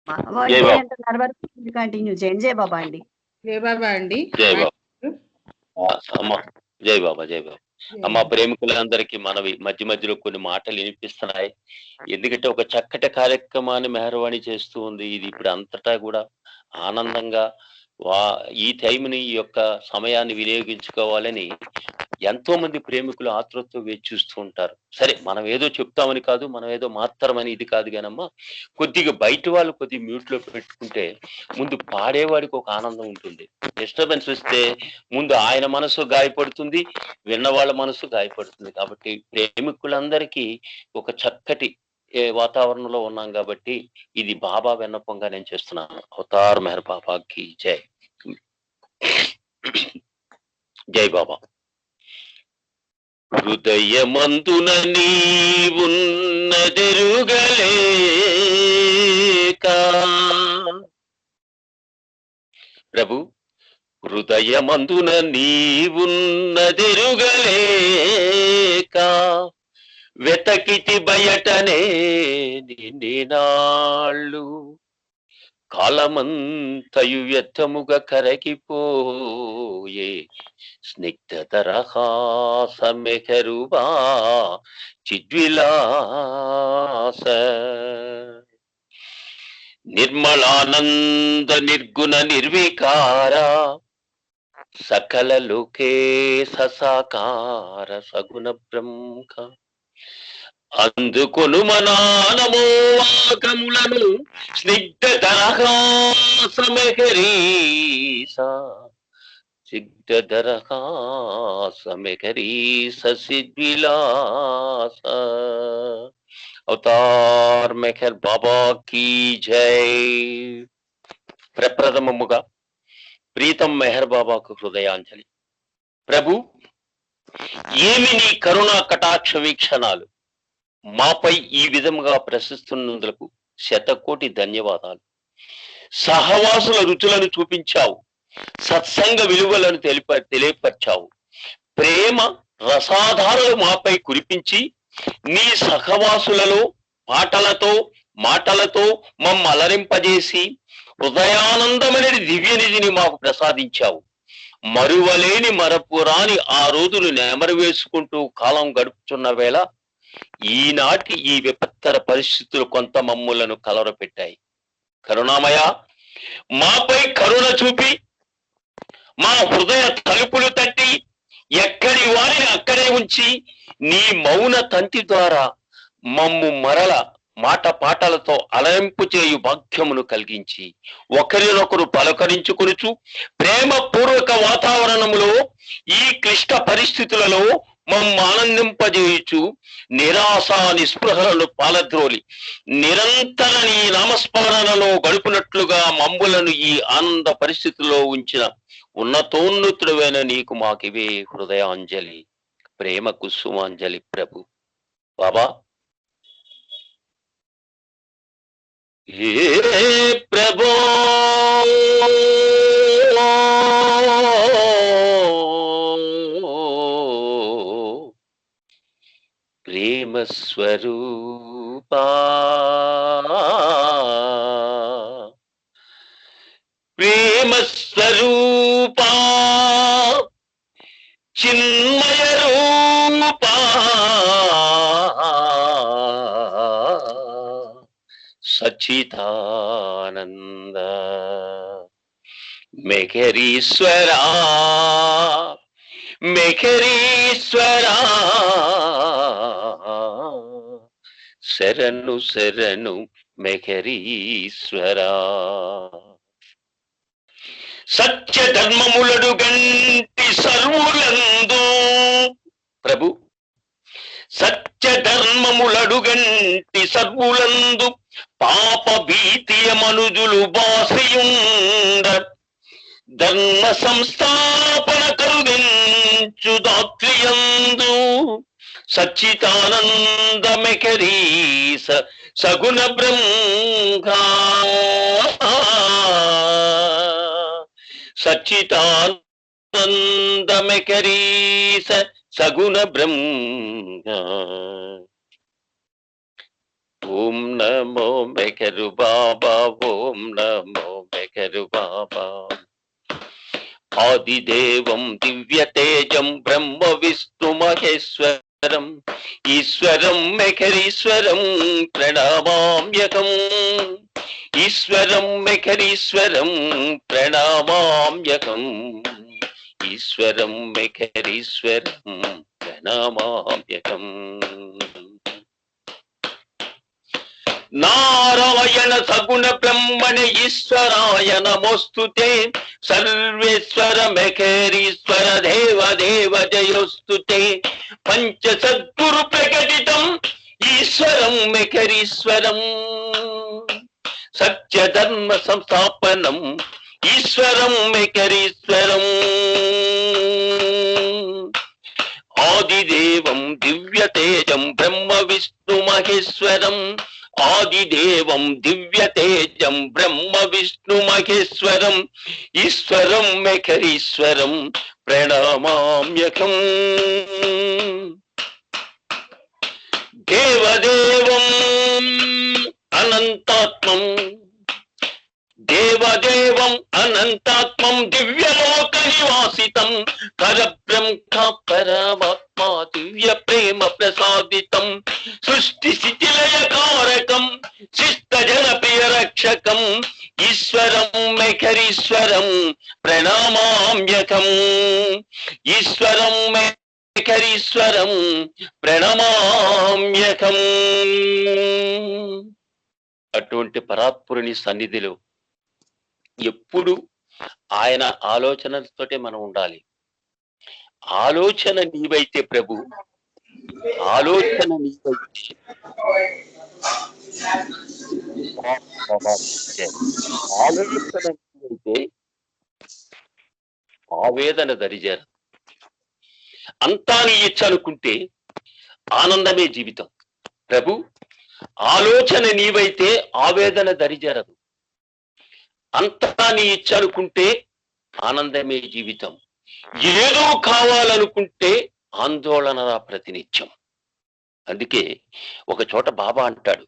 వాళ్ళు జై జై బాబా. అంటున్నారు వరకు కంటిన్యూ చేయండి. జై బాబా అండి. జై బాబా అండి. జై బాబా. అమ్మ జై బాబా. జై బాబా. అమ్మ ప్రేమికులందరికీ మనవి మధ్య మధ్యలో కొన్ని మాటలు వినిపిస్తున్నాయి. ఎందుకంటే ఒక చక్కటి కార్యక్రమాన్ని మెహర్వాణి చేస్తూ ఉంది. ఇది ఇప్పుడు అంతటా కూడా ఆనందంగా ఈ టైంని ఈ యొక్క సమయాన్ని వినియోగించుకోవాలని ఎంతో మంది ప్రేమికులు ఆతృతతో వేచి చూస్తూ ఉంటారు. సరే మనం ఏదో చెప్తామని కాదు, మనం ఏదో మాత్రమని ఇది కాదు కానమ్మా, కొద్దిగా బయట వాళ్ళు కొద్దిగా మ్యూట్ లో పెట్టుకుంటే ముందు పాడేవాడికి ఒక ఆనందం ఉంటుంది. డిస్టర్బెన్స్ వస్తే ముందు ఆయన మనసు గాయపడుతుంది, విన్నవాళ్ళ మనసు గాయపడుతుంది. కాబట్టి ప్రేమికులందరికీ ఒక చక్కటి వాతావరణంలో ఉన్నాం కాబట్టి ఇది బాబా విన్నపంగా నేను చేస్తున్నాను. అవతార్ మెహర్ బాబాకి జై. జై బాబా. హృదయమందున నీవున్నదెరుగలేక ప్రభు, హృదయమందున నీవున్నదెరుగలేక వెతకితి బయటనే నిన్నాళ్ళు కాలమంతయు వ్యర్థముగా కరగిపోయే స్నిగ్ధ తరహాసమెహరువా చిద్విలాస నిర్మలానంద నిర్గుణ నిర్వికార సకల లోకే ససాకార సగుణ బ్రహ్మ అందుకొను మనానమో వాకములను స్నిగ్ధ దరహాసమెహరీస సిగ్ధ దరహాసమెహరీస సిద్విలాస. అవతార్ మెహర్ బాబా కీ జై. ప్రప్రథమముగా ప్రీతం మెహర్ బాబాకు హృదయాంజలి. ప్రభు, ఏమి నీ కరుణా కటాక్ష వీక్షణాలు మాపై ఈ విధముగా ప్రశస్తున్నందులకు శతకోటి ధన్యవాదాలు. సహవాసుల రుచులను చూపించావు, సత్సంగ విలువలను తెలియపరిచావు. ప్రేమ రసాధారలు మాపై కురిపించి నీ సహవాసులలో పాటలతో మాటలతో మమ్మ అలరింపజేసి హృదయానందమనేది దివ్యనిధిని మాకు ప్రసాదించావు. మరువలేని మరపురాని ఆ రోజులు నెమరు వేసుకుంటూ కాలం గడుపుతున్న వేళ ఈనాటి ఈ విపత్తర పరిస్థితులు కొంత మమ్ములను కలవరపెట్టాయి. కరుణామయ, మాపై కరుణ చూపి మా హృదయ తలుపులు తట్టి ఎక్కడి వారిని అక్కడే ఉంచి నీ మౌన తంతి ద్వారా మమ్ము మరల మాట పాటలతో అలరింపు చేయు భాగ్యమును కలిగించి ఒకరినొకరు పలకరించుకొనుచు ప్రేమ పూర్వక వాతావరణములో ఈ క్లిష్ట పరిస్థితులలో మమ్మ ఆనందింపజేయుచు నిరాశ నిస్పృహలను పాలద్రోలి నిరంతర నీ నామస్మరణలో గడుపునట్లుగా మమ్ములను ఈ ఆనంద పరిస్థితుల్లో ఉంచిన ఉన్నతోన్నతుడైన నీకు మాకివే హృదయాంజలి, ప్రేమ కుసుమాంజలి. ప్రభు బాబా, ఏ ప్రభో ప్రేమ స్వరూపా, ప్రేమ స్వరూపా, చిన్మయ రూపా, సచ్చిదానంద మెఘరీశ్వరా, మెఘరీశ్వరా, శరణు శరణు మెఘరీశ్వరా. సత్య ధర్మములడు గంటి సర్వులందు ప్రభు, సత్య ధర్మములడు గంటి సర్వులందు పాప భీతియ మనుజులు బాసియుండ ధర్మ సంస్థాపన కరుదించు దాత్రియందు సచ్చిదానంద మెకరీస సగుణ బ్రహ్మ, సచ్చిదానంద మెకరీస సగుణ బ్రహ్మ. ఓం నమో మెహరు బాబా, ఓం నమో మెహరు బాబా. ఆదిదేవం దివ్యతేజం బ్రహ్మ విష్ణు మహేశ్వరం, ఈశ్వరం మెహరీశ్వరం ప్రణమామ్యకం. ఈశ్వరం మెహరీశ్వరం ప్రణమామ్యకం. ఈశ్వరం మెహరీశ్వరం ప్రణమామ్యకం. నారాయణ సగుణ బ్రహ్మణ ఈశ్వరాయ నమోస్తుతే. సర్వేశ్వర మెహరీశ్వర దేవ దేవ జయోస్తుతే. పంచ సద్గురు ప్రకటితం ఈశ్వరం మెహరీశ్వరం. సత్యధర్మ సంస్థాపనం ఈశ్వరం మెహరీశ్వరం. ఆదిదేవం దివ్యతేజం బ్రహ్మ విష్ణు మహేశ్వరం. ఆదిదేవం దివ్యతేజం బ్రహ్మ విష్ణు మహేశ్వరం. ఈశ్వరం మెహరీశ్వరం ప్రణమామ్యకం. దేవదేవం అనంతాత్మం, దేవదేవం అనంతాత్మం దివ్యలోక నివాసితం. పరబ్రహ్మ పరమాత్మ దివ్య ప్రేమ ప్రసాదితం. సృష్టి శిథిలయ కారకం శిష్ట జన ప్రియ రక్షకం. ఈశ్వరం మెహరీశ్వరం ప్రణమామ్యకం. ఈశ్వరం మెహరీశ్వరం ప్రణమామ్యకం. అటువంటి పరాత్పురుని సన్నిధిలో ఎప్పుడు ఆయన ఆలోచనలతోటే మనం ఉండాలి. ఆలోచన నీవైతే ప్రభు, ఆలోచన నీవైతే ఆలోచన నీవైతే ఆవేదన దరిజేరదు. అంతా నీ ఇచ్చ అనుకుంటే ఆనందమే జీవితం. ప్రభు, ఆలోచన నీవైతే ఆవేదన దరిజేరదు. అంతా నీ ఇచ్చ అనుకుంటే ఆనందమే జీవితం. ఏదో కావాలనుకుంటే ఆందోళన ప్రతినిత్యం. అందుకే ఒక చోట బాబా అంటారు,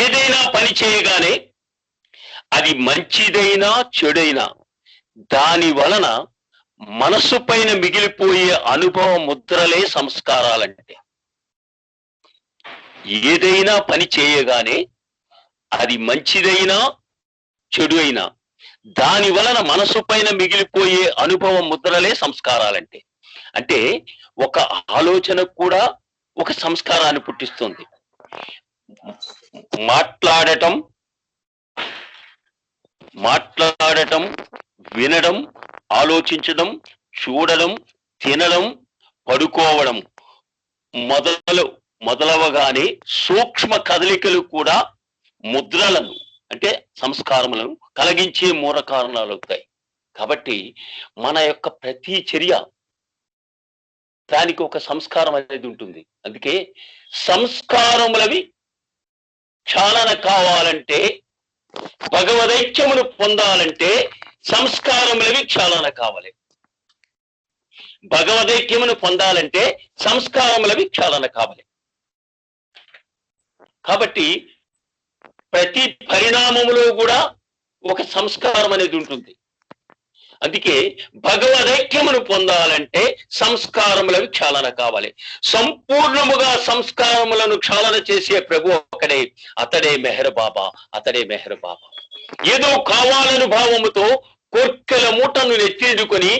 ఏదైనా పని చేయగానే అది మంచిదైనా చెడైనా దాని వలన మనసు పైన మిగిలిపోయే అనుభవ ముద్రలే సంస్కారాలంటే. ఏదైనా పని చేయగానే అది మంచిదైనా చెడు అయినా దాని వలన మనసు పైన మిగిలిపోయే అనుభవ ముద్రలే సంస్కారాలంటే. అంటే ఒక ఆలోచన కూడా ఒక సంస్కారాన్ని పుట్టిస్తుంది. మాట్లాడటం, వినడం, ఆలోచించడం, చూడడం, తినడం, పడుకోవడం మొదలవగానే సూక్ష్మ కదలికలు కూడా ముద్రలను అంటే సంస్కారములను కలిగించే మూల కారణాలు అవుతాయి. కాబట్టి మన యొక్క ప్రతి చర్య దానికి ఒక సంస్కారం అనేది ఉంటుంది. అందుకే సంస్కారములవి క్షాళన కావాలంటే, భగవదైక్యమును పొందాలంటే సంస్కారములవి క్షాళన కావాలి. భగవదైక్యమును పొందాలంటే సంస్కారములవి క్షాళన కావాలి. కాబట్టి ప్రతి పరిణామములో కూడా ఒక సంస్కారం అనేది ఉంటుంది. అందుకే భగవదైక్యమును పొందాలంటే సంస్కారములవి క్షాళన కావాలి. సంపూర్ణముగా సంస్కారములను క్షాళన చేసే ప్రభు ఒక్కడే, అతడే మెహర్ బాబా, అతడే మెహర్ బాబా. ఏదో కావాలని భావముతో కోర్కెల మూటను నెత్తిదుకొని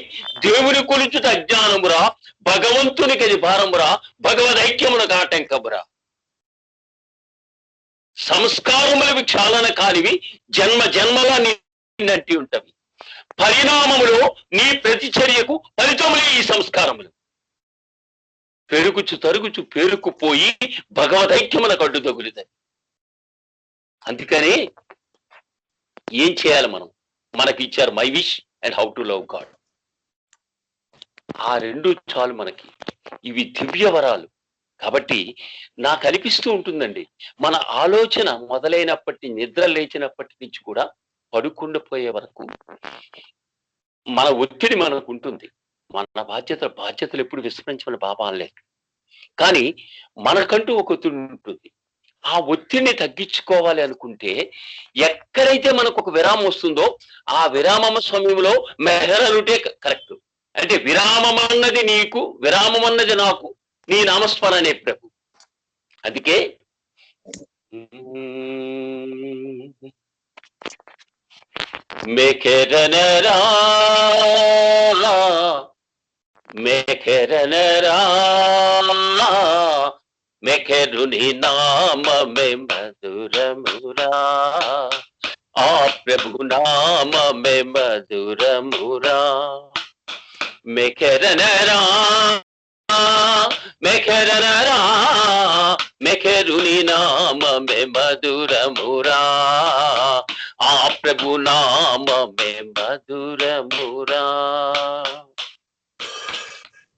దేవుని కొలుచుట అజ్ఞానమురా, భగవంతునికి అది భారమురా, భగవదైక్యమునకు ఆటంకమురా. సంస్కారములవి క్షాళన కానివి జన్మ జన్మలా నిన్నట్టి ఉంటవి. పరిణామములో నీ ప్రతిచర్యకు ఫలితములే ఈ సంస్కారములు. తరుగుచు పేరుకుపోయి భగవదైక్యములకు అడ్డు తగులుతాయి. అందుకనే ఏం చేయాలి మనం? మనకి ఇచ్చారు my wish and how to love God. ఆ రెండు చాలు మనకి. ఇవి దివ్య వరాలు. కాబట్టి నాకు అనిపిస్తూ ఉంటుందండి, మన ఆలోచన మొదలైనప్పటి నిద్ర లేచినప్పటి నుంచి కూడా పడుకుండిపోయే వరకు మన ఒత్తిడి మనకు ఉంటుంది. మన బాధ్యతలు ఎప్పుడు విస్మరించమని బాబా అనలేదు. కానీ మనకంటూ ఒక ఒత్తిడి ఉంటుంది. ఆ ఒత్తిడిని తగ్గించుకోవాలి అనుకుంటే ఎక్కడైతే మనకు ఒక విరామం వస్తుందో ఆ విరామం సమయంలో మెహరలుంటే కరెక్ట్. అంటే విరామం అన్నది నీకు, విరామం అన్నది నాకు, నీ నామస్మరణే ప్రభు. అందుకే మెఖరనరా మెఖరనరా మెఖరుని నామమే మధురమురా, ఆ ప్రభు నామమే మధురమురా. మెఖరనరా మెఖరనరా మెఖరుని నామమే మధురమురా, ఆ ప్రభు నామమే మధురమురా.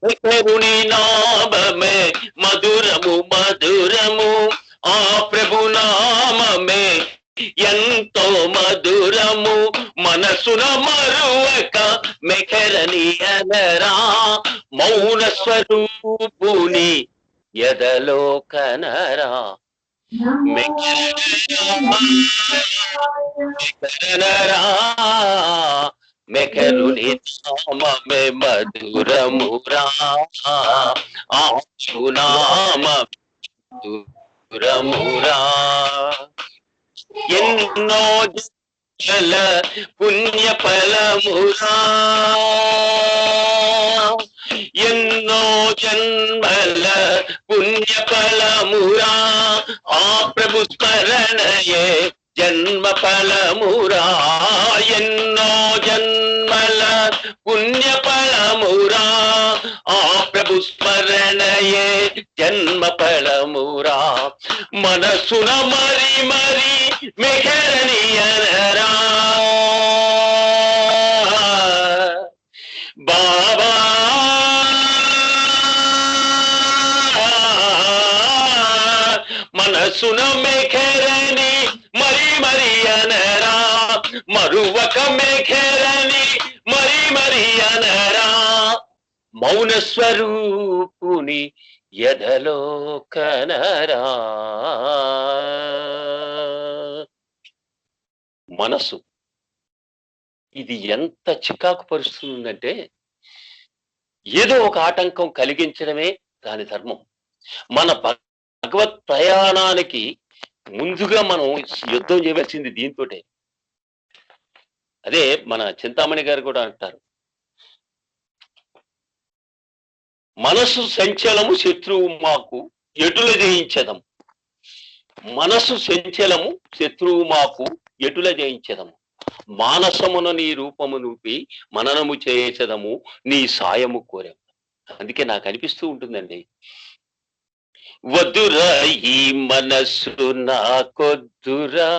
మెఖరుని నామమే మధురము మధురము, ఆ ప్రభు నామమే ఎంతో మధురము. మనసున మరువక మెఖరని అనరా, మౌన స్వరూపుని ఎదలో కనరా. మెఖరనరా మెఖరుని నామమే మధురమురా, ఆ నామ మధురమురా. ఎన్నో జన్మల పుణ్య ఫలమురా, ఎన్నో జన్మల పుణ్య ఫలమురా, ఆ ప్రభు స్మరణయే జన్మ ఫలమురా. ఎన్నో జన్మల పుణ్య ఫలమురా, ఆ ప్రభు స్మరణయే జన్మ ఫలమురా. మనసున మరి మరి మెఖరని అనరా, బాబా మనసున మెఖరని మరి మరి అనరా, మరువక మెఖరని మరి మరి అనరా. మౌన స్వరూపుని ఎదలో కనరా. మనసు ఇది ఎంత చికాకు పరుస్తుందంటే ఏదో ఒక ఆటంకం కలిగించడమే దాని ధర్మం. మన భగవత్ ప్రయాణానికి ముందుగా మనం యుద్ధం చేయవలసింది దీంతోటే. అదే మన చింతామణి గారు కూడా అంటారు, మనసు సంచలము శత్రువు మాకు ఎటుల జయించదము. మనసు సంచలము శత్రువు మాకు ఎటుల జయించదము. మానసమున నీ రూపము నూపి మననము చేసేదము, నీ సాయము కోరాము. అందుకే నాకు అనిపిస్తూ ఉంటుందండి, వద్దురా ఈ మనస్సు నాకొద్దురా,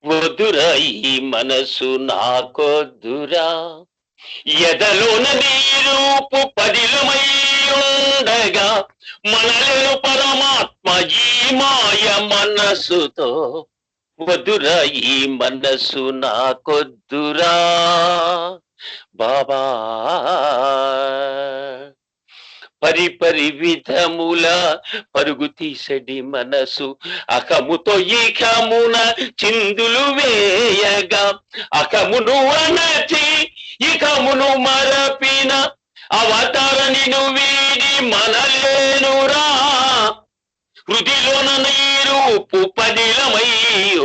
వద్దురా ఈ మనస్సు నాకొద్దురా, ఎదలోన నీ రూపు పదిలమై ఉండగా మనలను పరమాత్మ ఈ మాయ మనస్సుతో. వద్దురా ఈ మనస్సు నాకొద్దురా బాబా. పరిపరి విధముల పరుగు తీసడి మనసు అకముతో ఇకమున చిందులు వేయగా, అకమును అనచి ఇకమును మరపిన అవతార నిను వీడి మనలేనురా. హృదిలోన నీరూపు పదిలమై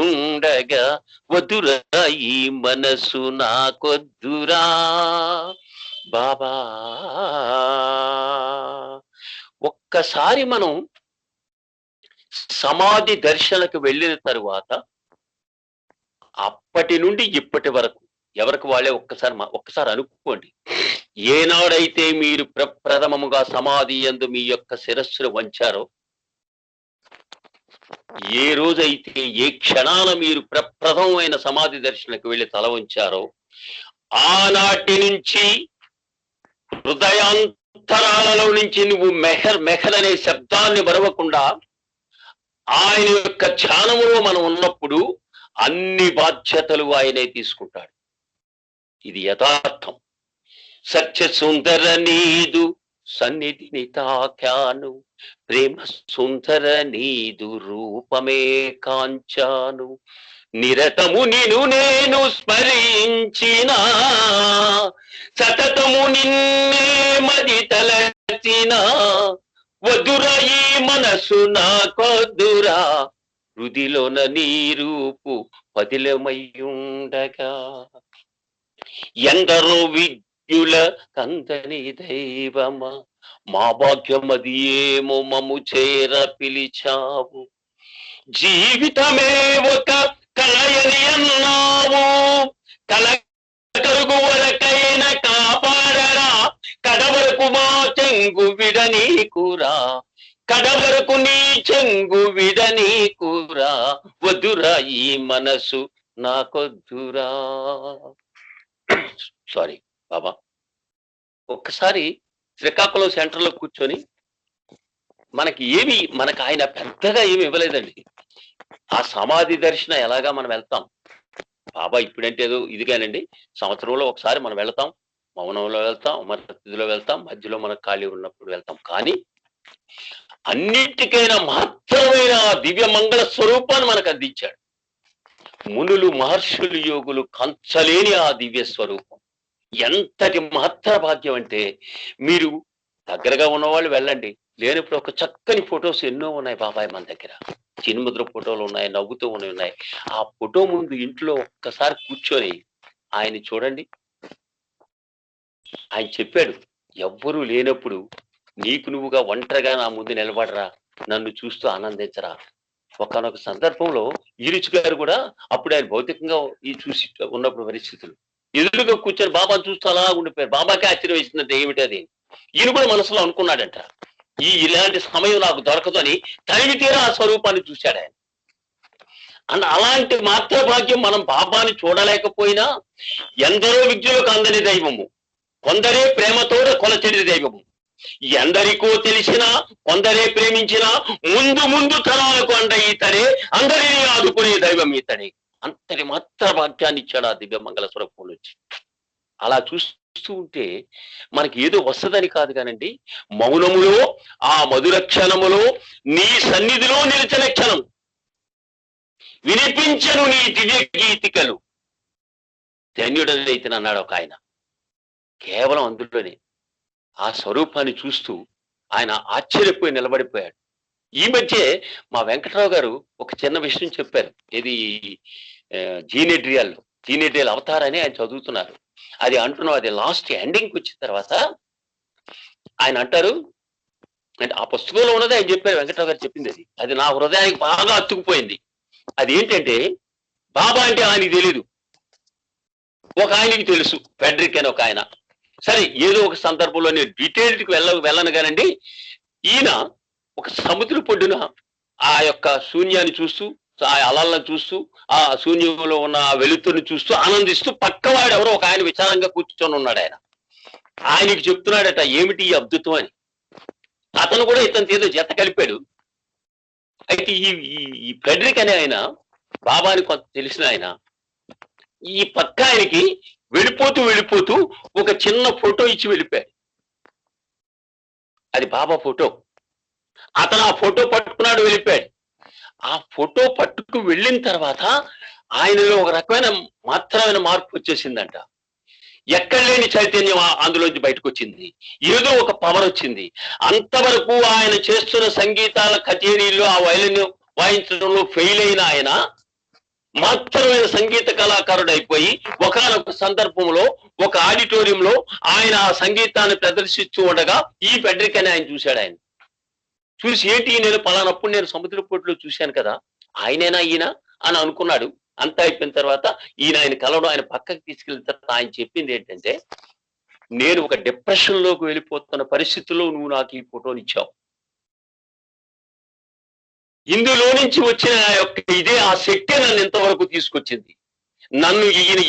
ఉండగా వద్దురా ఈ మనసు నాకొద్దురా బాబా. ఒక్కసారి మనం సమాధి దర్శనకు వెళ్ళిన తరువాత అప్పటి నుండి ఇప్పటి వరకు ఎవరికి వాళ్ళే ఒక్కసారి అనుకోండి. ఏనాడైతే మీరు ప్రప్రథమముగా సమాధి యందు మీ యొక్క శిరస్సును వంచారో, ఏ రోజైతే ఏ క్షణాన మీరు ప్రప్రథమమైన సమాధి దర్శనకు వెళ్ళి తల వంచారో, ఆనాటి నుంచి హృదయాంతరాలలో నుంచి నువ్వు మెహర్ అనే శబ్దాన్ని మరవకుండా ఆయన యొక్క ధ్యానములో మనం ఉన్నప్పుడు అన్ని బాధ్యతలు ఆయనే తీసుకుంటాడు. ఇది యథార్థం. సత్య సుందర నీదు సన్నిధిని తాకాను, ప్రేమ సుందర నీదు రూపమే కాంచాను, నిరతము నిను నేను స్మరించిన, సతతము నిన్నే మది తలచిన, వధురా ఈ మనసు నాకొద్దురా, హృదిలోన నీ రూపు పదిలమయ్యుండగా, ఎందరో విద్యుల కందని దైవమా, మా భాగ్యమది ఏమో మము చేర పిలిచావు, జీవితమే ఒక కలయని అన్నావు, కల కలుగు వరకైన కాపాడరా, కడవరకు మా చెంగు విడనీకురా, కడవరకు నీ చెంగు విడనీకురా, వద్దురా ఈ మనసు నాకొద్దురా. సారీ బాబా, ఒక్కసారి శ్రీకాకుళం సెంటర్లో కూర్చొని మనకు ఆయన పెద్దగా ఏమి ఇవ్వలేదండి. ఆ సమాధి దర్శనం ఎలాగా మనం వెళ్తాం బాబా, ఇప్పుడంటే ఏదో ఇదిగానండి, సంవత్సరంలో ఒకసారి మనం వెళ్తాం, మౌనంలో వెళ్తాం, మన స్థితిలో వెళ్తాం, మధ్యలో మనకు ఖాళీ ఉన్నప్పుడు వెళ్తాం. కానీ అన్నిటికైనా మహత్తరమైన దివ్య మంగళ స్వరూపాన్ని మనకు అందించాడు. మునులు మహర్షులు యోగులు కంచలేని ఆ దివ్య స్వరూపం ఎంతటి మహత్తర భాగ్యం అంటే, మీరు దగ్గరగా ఉన్నవాళ్ళు వెళ్ళండి, లేనప్పుడు ఒక చక్కని ఫొటోస్ ఎన్నో ఉన్నాయి బాబాయ్ మన దగ్గర, చిన్ముద్ర ఫోటోలు ఉన్నాయి, నవ్వుతూ ఉన్నాయి. ఆ ఫోటో ముందు ఇంట్లో ఒక్కసారి కూర్చొని ఆయన చూడండి. ఆయన చెప్పాడు, ఎవ్వరూ లేనప్పుడు నీకు నువ్వుగా ఒంటరిగా నా ముందు నిలబడరా, నన్ను చూస్తూ ఆనందించరా. ఒకనొక సందర్భంలో ఈరుచు గారు కూడా అప్పుడు ఆయన భౌతికంగా ఈ చూసి ఉన్నప్పుడు పరిస్థితులు ఎదురుగా కూర్చొని బాబాను చూస్తూ అలా ఉండిపోయారు. బాబాకే ఆశ్చర్యం వేసిందంటే ఏమిటి అది. ఈయన కూడా మనసులో అనుకున్నాడంట, ఇలాంటి సమయం నాకు దొరకదు అని. తనివి తీరా ఆ స్వరూపాన్ని చూశాడు ఆయన. అలాంటి మాత్ర భాగ్యం మనం బాబాని చూడలేకపోయినా, ఎందరో విద్యలకు అందని దైవము, కొందరే ప్రేమతో కొలచెడి దైవము, ఎందరికో తెలిసినా కొందరే ప్రేమించినా, ముందు ముందు తరాలకు అండ ఈతడే, అందరినీ ఆదుకునే దైవం ఈతడే. అంతటి మాత్ర భాగ్యాన్ని ఇచ్చాడు ఆ దివ్య మంగళ స్వరూపం నుంచి. అలా చూస్తూ ఉంటే మనకి ఏదో వస్తుందని కాదు కానండి, మౌనములో ఆ మధుర క్షణములో నీ సన్నిధిలో నిలిచిన క్షణం, వినిపించను నీ దివ్య గీతికలు, ధన్యుడనైతే అన్నాడు ఒక ఆయన. కేవలం అందులోనే ఆ స్వరూపాన్ని చూస్తూ ఆయన ఆశ్చర్యపోయి నిలబడిపోయాడు. ఈ మధ్య మా వెంకటరావు గారు ఒక చిన్న విషయం చెప్పారు. ఇది జీనేడ్రియల్ అవతారాన్ని ఆయన చదువుతున్నారు. అది అంటున్నాం, అది లాస్ట్ ఎండింగ్కి వచ్చిన తర్వాత ఆయన అంటారు, అంటే ఆ పుస్తకంలో ఉన్నది ఆయన చెప్పారు, వెంకటరావు గారు చెప్పింది అది. అది నా హృదయానికి బాగా అతుక్కుపోయింది. అది ఏంటంటే, బాబా అంటే ఆయనకి తెలీదు, ఒక ఆయనకి తెలుసు, ఫెడరిక్ అని ఒక ఆయన. సరే, ఏదో ఒక సందర్భంలో నేను డీటెయిల్కి వెళ్ళను కానండి, ఈయన ఒక సముద్ర పొడ్డున ఆ యొక్క శూన్యాన్ని చూస్తూ, ఆ అలలను చూస్తూ, ఆ శూన్యంలో ఉన్న ఆ వెలుతురుని చూస్తూ ఆనందిస్తూ, పక్కవాడు ఎవరో ఒక ఆయన విచారంగా కూర్చొని ఉన్నాడు. ఆయనకి చెప్తున్నాడట, ఏమిటి ఈ అద్భుతం అని. అతను కూడా ఇతను ఏదో జత కలిపాడు. అయితే ఈ ఫెడరిక్ అనే ఆయన, బాబాని కొంత తెలిసిన ఆయన, ఈ పక్క ఆయనకి వెళ్ళిపోతూ ఒక చిన్న ఫోటో ఇచ్చి వెళ్ళిపోయాడు. అది బాబా ఫోటో. అతను ఆ ఫోటో పట్టుకున్నాడు, వెళ్ళిపోయాడు. ఆ ఫోటో పట్టుకు వెళ్ళిన తర్వాత ఆయనలో ఒక రకమైన మాత్రమైన మార్పు వచ్చేసిందంట. ఎక్కడ లేని చైతన్యం అందులోంచి బయటకు వచ్చింది, ఏదో ఒక పవర్ వచ్చింది. అంతవరకు ఆయన చేస్తున్న సంగీతాల కచేరీల్లో ఆ వైలిన్ వాయించడంలో ఫెయిల్ అయిన ఆయన మాత్రమైన సంగీత కళాకారుడు అయిపోయి, ఒకనొక సందర్భంలో ఒక ఆడిటోరియంలో ఆయన ఆ సంగీతాన్ని ప్రదర్శిస్తూ ఉండగా ఈ ఫెడరిక్ అని ఆయన చూశాడు. ఆయన చూసి, ఏంటి నేను పలానప్పుడు నేను సముద్రపోటులో చూశాను కదా, ఆయనేనా ఈయన అని అనుకున్నాడు. అంతా అయిపోయిన తర్వాత ఆయన కలవడం, ఆయన పక్కకి తీసుకెళ్ళిన తర్వాత ఆయన చెప్పింది ఏంటంటే, నేను ఒక డిప్రెషన్ లోకి వెళ్ళిపోతున్న పరిస్థితుల్లో నువ్వు నాకు ఈ ఫోటోని ఇచ్చావు. ఇందులో నుంచి వచ్చిన ఇదే ఆ శక్తి నన్ను ఎంతవరకు తీసుకొచ్చింది. నన్ను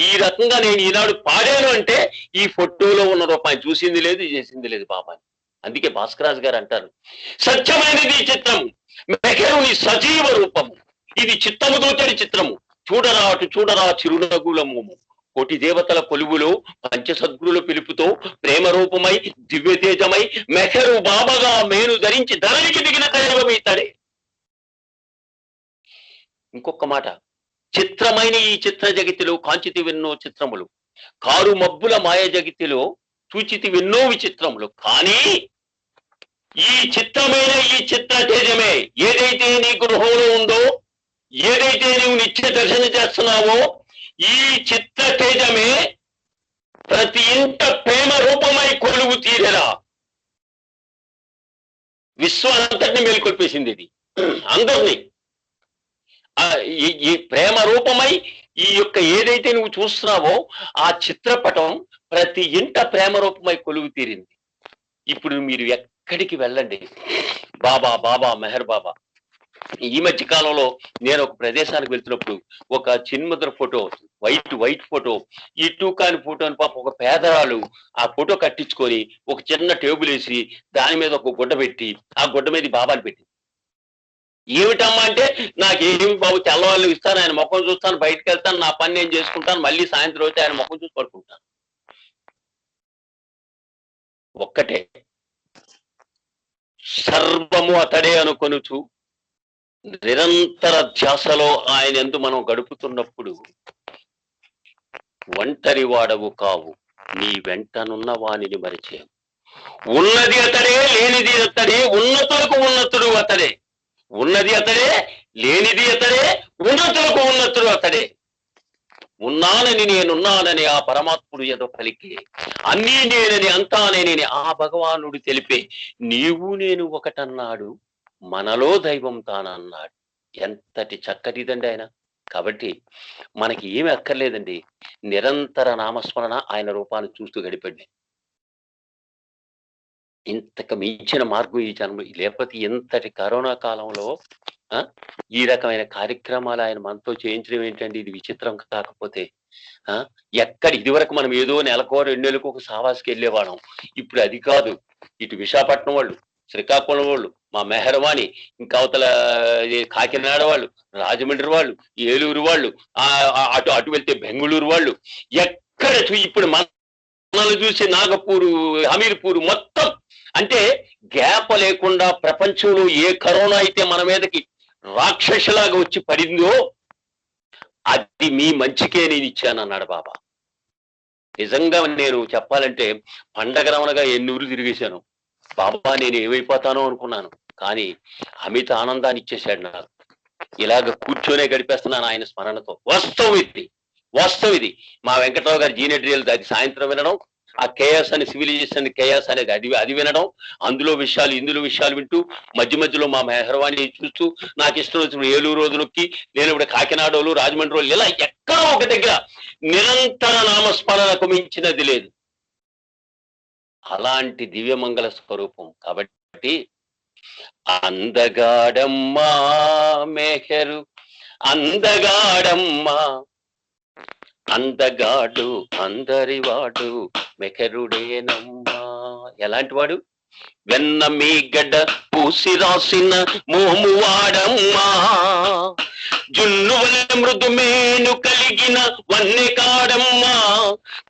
ఈ రకంగా నేను ఈనాడు పాడాను అంటే ఈ ఫోటోలో ఉన్న రూపాయి చూసింది లేదు, చేసింది లేదు బాబాని. అందుకే భాస్కరాజు గారు అంటారు, సత్యమైనది చిత్రము, మెహరుని సజీవ రూపము, ఇది చిత్తము దోచడి చిత్రము, చూడరా చిరునగుల మోము, కోటి దేవతల కొలువులో పంచసద్గురుల పిలుపుతో ప్రేమ రూపమై దివ్య తేజమై మెహరు బాబాగా మేను ధరించి ధరణికి దిగిన దైవం ఇతడే. ఇంకొక మాట, చిత్రమైన ఈ చిత్ర జగతిలో కాంచితి వెన్నో చిత్రములు, కారు మబ్బుల మాయ జగతిలో చూచితి వెన్నో విచిత్రములు. కానీ ఈ చిత్రమైన ఈ చిత్ర తేజమే ఏదైతే నీ గృహంలో ఉందో, ఏదైతే నీవు నిత్య దర్శనం చేస్తున్నావో, ఈ చిత్ర తేజమే ప్రతి ఇంట ప్రేమ రూపమై కొలువు తీరెరా. విశ్వాన్నంతటిని మేల్కొల్పేసింది ఇది అందరినీ. ఈ ప్రేమ రూపమై ఈ యొక్క ఏదైతే నువ్వు చూస్తున్నావో ఆ చిత్రపటం ప్రతి ఇంట ప్రేమ రూపమై కొలువు తీరింది. ఇప్పుడు మీరు ఎక్కడికి వెళ్ళండి, బాబా బాబా మెహర్ బాబా. ఈ మధ్య కాలంలో నేను ఒక ప్రదేశానికి వెళ్తున్నప్పుడు ఒక చిన్ముద్ర ఫోటో, వైట్ ఫోటో, ఈ టూకాని ఫోటోని పాప ఒక పేదరాలు ఆ ఫోటో కట్టించుకొని ఒక చిన్న టేబుల్ వేసి దాని మీద ఒక గుడ్డ పెట్టి ఆ గుడ్డ మీద బాబాని పెట్టి, ఏమిటమ్మా అంటే నాకేమి బాబు తెల్లవాళ్ళు ఇస్తాను, ఆయన ముఖం చూస్తాను, బయటకు వెళ్తాను, నా పని నేను చేసుకుంటాను, మళ్ళీ సాయంత్రం వచ్చి ఆయన ముఖం చూసి పడుకుంటాను. ఒక్కటే, సర్వము అతడే అనుకొనుచు నిరంతర ధ్యాసలో ఆయన ఎందు మనం గడుపుతున్నప్పుడు ఒంటరి వాడవు కావు, నీ వెంటనున్న వానిని మరిచేవు. ఉన్నది అతడే, లేనిది అతడే, ఉన్నతులకు ఉన్నతుడు అతడే. ఉన్నది అతడే, లేనిది అతడే, ఉన్నతులకు ఉన్నతుడు అతడే. ఉన్నానని నేనున్నానని ఆ పరమాత్ముడు ఏదో పలికి, అన్నీ నేనని అంతా నేనని ఆ భగవానుడు తెలిపే, నీవు నేను ఒకటన్నాడు, మనలో దైవం తానన్నాడు. ఎంతటి చక్కటిదండి ఆయన. కాబట్టి మనకి ఏమి అక్కర్లేదండి, నిరంతర నామస్మరణ, ఆయన రూపాన్ని చూస్తూ గడిపండి. ఇంతకు మించిన మార్గం ఈ జన్మ లేకపోతే ఇంతటి కరోనా కాలంలో ఈ రకమైన కార్యక్రమాలు ఆయన మనతో చేయించడం ఏంటండి, ఇది విచిత్రం కాకపోతే. ఎక్కడ ఇదివరకు మనం ఏదో నెలకో 2 నెలలకు ఒక సావాస్కి వెళ్ళేవాళ్ళం, ఇప్పుడు అది కాదు. ఇటు విశాఖపట్నం వాళ్ళు, శ్రీకాకుళం వాళ్ళు, మా మెహర్వాణి, ఇంకా అవతల కాకినాడ వాళ్ళు, రాజమండ్రి వాళ్ళు, ఏలూరు వాళ్ళు, అటు వెళ్తే బెంగళూరు వాళ్ళు, ఎక్కడ ఇప్పుడు మనల్ని చూసి నాగపూరు, హమీర్పూర్ మొత్తం, అంటే గ్యాప్ లేకుండా ప్రపంచంలో ఏ కరోనా అయితే మన మీదకి రాక్షసులాగా వచ్చి పడిందో అది మీ మంచికే నేను ఇచ్చానన్నాడు బాబా. నిజంగా నేను చెప్పాలంటే పండగ రమణగా ఎన్ని ఊర్లు తిరిగేశాను. బాబా నేను ఏమైపోతానో అనుకున్నాను, కానీ అమిత ఆనందాన్ని ఇచ్చేశాడు నాకు. ఇలాగ కూర్చొనే గడిపేస్తున్నాను ఆయన స్మరణతో. వాస్తవం ఇది. మా వెంకటరావు గారి జీనెట్రియల్ అది సాయంత్రం వినడం, ఆ కేఎస్ అని సివిలైజేషన్ కేఎస్ అనేది అది వినడం, అందులో విషయాలు ఇందులో విషయాలు వింటూ మధ్య మధ్యలో మా మెహర్వాణి చూస్తూ నాకు ఇష్టం వచ్చిన ఏలూరు రోజు నొక్కి, నేను ఇప్పుడు కాకినాడలు, రాజమండ్రి, ఇలా ఎక్కడో ఒక దగ్గర నిరంతర నామస్మరణకు మించినది లేదు. అలాంటి దివ్యమంగళ స్వరూపం. కాబట్టి అందగాడమ్మా మెహరు, అందగాడమ్మా, అందగాడు అందరివాడు మెహరుడేనమ్మా. ఎలాంటి వాడు? వెన్న మీ గడ్డ పూసి రాసిన మోము వాడమ్మా, జున్నువల మృదు మేను కలిగిన వన్నె కాడమ్మా,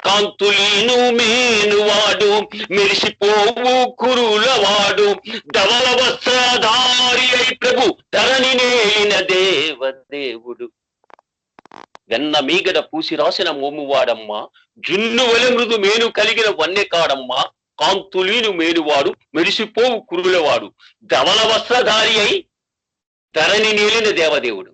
కాంతులీను మేను వాడు మెరిసిపోవు కురులవాడు, ధవల వస్త్రధారి అయి ప్రభు ధరణి నేలిన దేవదేవుడు. వెన్న మీగడ పూసి రాసిన మోమువాడమ్మా, జున్నువల మృదు మేను కలిగిన వన్నె కాడమ్మా, కాంతులీను మేనువాడు మెరిసిపోవు కురులవాడు, ధవల వస్త్రధారి అయి ధరణి నేలిన దేవదేవుడు.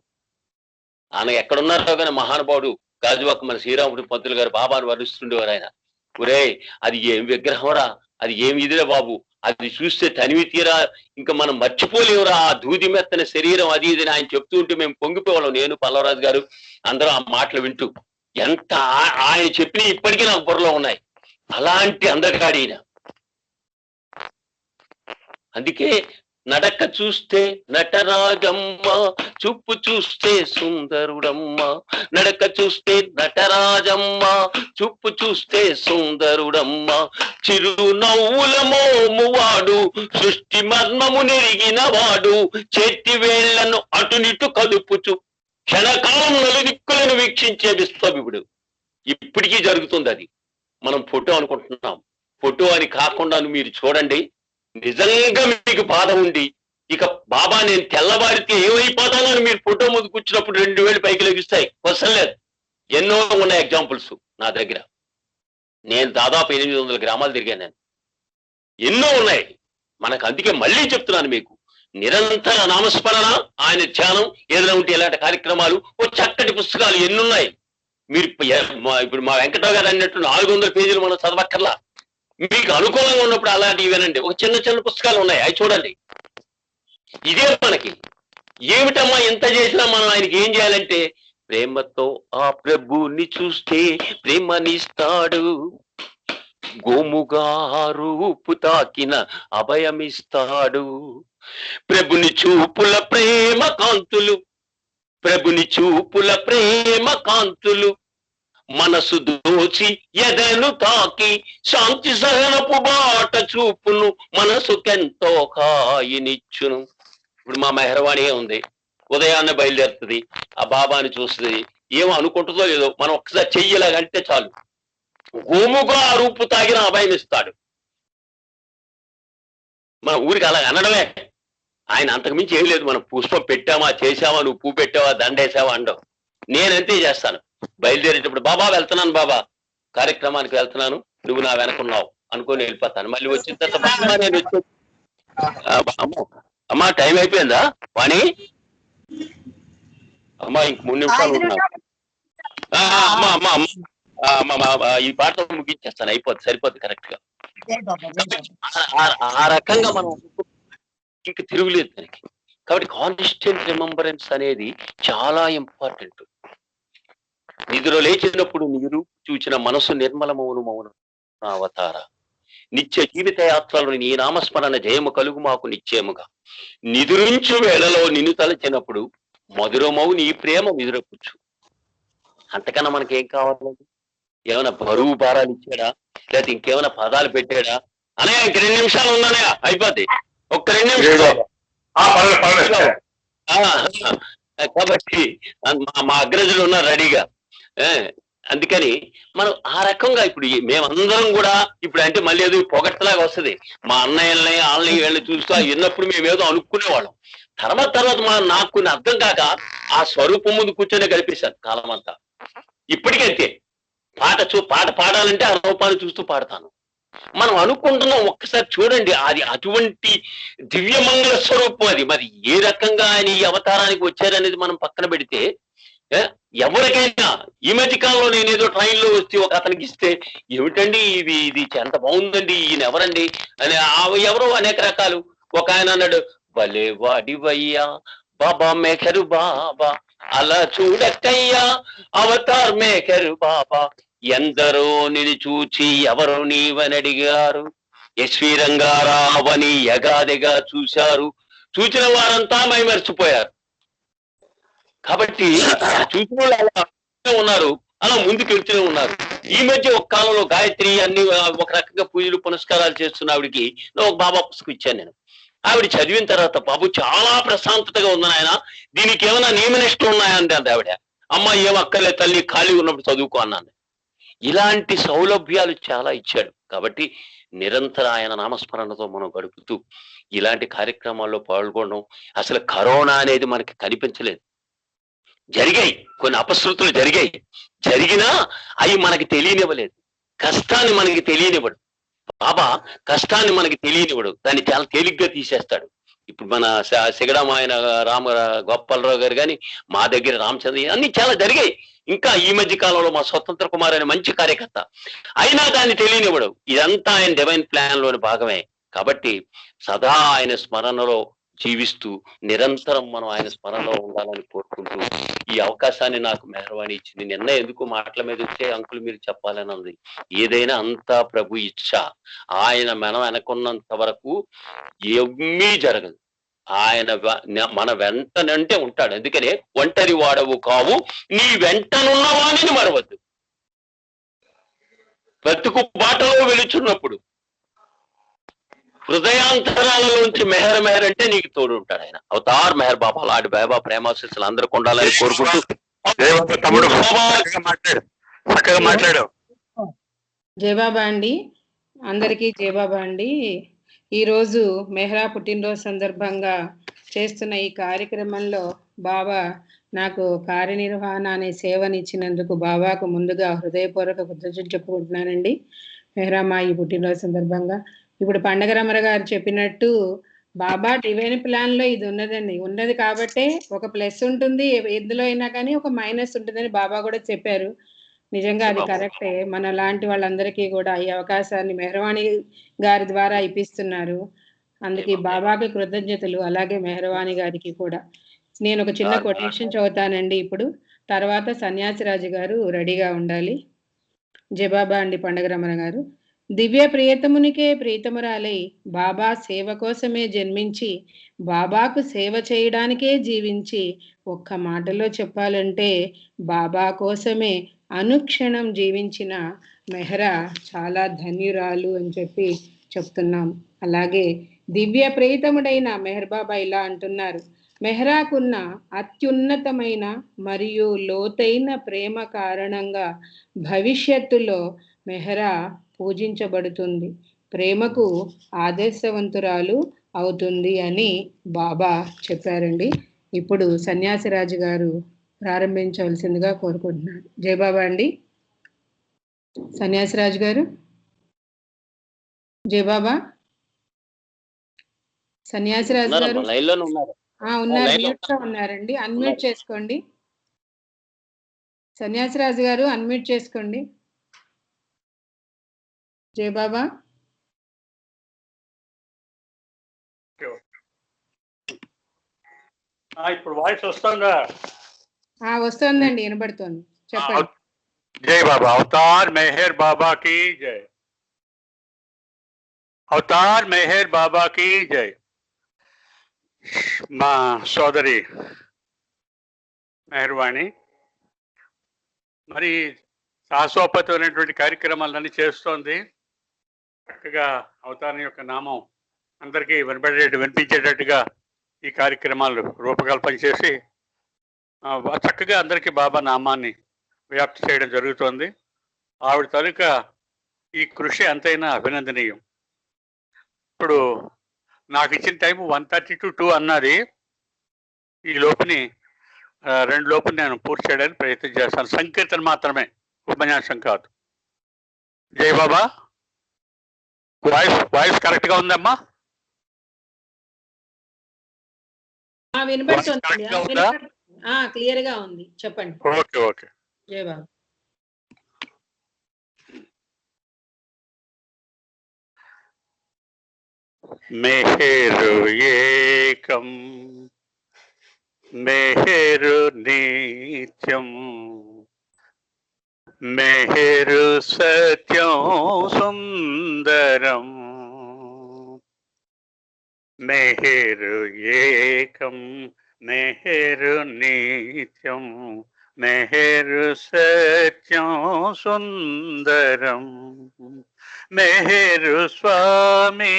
ఆయన ఎక్కడున్నారో కానీ మహానుభావుడు గాజువాక మన శ్రీరాముడు పంతులు గారు బాబాను వర్ణిస్తుండేవారు. ఆయన, ఒరే అది ఏం విగ్రహంరా, అది ఏమి ఇదిరా బాబు, అది చూస్తే తనివి తీరా ఇంకా మనం మర్చిపోలేవురా, ఆ దూది మెత్తన శరీరం అది ఇది ఆయన చెప్తూ ఉంటే మేము పొంగిపోవాళ్ళం, నేను పల్లవరాజు గారు అందరూ ఆ మాటలు వింటూ. ఎంత ఆయన చెప్పిన ఇప్పటికీ నాకు బుర్రలో ఉన్నాయి. అలాంటి అందగాడిన. అందుకే నడక చూస్తే నటరాజమ్మ, చూపు చూస్తే సుందరుడమ్మ, నడక చూస్తే నటరాజమ్మ, చూపు చూస్తే సుందరుడమ్మ, చిరునవ్వుల మోమువాడు సృష్టి మర్మము నెరిగిన వాడు, చేతి వేళ్లను అటునిటు కదుపుచు క్షణకాలం నలుదిక్కులను వీక్షించే విశ్వవివుడు. ఇప్పటికీ జరుగుతుంది అది. మనం ఫోటో అనుకుంటున్నాం, ఫోటో అని కాకుండా మీరు చూడండి, నిజంగా మీకు బాధ ఉండి ఇక బాబా నేను తెల్లవారితే ఏమైపోతానో అని మీరు ఫోటో ముందు కూర్చున్నప్పుడు 2000 పైకి లెగిస్తాయి. క్వశ్చన్ లేదు. ఎన్నో ఉన్నాయి ఎగ్జాంపుల్స్ నా దగ్గర. నేను దాదాపు 800 గ్రామాలు తిరిగాను నేను. ఎన్నో ఉన్నాయి మనకు. అందుకే మళ్ళీ చెప్తున్నాను మీకు, నిరంతర నామస్మరణ, ఆయన ధ్యానం, ఏదైనా ఉంటే ఇలాంటి కార్యక్రమాలు, ఓ చక్కటి పుస్తకాలు ఎన్నున్నాయి. మీరు ఇప్పుడు మా వెంకటరావు గారు అన్నట్టు 400 పేజీలు మనం చదవక్కర్లా. మీకు అనుకూలంగా ఉన్నప్పుడు అలాంటివి వినండి. ఒక చిన్న చిన్న పుస్తకాలు ఉన్నాయి, అవి చూడండి. ఇదే మనకి. ఏమిటమ్మా ఎంత చేసినా మనం ఆయనకి ఏం చేయాలంటే, ప్రేమతో ఆ ప్రభుని చూస్తే ప్రేమనిస్తాడు, గోముగా రూపు తాకిన అభయమిస్తాడు. ప్రభుని చూపుల ప్రేమ కాంతులు, ప్రభుని చూపుల ప్రేమ కాంతులు, మనసు దోచి ఎదను తాకి శాంతి సహనపు బాట చూపును, మనసుకెంతో హాయినిచ్చును. ఇప్పుడు మా మెహర్వాణి ఉంది, ఉదయాన్నే బయలుదేరుతుంది, ఆ బాబాని చూస్తుంది, ఏమో అనుకుంటుందో లేదో, మనం ఒక్కసారి చెయ్యలాగంటే చాలు, గోముగా రూపు తాగిన అభయం ఇస్తాడు. మన ఊరికి అలా అనడమే. ఆయన అంతకుమించి ఏం లేదు. మనం పుష్పం పెట్టామా, చేసావా, నువ్వు పువ్వు పెట్టావా, దండేసావా అండవు. నేనంతే చేస్తాను. బయలుదేరేటప్పుడు బాబా వెళ్తున్నాను, బాబా కార్యక్రమానికి వెళ్తున్నాను, నువ్వు నా వెనకున్నావు అనుకొని వెళ్ళిపోతాను. మళ్ళీ వచ్చిన తర్వాత నేను వచ్చి, అమ్మా టైం అయిపోయిందా వాణి? అమ్మా ఇంక 3 నిమిషాలు ఉన్నావు. అమ్మా అమ్మా అమ్మా ఈ పాటతో ముగించేస్తాను, అయిపోద్ది, సరిపోద్ది కరెక్ట్ గా. ఆ రకంగా మనం ఇంక తిరుగులేదు దానికి. కాబట్టి కాన్స్టెంట్ రిమెంబరెన్స్ అనేది చాలా ఇంపార్టెంట్. నిద్ర లేచినప్పుడు నీరు చూచిన మనసు నిర్మలమౌను మౌన అవతార, నిత్య జీవిత యాత్రలో నీ నామస్మరణ జయము కలుగు మాకు నిశ్చయముగా, నిదురించు వేళలో నిన్ను తలచినప్పుడు మధురమౌ నీ ప్రేమ విదురపుచ్చు. అంతకన్నా మనకేం కావాలండి? ఏమైనా బరువు భారాలు ఇచ్చాడా, లేకపోతే ఇంకేమైనా పదాలు పెట్టాడా? అనే ఇంక 2 నిమిషాలు ఉందనే అయిపోద్ది, ఒక్క 2 నిమిషాలు. కాబట్టి మా అగ్రజులు ఉన్నారు రెడీగా. అందుకని మనం ఆ రకంగా ఇప్పుడు మేమందరం కూడా ఇప్పుడు అంటే మళ్ళీ ఏదో పొగట్టలాగా వస్తుంది. మా అన్నయ్యల్ని వాళ్ళని వీళ్ళని చూస్తూ విన్నప్పుడు మేమేదో అనుకునేవాళ్ళం. తర్వాత నాకు కొన్ని అర్థం కాక ఆ స్వరూపం ముందు కూర్చొని గడిపేశాను కాలం అంతా. ఇప్పటికంతే పాట పాడాలంటే ఆ రూపాన్ని చూస్తూ పాడతాను. మనం అనుకుంటున్నాం, ఒక్కసారి చూడండి, అది అటువంటి దివ్యమంగళ స్వరూపం. అది మరి ఏ రకంగా ఆయన ఈ అవతారానికి వచ్చారనేది మనం పక్కన పెడితే, ఎవరికైనా ఈ మధ్య కాలంలో నేను ఏదో ట్రైన్లో వచ్చి ఒక అతనికి ఇస్తే, ఏమిటండి ఇది ఎంత బాగుందండి, ఈయన ఎవరండి అని ఎవరో అనేక రకాలు. ఒక ఆయన అన్నాడు, భలే వాడివయ్యా బాబా మేకరు బాబా, అలా చూడక్కయ్యా అవతార్ మేకరు బాబా, ఎందరో నిన్ను చూచి ఎవరు నీవని అడిగారు, ఎస్వి రంగారావని యగాదిగా చూశారు, చూసిన వారంతా మైమర్చిపోయారు. కాబట్టి చూసిన వాళ్ళు అలా ఉన్నారు, అలా ముందుకు వెళ్తూనే ఉన్నారు. ఈ మధ్య ఒక కాలంలో గాయత్రి అన్ని ఒక రకంగా పూజలు పునస్కారాలు చేస్తున్న ఆవిడికి ఒక బాబా పుస్తకం ఇచ్చాను నేను. ఆవిడ చదివిన తర్వాత, బాబు చాలా ప్రశాంతతగా ఉందని ఆయన, దీనికి ఏమైనా నియమనిష్టం ఉన్నాయా అంటే ఆవిడ, అమ్మ ఏం అక్కర్లే తల్లి, ఖాళీ ఉన్నప్పుడు చదువుకో అన్నాను. ఇలాంటి సౌలభ్యాలు చాలా ఇచ్చాడు. కాబట్టి నిరంతర ఆయన నామస్మరణతో మనం గడుపుతూ ఇలాంటి కార్యక్రమాల్లో పాల్గొనడం. అసలు కరోనా అనేది మనకి కనిపించలేదు, జరిగాయి కొన్ని అపశృతులు జరిగినా అవి మనకి తెలియనివ్వలేదు. కష్టాన్ని మనకి తెలియనివ్వడు బాబా, కష్టాన్ని మనకి తెలియనివ్వడు, దాన్ని చాలా తేలిగ్గా తీసేస్తాడు. ఇప్పుడు మన సిగడం ఆయన గోపాలరావు గారు కానీ, మా దగ్గర రామచంద్ర, అన్ని చాలా జరిగాయి. ఇంకా ఈ మధ్య కాలంలో మా స్వతంత్ర కుమార్ అనే మంచి కార్యకర్త, అయినా దాన్ని తెలియనివ్వడు. ఇదంతా ఆయన డివైన్ ప్లాన్ లోని భాగమే. కాబట్టి సదా ఆయన స్మరణలో జీవిస్తూ నిరంతరం మనం ఆయన స్మరణలో ఉండాలని కోరుకుంటూ ఈ అవకాశాన్ని నాకు మెహర్వాణి ఇచ్చింది. నిన్న ఎందుకు మాటల మీద వచ్చే అంకులు మీరు చెప్పాలని ఉంది. ఏదైనా అంతా ప్రభు ఇచ్చ. ఆయన మనం వెనకున్నంత వరకు ఏమీ జరగదు. ఆయన మన వెంటనంటే ఉంటాడు. అందుకనే ఒంటరి వాడవు కావు, నీ వెంటనున్న వాణిని మరవద్దు. బ్రతుకు బాటలో వెలుచున్నప్పుడు హృదయాంతరాలలోంచి మెహర్ అంటే నీకు తోడు ఉంటాడు ఆయన. అవతార్ మెహర్ బాబా, లాడి బాబా ప్రేమాశీస్సులు అందరూ కొండాలని కోరుకుంటూ, తమ్ముడు చక్కగా మాట్లాడావు. జయబాబా అండి, అందరికీ జయబాబా అండి. ఈరోజు మెహ్రా పుట్టినరోజు సందర్భంగా చేస్తున్న ఈ కార్యక్రమంలో బాబా నాకు కార్యనిర్వహణ అనే సేవనిచ్చినందుకు బాబాకు ముందుగా హృదయపూర్వక కృతజ్ఞతలు చెప్పుకుంటున్నానండి. మెహ్రా మా ఈ పుట్టినరోజు సందర్భంగా ఇప్పుడు పండగ రమర గారు చెప్పినట్టు బాబా డివైన్ ప్లాన్ లో ఇది ఉన్నది కాబట్టే ఒక ప్లస్ ఉంటుంది, ఎందులో అయినా కానీ ఒక మైనస్ ఉంటుందని బాబా కూడా చెప్పారు. నిజంగా అది కరెక్టే. మన లాంటి వాళ్ళందరికీ కూడా ఈ అవకాశాన్ని మెహర్వాణి గారి ద్వారా ఇప్పిస్తున్నారు. అందుకే బాబాకి కృతజ్ఞతలు. అలాగే మెహర్వాణి గారికి కూడా. నేను ఒక చిన్న కొటేషన్ చదువుతానండి ఇప్పుడు. తర్వాత సన్యాసిరాజు గారు రెడీగా ఉండాలి. జయబాబా అండి పండగ రమణ గారు. దివ్య ప్రియతమునికే ప్రీతమురాలై బాబా సేవ కోసమే జన్మించి బాబాకు సేవ చేయడానికే జీవించి ఒక్క మాటలో చెప్పాలంటే బాబా కోసమే అనుక్షణం జీవించిన మెహ్రా చాలా ధన్యురాలు అని చెప్పి చెప్తున్నాం. అలాగే దివ్య ప్రీతముడైన మెహర్ బాబా ఇలా అంటున్నారు, మెహ్రాకున్న అత్యున్నతమైన మరియు లోతైన ప్రేమ కారణంగా భవిష్యత్తులో మెహ్రా పూజించబడుతుంది, ప్రేమకు ఆదర్శవంతురాలు అవుతుంది అని బాబా చెప్పారండి. ఇప్పుడు సన్యాసిరాజు గారు ప్రారంభించవలసిందిగా కోరుకుంటున్నాను. జయబాబా అండి. సన్యాసిరాజు గారు. జయబాబా. సన్యాసిరాజు గారు ఉన్నారు, మ్యూట్ లో ఉన్నారండి. అన్మ్యూట్ చేసుకోండి. సన్యాసిరాజు గారు అన్మ్యూట్ చేసుకోండి. జయబాబా. ఇప్పుడు వాయిస్ వస్తుందా? వస్తుందండి, వినబడుతుంది, చెప్పండి. జై బాబా. అవతార్ మెహర్ బాబా की जय. అవతార్ మెహర్ బాబా की जय. మా సోదరి మెహర్వాణి మరి సాహసోపేతమైనటువంటి కార్యక్రమాలన్నీ చేస్తోంది. చక్కగా అవతారం యొక్క నామం అందరికీ వినిపించేటట్టుగా ఈ కార్యక్రమాలు రూపకల్పన చేసి చక్కగా అందరికీ బాబా నామాన్ని వ్యాప్తి చేయడం జరుగుతోంది. ఆవిడ తాలూకా ఈ కృషి ఎంతైనా అభినందనీయం. ఇప్పుడు నాకు ఇచ్చిన టైం 1:30 to 2 అన్నది. ఈ లోపుని 2 లోపు నేను పూర్తి చేయడానికి ప్రయత్నం చేస్తాను. సంకీర్తన మాత్రమే, ఉపన్యాసం కాదు. జై బాబా. వాయిస్ కరెక్ట్ గా ఉందమ్మా? వినబడుతుంది, క్లియర్ గా ఉంది, చెప్పండి. Okay okay. జై బాబా. మెహరు ఏకం మెహరు నిత్యం మెహరు సత్యం సుందరం మెహరు ఏకం మెహరు నిత్యం మెహరు సత్యం సుందరం మెహరు స్వామి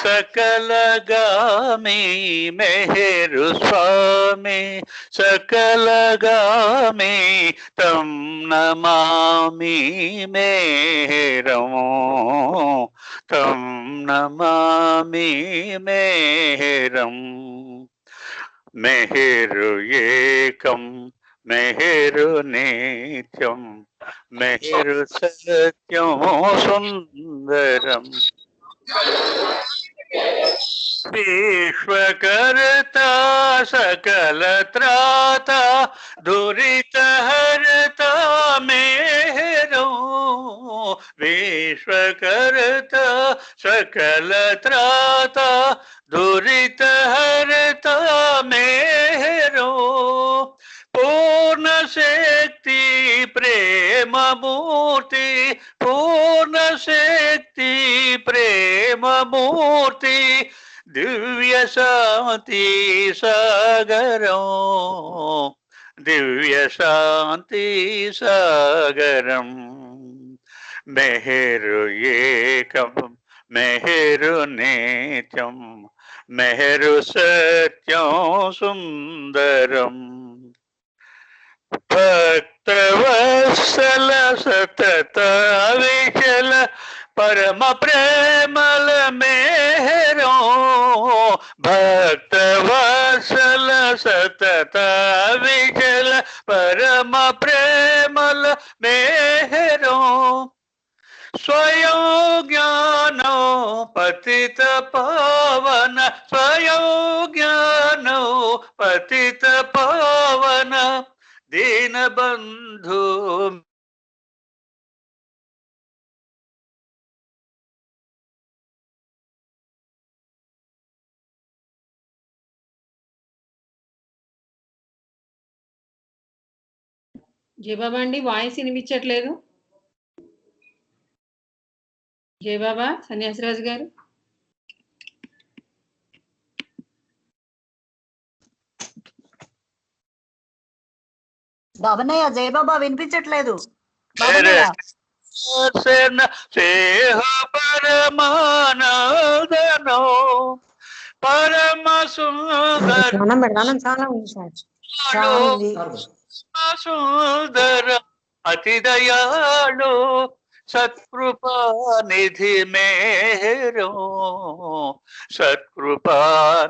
సకలగామి మెహరు స్వామి సకలగామి తం నమామి మెహరం తం నమామి మెహరం మెహరు ఏకం మెహరు నిత్యం మెహరు సత్యం సుందరం విశ్వకర్తా సకల త్రాత దురిత హరతా మెహరం విశ్వకర్తా సకల త్రాత దురిత హరతా మెహరం పూర్ణ శక్తి ప్రేమమూర్తి పూర్ణ శక్తి ప్రేమమూర్తి దివ్య శాంతి సాగరం దివ్య శాంతి సాగరం మెహరు ఏకం మెహరు నిత్యం మెహరు సత్యం సుందరం భక్తవత్సల వత్సల సతత విచల పరమ ప్రేమల మేహరో భక్త వత్సల సతత విచల పరమ ప్రేమల మేహరో స్వయం జ్ఞానో పతిత పావన స్వయం జ్ఞానో పతిత పావన దీనబంధు జయబాబా అండి, వాయిస్ వినిపించట్లేదు. జయబాబా, సన్యాసిరాజు గారు. బాబన్నయ్య జయబాబా వినిపించట్లేదు. పరమానందనో పరమ సుందర అతి దయాళు సత్కృపా నిధి మేహరం సత్కృపా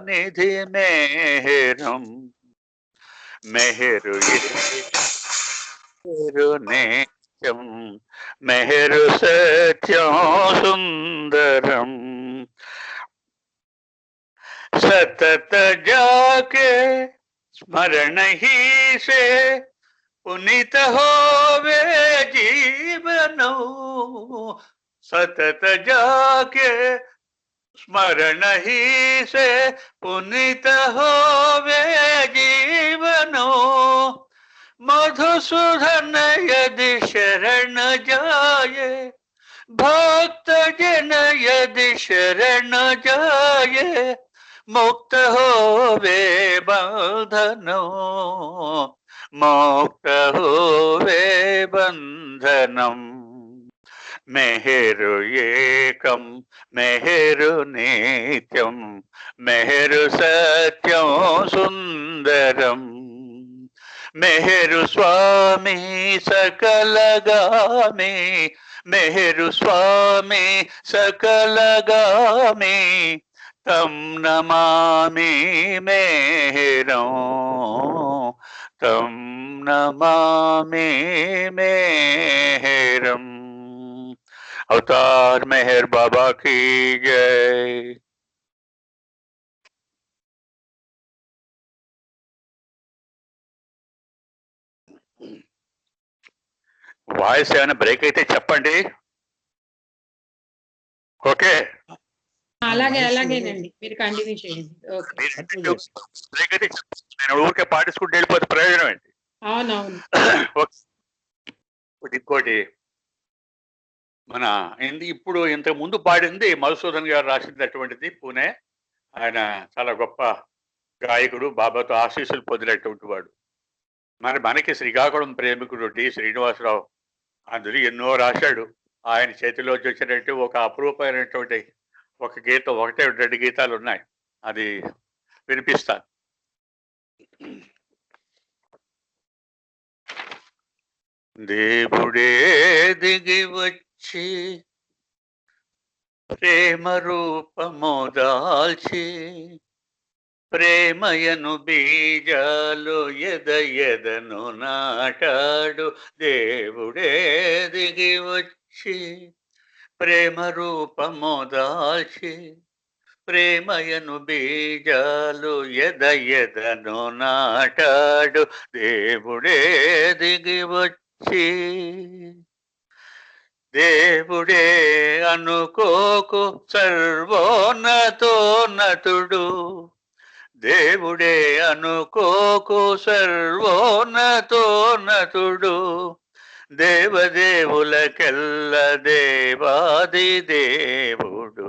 నిధి మేహరం మెహరు నేత్యం మెహరు సత్యం సుందరం सतत जाके स्मरण ही से पुनीत होवे जीवनो सतत जाके स्मरण ही से पुनीत होवे जीवनो मधुसूदन यदि शरण जाए भक्त जन यदि शरण जाए मुक्त होवे बंधनो मुक्त होवे बंधनम मेहरु एकम मेहरु नित्यम मेहरु सत्यम सुंदरम मेहरु स्वामी सकलगामी मेहरु स्वामी सकलगामी तम नमामि मेहरों तम नमामि मेहरम। अवतार मेहर बाबा की जय। వాయిస్ ఏమైనా బ్రేక్ అయితే చెప్పండి. ఓకే, అలాగేనండి, మీరు కంటిన్యూ చేయండి. బ్రేక్ అయితే నేను ఊరికే పాటించుకుంటూ వెళ్ళిపోతే ప్రయోజనం ఏంటి? అవునవును. ఇంకోటి, మన ఇప్పుడు ఇంతకు ముందు పాడింది మధుసూదన్ గారు రాసినటువంటిది, పూణే. ఆయన చాలా గొప్ప గాయకుడు, బాబాతో ఆశీస్సులు పొందినటువంటి వాడు. మరి మనకి శ్రీకాకుళం ప్రేమికుడు డి శ్రీనివాసరావు అందులో ఎన్నో రాశాడు. ఆయన చేతిలోకి వచ్చినట్టు ఒక అపురూపమైనటువంటి ఒక గీతం, ఒకటే 2 గీతాలు ఉన్నాయి, అది వినిపిస్తాను. దేవుడే దిగి వచ్చి ప్రేమ రూపము దాల్చి ప్రేమయను బీజాలు ఎదను నాటాడు. దేవుడే దిగి వచ్చి ప్రేమ రూపము దాల్చి ప్రేమయను బీజాలు ఎదను నాటాడు. దేవుడే దిగి వచ్చి దేవుడే అనుకోకు సర్వోన్నతోన్నతుడు. దేవుడే అనుకోకు సర్వోన్నతోన్నతుడు. దేవదేవులకెల్ల దేవాది దేవుడు.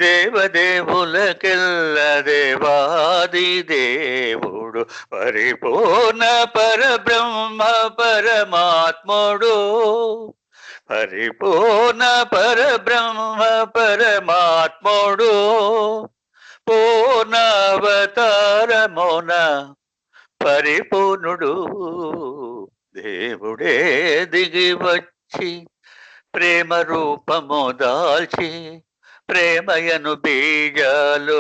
దేవదేవులకెల్ల దేవాది దేవుడు. పరిపూర్ణ పరబ్రహ్మ పరమాత్ముడు. పరిపూర్ణ పరబ్రహ్మ పరమాత్ముడు. పూర్ణావతారమున పరిపూర్ణుడు. దేవుడే దిగి వచ్చి ప్రేమ రూపము దాల్చి ప్రేమయను బీజాలు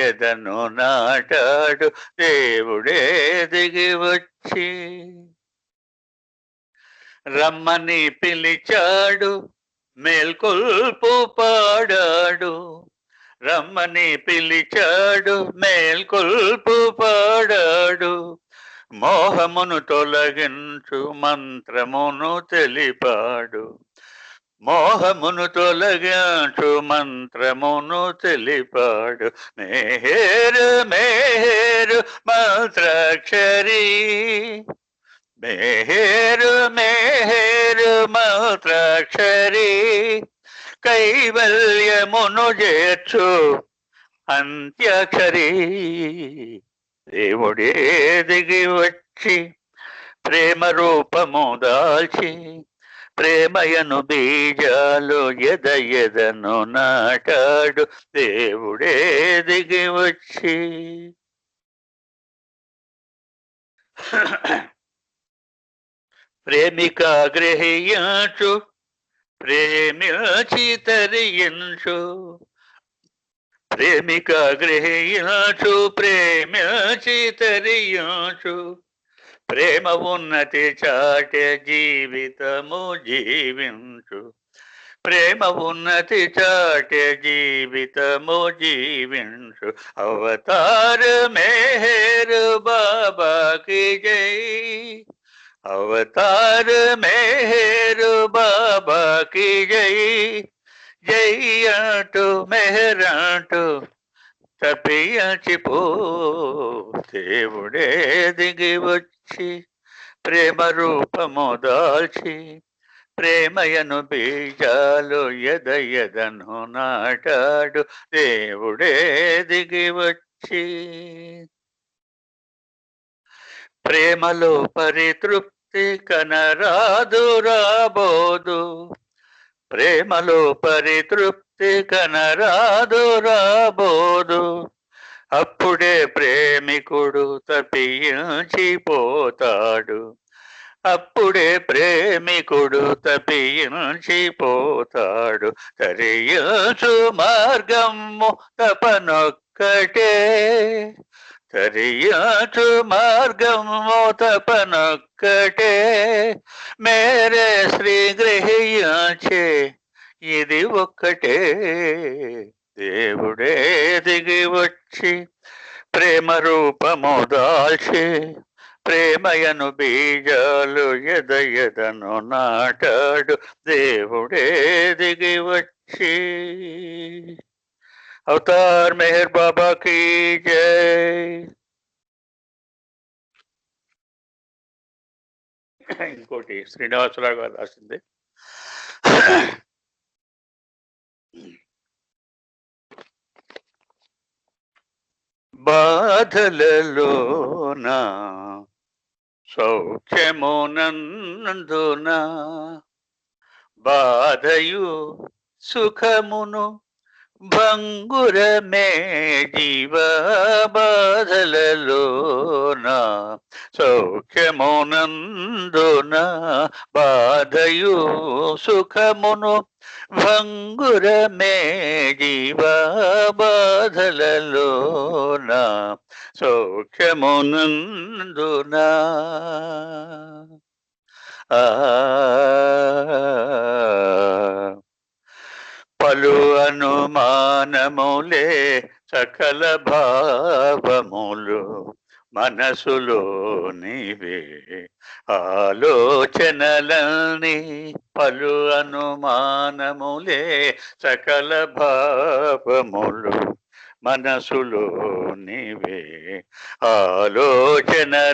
ఎదను నాటాడు. దేవుడే దిగి వచ్చి రమ్మని పిలిచాడు, మేల్కొల్పు పాడాడు. రమ్మని పిలిచాడు, మేల్కొల్పు పాడాడు. మోహమును తొలగించు మంత్రమును తెలిపాడు. మోహమును తొలగించు మంత్రమును తెలిపాడు. మేహేరు మేహేరు మంత్రాక్షరి, మేహేరు మేహేరు మంత్రాక్షరి, కైవల్యమును చేర్చు అంత్యాక్షరి. దేవుడే దిగి వచ్చి ప్రేమ రూపము దాల్చి ప్రేమయను బీజాలు ఎదను నాటాడు. దేవుడే దిగి వచ్చి ప్రేమిక గ్రహించు, ప్రేమించి తరించు. ప్రేమిక గ్రహించు, ప్రేమించి తరించు. ప్రేమ ఉన్నతి చాటే జీవితము జీవించు. ప్రేమ ఉన్నతి చాటే జీవితము జీవించు. అవతార్ మేహర్ బాబాకి జై, అవతార్ మేహర్ బాబాకి జై. జై అంటూ మెహరంటూ తప్పించిపో. దేవుడే దిగి వచ్చి ప్రేమ రూపము దాల్చి ప్రేమయను బీజాలు ఎదను నాటాడు. దేవుడే దిగి వచ్చి ప్రేమలో పరితృప్తి కనరాదు రాబోదు. ప్రేమలో పరితృప్తి కనరాదు రాబోదు. అప్పుడే ప్రేమికుడు తప్పించిపోతాడు. అప్పుడే ప్రేమికుడు తప్పించిపోతాడు. తరియసు మార్గము తపనొక్కటే, తరియసు మార్గము తపనొక్కటే. మేరే శ్రీ గ్రహించే ఇది ఒక్కటే. దేవుడే దిగి వచ్చి ప్రేమ రూపము దాల్చి ప్రేమయను బీజాలు ఎదను నాటాడు. దేవుడే దిగి వచ్చి. అవతార్ మెహర్ బాబా కీ జై. ఇంకోటి శ్రీనివాసరావు గారు రాసింది. బాధలలోన సౌఖ్యమునందున బాధయు సుఖమును భంగురమే జీవ. బాధలలోన సౌఖ్యమునందున బాధయు సుఖమును భంగురమే జీవ. బాధలలోన సౌఖ్యమునందున పలు అనుమానములే సకల భావములు మనసులో నీవే. ఆలోచనలన్నీ పలు అనుమానములే సకల భావములు మనసులో నీవే. ఆలోచనలన్నీ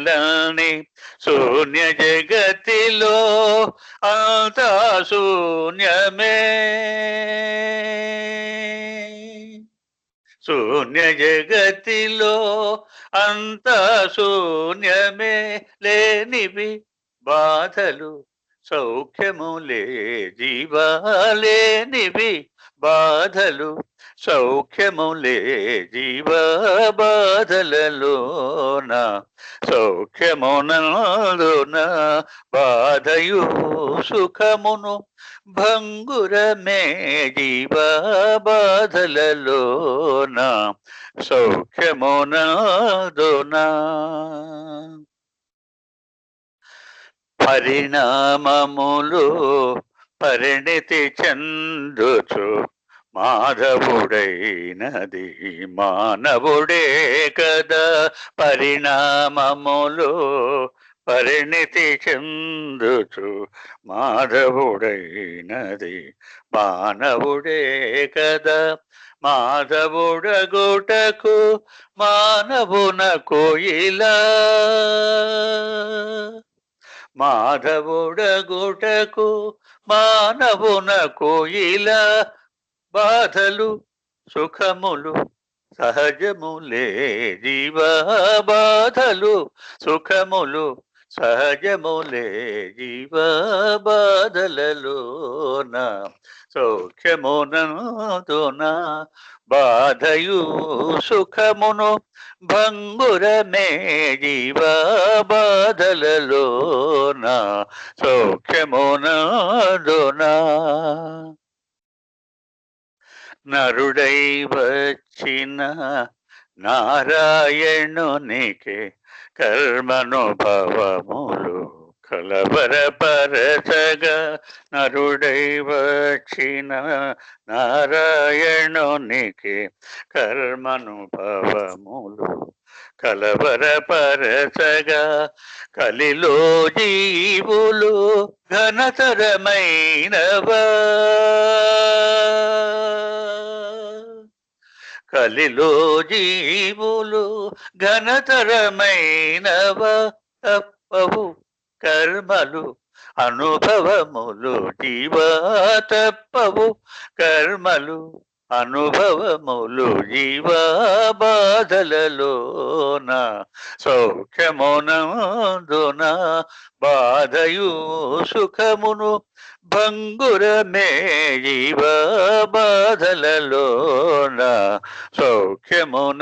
శూన్య జగతిలో అంతా శూన్యమే. శూన్య జగతిలో అంతా శూన్యమే. లేనివి బాధలు సౌఖ్యములే జీవా. లేనివి బాధలు సౌఖ్యములే జీవ బాధలలోన సౌఖ్యమునందున బాధయు సుఖమును భంగురమే జీవ బాధలలోన సౌఖ్యమునందున పరిణామములు పరిణితి చెందుచు మాధవుడైనది మానవుడే కదా. పరిణామములు పరిణితి చెందుచు మాధవుడైనది మానవుడే కదా. మాధవుడగుటకు మానవునకు ఇలా మాధవుడగుటకు మానవునకు ఇలా బాధలు సుఖములు సహజములే జీవ బాధలు సుఖములు సహజములే జీవ బాధలలోన సౌఖ్యమునందున బాధయు సుఖమును భంగురమే జీవ బాధలలోన సౌఖ్యమునందున నరుడై వచ్చిన నారాయణునికి కర్మనుభవములు కలవరపరచగా. నరుడై వచ్చిన నారాయణునికి కర్మనుభవములు కలవరపరచగా. కలిలో జీవులు ఘనతరమైనవా కలిలో జీవులు ఘనతరమైనవా తప్పవు కర్మలు అనుభవములు జీవ తప్పవు కర్మలు అనుభవములు జీవ బాధలలోన సౌఖ్యమునందున బాధయు సుఖమును భంగురమే జీవ బాధలలోన సౌఖ్యమునందున.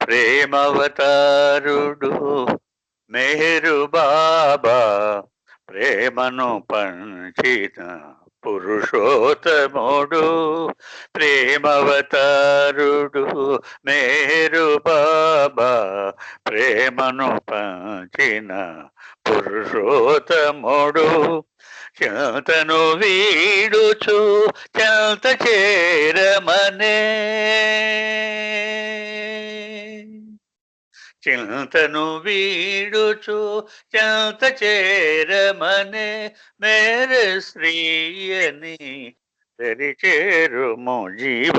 ప్రేమవతారుడు మెహరు బాబా ప్రేమను పంచిన పురుషోత్తముడు. ప్రేమవతారుడు మెహరు బాబా ప్రేమను పంచిన పురుషోత్తముడు. చింతను వీడుచు చింత చేరమనే చింతను వీడుచు చింత చేరమనే మేరే శ్రీయని దరిచేరుము జీవ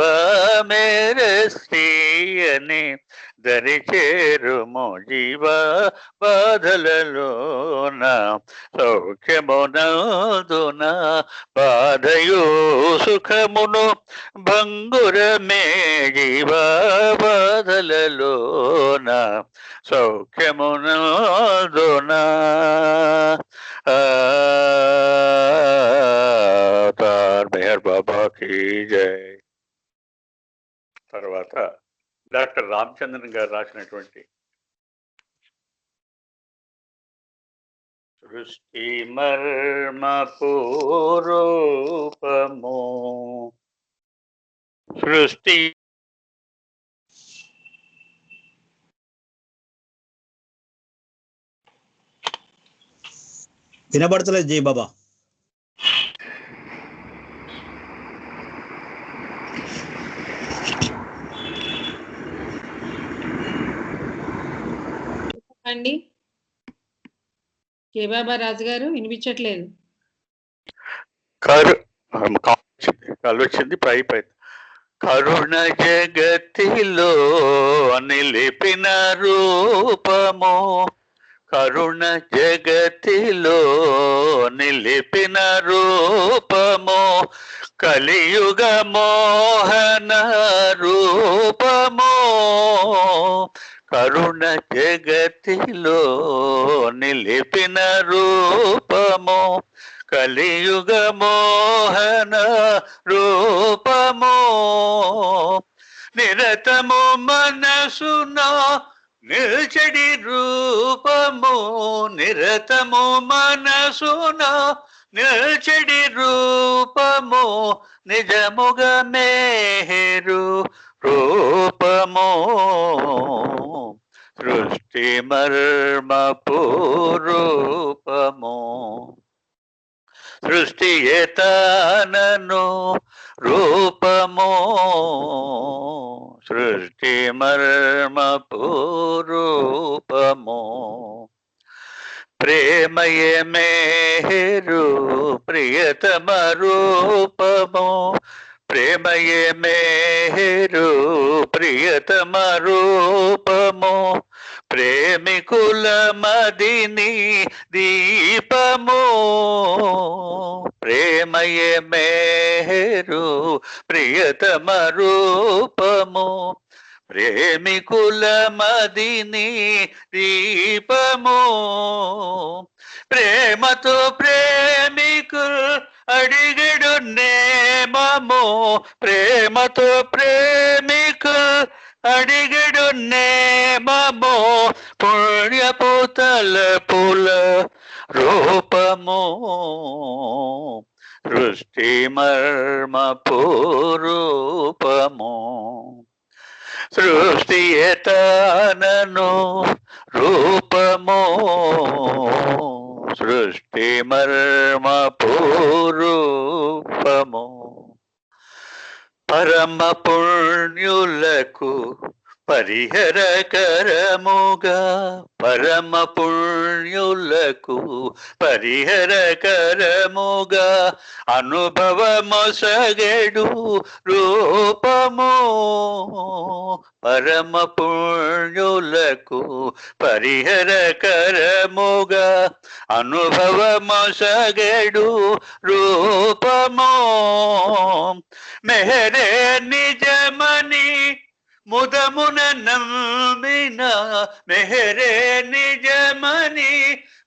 మేరే శ్రీయని దరిచేరుము జీవ బాధలలోన సౌఖ్యమునందున బాధయు సుఖమును భంగురమే జీవ బాధలలోన సౌఖ్యమునందున. మెహర్ బాబా కీ జై. తర్వాత డాక్టర్ రామచంద్రన్ గారు రాసినటువంటి సృష్టి మర్మ పూరూపము సృష్టి వినబడతలేదు జై బాబా. అండి కే బాబా రాజు గారు వినిపించట్లేదు. కళ్ళు వచ్చింది అయిపోయింది. కరుణ జగతిలో నిలిపిన రూపము కరుణ జగతిలో నిలిపిన రూపము కలియుగ మోహన రూపము కరుణ జగతిలో నిలిపిన రూపము కలియుగ మోహన రూపము నిరతము మనసున నిల్చడి రూపము నిరతము మనసున నిల్చడి రూపము నిజముగ మేరు రూపము సృష్టి మర్మపు రూపము సృష్టి ఏతానను రూపము సృష్టి మర్మపు రూపము ప్రేమయే మేరు ప్రియతమ రూపము ప్రేమయే మేరు ప్రియతమ రూపము ప్రేమికుల మదిని దీపము ప్రేమయే మేరు ప్రియతమ రూపము ప్రేమికుల మదిని దీపము ప్రేమతో ప్రేమికులు అడిగడు నేమము ప్రేమతో ప్రేమికులు అడిగడు నేమము పుణ్యపు తలపుల రూపము సృష్టి మర్మపు రూపము సృష్టి ఏతానను రూపము సృష్టి మర్మపు రూపము పరమ పుణ్యులకు పరిహరకరముగా పరమ పుణ్యులకు పరిహరకరముగా అనుభవమొసగెడు రూపము పరమ పుణ్యులకు పరిహరకరముగా అనుభవమొసగెడు రూపము మెహరే నిజమని ముదమున నమ్మిన మెహరే నిజమని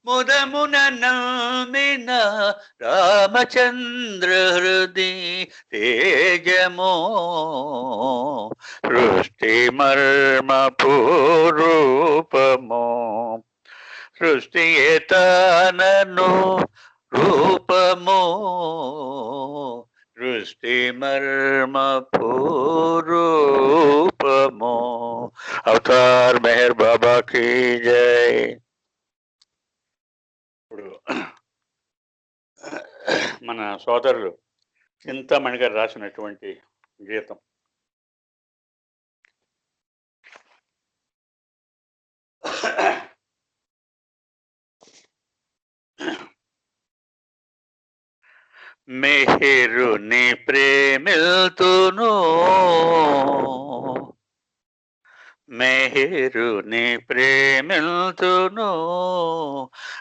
ముదమున నమ్మిన రామచంద్ర హృది తేజమో సృష్టి మర్మపు రూపమో సృష్టి ఏతానను రూపమో సృష్టి మర్మపు రూపమో అవతార్ మెహర్ బాబా కీ జై. ఇప్పుడు మన సోదరులు చింతామణి గారు రాసినటువంటి గీతం మెహరుని ప్రేమిల్తును మెహరుని ప్రేమిల్తును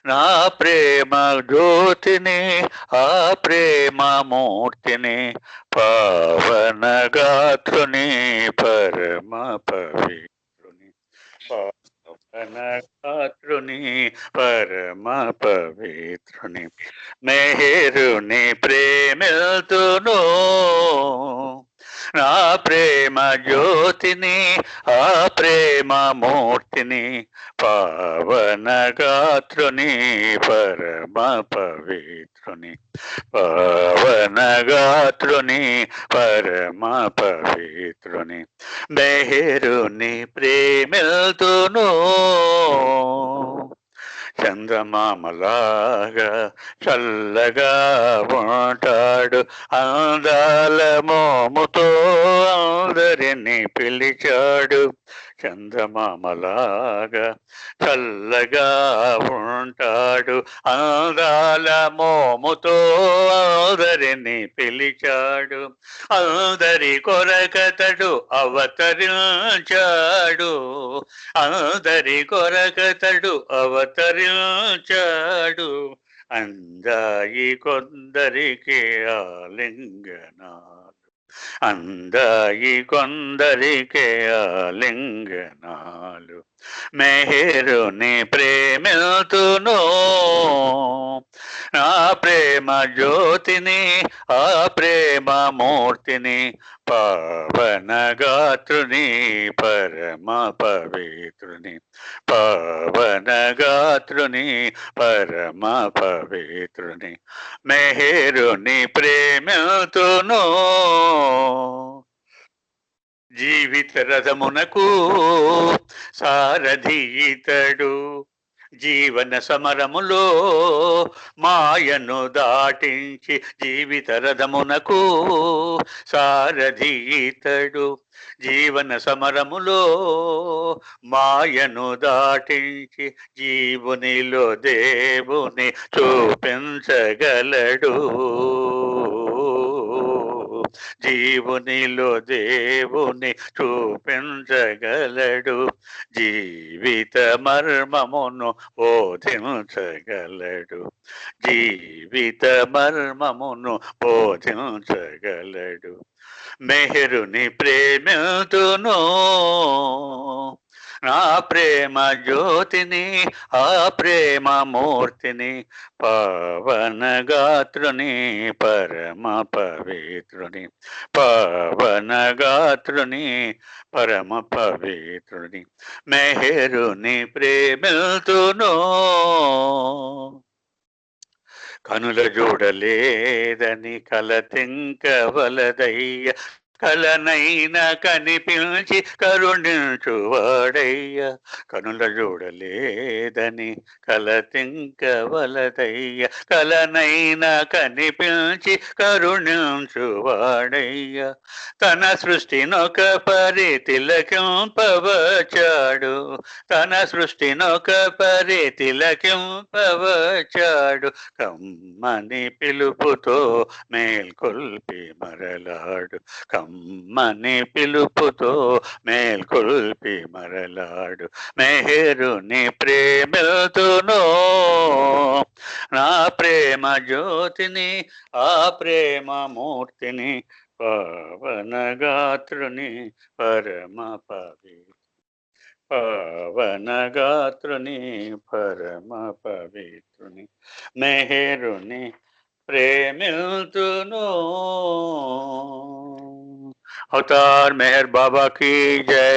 నా ప్రేమ జ్యోతిని ఆ ప్రేమ మూర్తిని పవన గాత్రుని పరమ పవిత్రుని పవన గాత్రుని పరమ పవిత్రుని మెహరుని ప్రేమిల్తును నా ప్రేమ జ్యోతిని ఆ ప్రేమ మూర్తిని పవన గాత్రుని పరమ పవిత్రుని పవన గాత్రుని పరమ పవిత్రుని మెహరుని ప్రేమిల్తును చందమామలాగా చల్లగా ఉంటాడు అందాల మోముతో అందరిని పిలిచాడు చందమామలాగా చల్లగా ఉంటాడు అందాల మోముతో అందరిని పిలిచాడు అందరి కొరకతడు అవతరించాడు అందరి కొరకతడు అవతరించాడు అందాయి కొందరికి ఆలింగనాలు అందాయి కొందరికి ఆలింగనాలు మెహరుని ప్రేమిల్తును నా ప్రేమ జ్యోతిని ఆ ప్రేమ మూర్తిని పవన గాత్రుని పరమ పవిత్రుని పవన గాత్రుని పరమ పవిత్రుని మెహరుని ప్రేమతోనూ జీవిత రథమునకు సారథి ఇతడు జీవన సమరములో మాయను దాటించి జీవిత రథమునకు సారథి ఇతడు జీవన సమరములో మాయను దాటించి జీవునిలో దేవుని చూపించగలడు జీవునిలో దేవుని చూపించగలడు జీవిత మర్మమును బోధించగలడు జీవిత మర్మమును బోధించగలడు మెహరుని ప్రేమతోనూ నా ప్రేమ జ్యోతిని ఆ ప్రేమ మూర్తిని పవన గాత్రుని పరమ పవిత్రుని పవన గాత్రుని పరమ పవిత్రుని మెహరుని ప్రేమతోనూ కనుల చూడలేదని కలతింకవలదయ్య కలనైన కనిపించి కరుణించువాడయ్య కనుల చూడలేదని కలతింకవలదయ్య కలనైన కనిపించి కరుణించువాడయ్య తన సృష్టినొక పరి తిలకింపవచ్చాడు తన సృష్టినొక పరి తిలకింపవచ్చాడు కమ్మని పిలుపుతో మేల్కొల్పి మరలాడు కమ్మని పిలుపుతో మేల్కొల్పి మరలాడు మెహరుని ప్రేమతోనూ నా ప్రేమ జ్యోతిని ఆ ప్రేమ మూర్తిని పవన గాత్రుని పరమ పవన గాత్రుని పరమ పవిత్రుని మెహరుని ప్రేమిల్తును అవతార్ మెహర్ బాబాకి జై.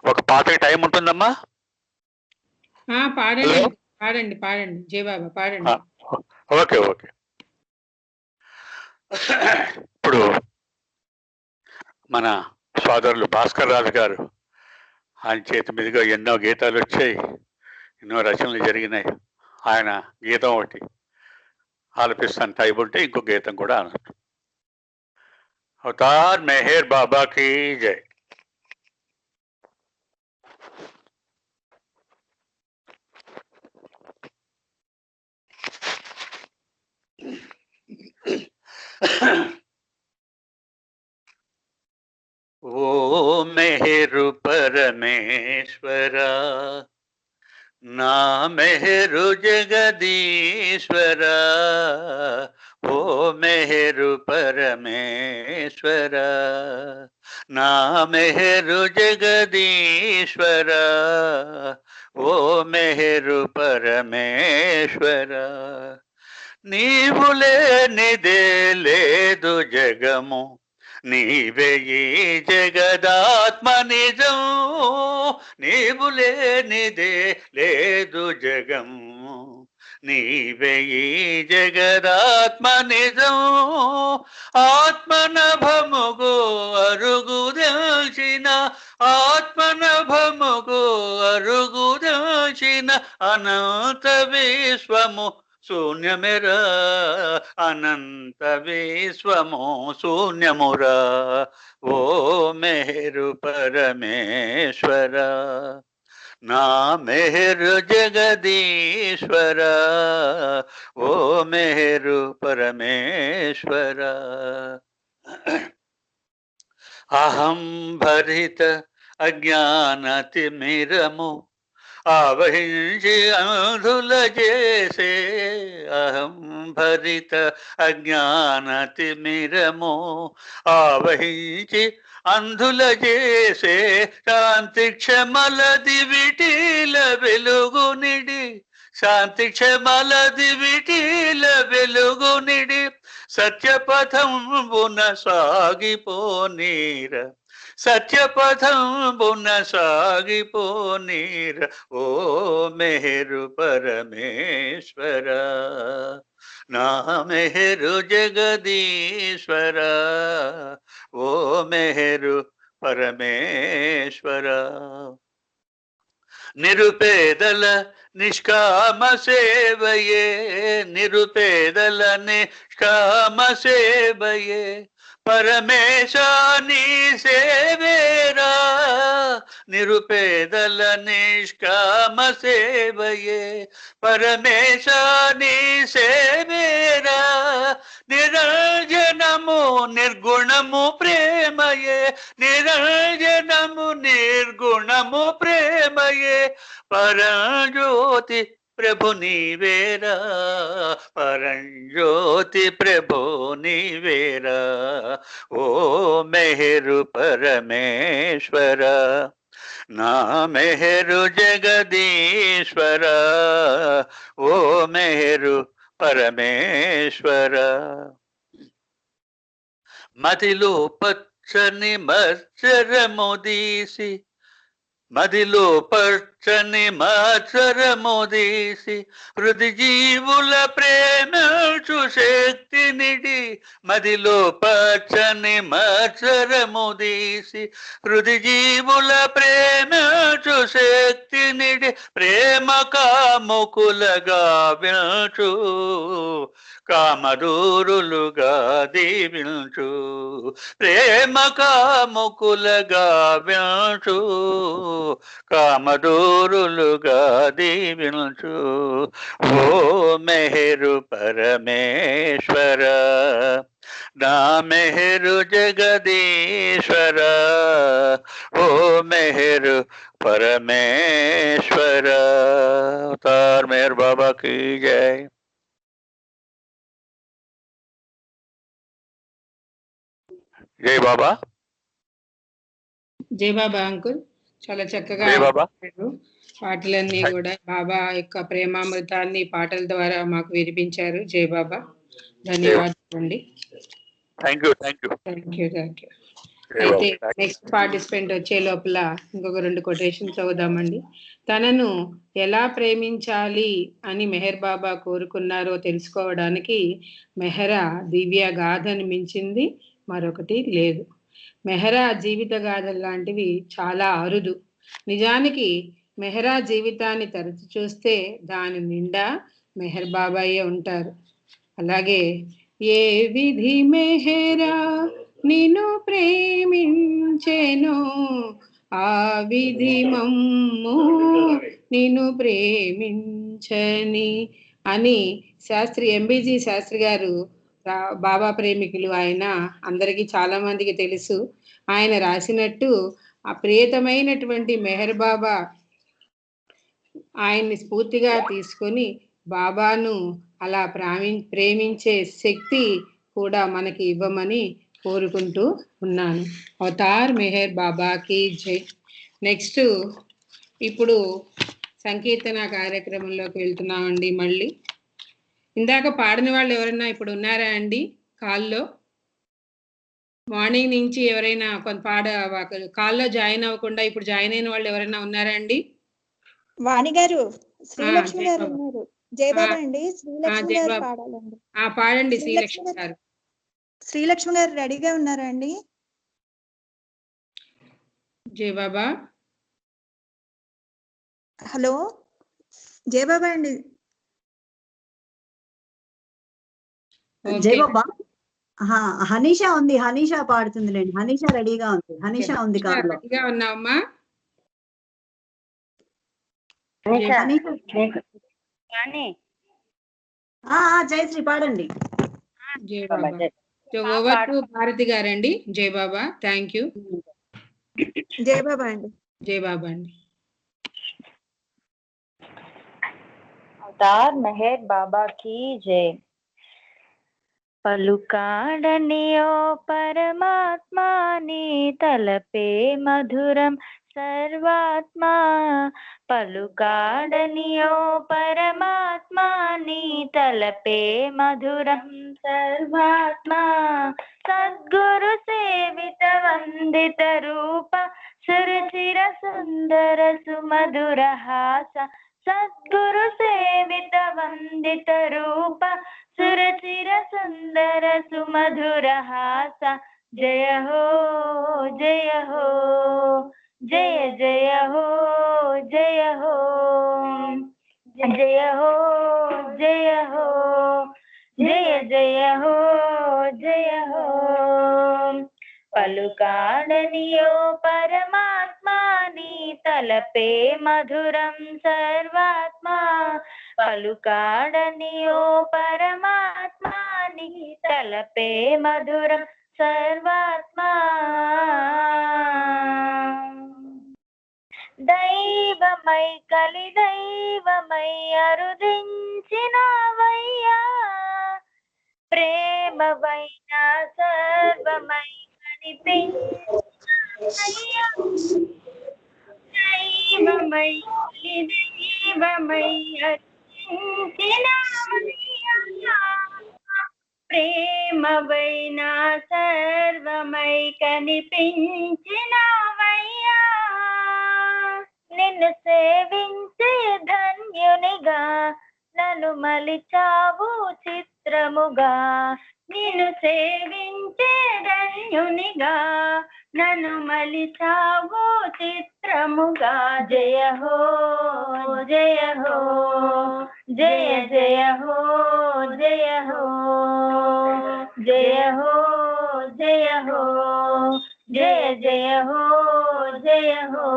ఒక పాటకి టైం ఉంటుందమ్మా? పాడండి పాడండి పాడండి జై బాబా పాడండి. Okay okay. ఇప్పుడు మన సోదరులు భాస్కర్ రాజు గారు ఆయన చేతి మీదుగా ఎన్నో గీతాలు వచ్చాయి, ఎన్నో రచనలు జరిగినాయి. ఆయన గీతం ఒకటి ఆలపిస్తాను టైం ఉంటే ఇంకో గీతం కూడా అన్నట్టు. అవతార్ మెహర్ బాబాకి జై. ఓ మెహరు పరమేశ్వరా నా మెహరు జగదీశ్వరా ఓ మెహరు పరమేశ్వరా నా మెహరు జగదీశ్వరా ఓ మెహరు పరమేశ్వరా నీవు లేనిదే లేదు జగము నీవే ఈ జగదాత్మ నిజం నీవు లేనిదే లేదు జగం నీవే ఈ జగదాత్మ నిజం ఆత్మనభముగు అరుగుదల్చిన ఆత్మనభముగు అరుగుదల్చిన అనంత విశ్వము శూన్యమిరా అనంత విశ్వము శూన్యమురా ఓ మెహరు పరమేశ్వర నా మెహరు జగదీశ్వర ఓ మెహరు పరమేశ్వర అహం భరిత అజ్ఞానతిమిరము ఆవహించి అంధుల చేసే అహం భరిత అజ్ఞానతిమిరము ఆవహించి అంధుల చేసే శాంతి క్షమల దివిటీల వెలుగునిడి శాంతి క్షమల దివిటీల వెలుగునిడి సత్యపథంబున సాగిపోనీర సత్యపథంబున సాగిపోనీర ఓ మెహరు పరమేశ్వర నా మెహరు జగదీశ్వర ఓ మెహరు పరమేశ్వర నిరుపేదల నిష్కామ సేవయే నిరుపేదల నిష్కామ సేవయే పరమేశ నీ సేవేరా నిరుపేదల నిష్కామ సేవయే పరమేశ నీ సేవేరా నిరంజనము నిర్గుణము ప్రేమయే నిరంజనము నిర్గుణము ప్రేమయే పరంజ్యోతి ప్రభు నీవేరా పరంజ్యోతి ప్రభు నీవేరా ఓ మెహరు పరమేశ్వర నా మెహరు జగదీశ్వర ఓ మెహరు పరమేశ్వర మదిలో పచ్చని మత్సరము దీసి మదిలో పచ్చని మత్సరము దీసి హృది జీవుల ప్రేమచు శక్తి నిడి మదిలో పచ్చని మత్సరము దీసి హృది జీవుల ప్రేమచు శక్తి నిడి ప్రేమ కాముకులగా విల్చు కామదూరులుగా దీవించు ప్రేమ కాముకులగా విల్చు కామదూరులుగా దీవించు ఓ మెహరు పరమేశ్వర నా మెహరు జగదీశ్వర ఓ మెహరు పరమేశ్వర అవతార్ మెహర్ బాబా की जय। జై బాబా జై బాబా అంకుల్, చాలా చక్కగా జై బాబా పాటలన్నీ కూడా బాబా యొక్క ప్రేమామృతాన్ని పాటల ద్వారా మాకు వినిపించారు. జై బాబా, ధన్యవాదాలు అండి. Thank you thank you thank you thank you. అయితే నెక్స్ట్ పార్టిసిపెంట్ వచ్చే లోపల ఇంకొక 2 కొటేషన్స్ చదువుదామండి. తనను ఎలా ప్రేమించాలి అని మెహర్ బాబా కోరుకున్నారో తెలుసుకోవడానికి మెహరా దివ్య గాథను మించింది మరొకటి లేదు. మెహరా జీవిత గాథలు లాంటివి చాలా అరుదు. నిజానికి మెహరా జీవితాన్ని తరచు చూస్తే దాని నిండా మెహర్ బాబాయే ఉంటారు. అలాగే ఏ విధి మెహరా నిన్ను ప్రేమించెను ఆ విధి మమ్ము నిన్ను ప్రేమించని అని శాస్త్రి ఎంబీజీ శాస్త్రి గారు బాబా ప్రేమికులు. ఆయన అందరికీ చాలా మందికి తెలుసు. ఆయన రాసినట్టు ఆ ప్రియతమైనటువంటి మెహర్ బాబా ఆయన్ని స్ఫూర్తిగా తీసుకొని బాబాను అలా ప్రేమించే శక్తి కూడా మనకి ఇవ్వమని కోరుకుంటూ ఉన్నాను. అవతార్ మెహర్ బాబాకి జై. నెక్స్ట్ ఇప్పుడు సంకీర్తన కార్యక్రమంలోకి వెళ్తున్నామండి. మళ్ళీ ఇందాక పాడిన వాళ్ళు ఎవరైనా ఇప్పుడు ఉన్నారా అండి కాల్లో? మార్నింగ్ నుంచి ఎవరైనా కొంత కాల్లో జాయిన్ అవ్వకుండా ఇప్పుడు జాయిన్ అయిన వాళ్ళు ఎవరైనా ఉన్నారా అండి? వాణి గారు, శ్రీలక్ష్మి గారు ఉన్నారు. జయబాబా అండి, శ్రీలక్ష్మి గారు పాడాలండి. పాడండి శ్రీలక్ష్మి గారు. శ్రీలక్ష్మి గారు రెడీగా ఉన్నారా అండి? జయబాబా. హలో జయబాబా అండి. జై బాబా. హనీషా ఉంది, హనీషా పాడుతుంది లేండి. హనీషా రెడీగా ఉంది. హనీషా ఉంది కార్లో. రెడీగా ఉన్నావమ్మా? జయశ్రీ పాడండి. జై బాబా. ఓవర్ టు భారతి గారండి. జై బాబా. Thank you. జై బాబా అండి. జై బాబా అండి. అవతార్ మెహర్ బాబా की जय। పలుకాడని ఓ పరమాత్మా నీ తలపే మధురం సర్వాత్మా పలుకాడని ఓ పరమాత్మా నీ తలపే మధురం సర్వాత్మా సద్గురు సేవిత వందిత రూప సురుచిర సుందర సుమధుర హాస సద్గురు సేవిత వందిత రూప సురచిర సుందర సుమధుర హాస జయ హో జయ హో జయ జయ హో జయ హో జయ హో జయ హో జయ జయ హో జయ హో పలుకాడని ఓ పరమాత్మా నీ తలపే మధురం సర్వాత్మా పలుకాడని ఓ పరమాత్మా నీ తలపే మధురం సర్వాత్మా దైవమై కలి దైవమై అరుదించినవయ్యా ప్రేమవైన సర్వమై కనిపించయ్యా దైవమై కలి దైవమై అరుదించినవయ్యా ప్రేమవైన సర్వమై కనిపించినవయ్యా నిన్ను సేవించే ధన్యునిగా నన్ను మలిచావు చిత్రముగా నిన్ను సేవించే ధన్యునిగా నన్ను మలిచావు చిత్రముగా జయ హో జయ హో జయ జయ హో జయ హో జయ హో జయ హో జయ జయ హో జయ హో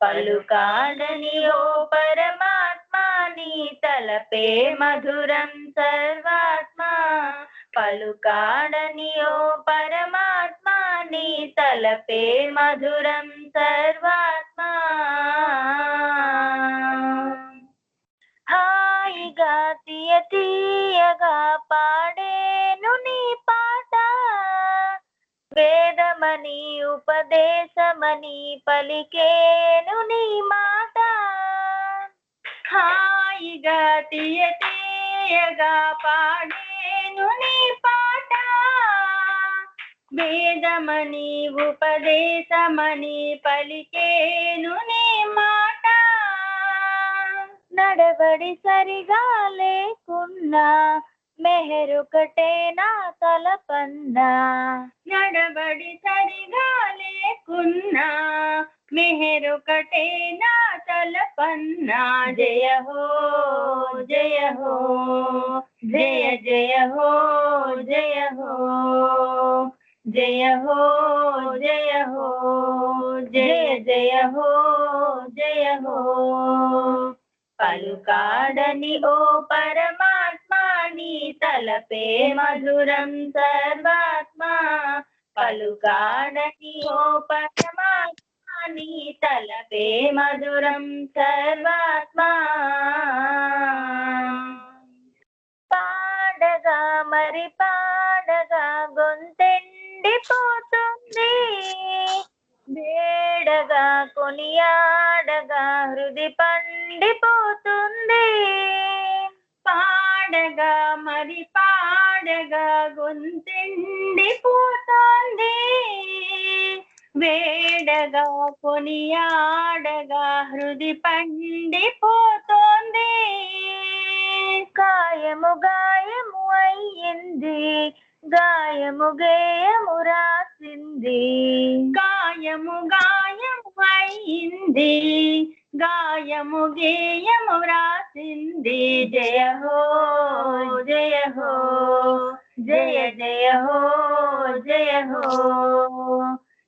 పలుకాడని ఓ పరమాత్మా నీ తలపే మధురం సర్వాత్మా పలుకాడని ఓ పరమాత్మా నీ తలపే మధురం సర్వాత్మా హాయిగా తీయ తీయగా పాడేను నీ పాట వేదమని ఉపదేశమని పలికేను నీ మాట హాయిగా తీయ తీయగా పాడేను నీ పాట వేదమని ఉపదేశమని పలికేను నీ మాట నడవడి సరిగా లేకున్నా మెహరుకటే నా తలపన్నా నడవడి సరిగా లేకున్నా మెహరుకటే నా తలపన్నా జయ హో జయ హో జయ జయ హో జయ హో జయ హో జయ హో జయ జయ హో జయ హో పలుకాడని ఓ పరమాత్మా నీ తలపే మధురం సర్వాత్మా పలుకాడని ఓ పరమాత్మా నీ తలపే మధురం సర్వాత్మా పాడగా మరి పాడగా గొంతెండిపోతుంది వేడగా కొనియాడగా హృది పండిపోతుంది పాడగా మరి పాడగా గొంతెండిపోతుంది వేడగా కొనియాడగా హృది పండిపోతుంది గాయము గాయము అయ్యింది గాయము గేయము రాసింది గాయము గాయము అయ్యింది గాయము గేయము రాసింది జయ హో జయ హో జయ జయ హో జయ హో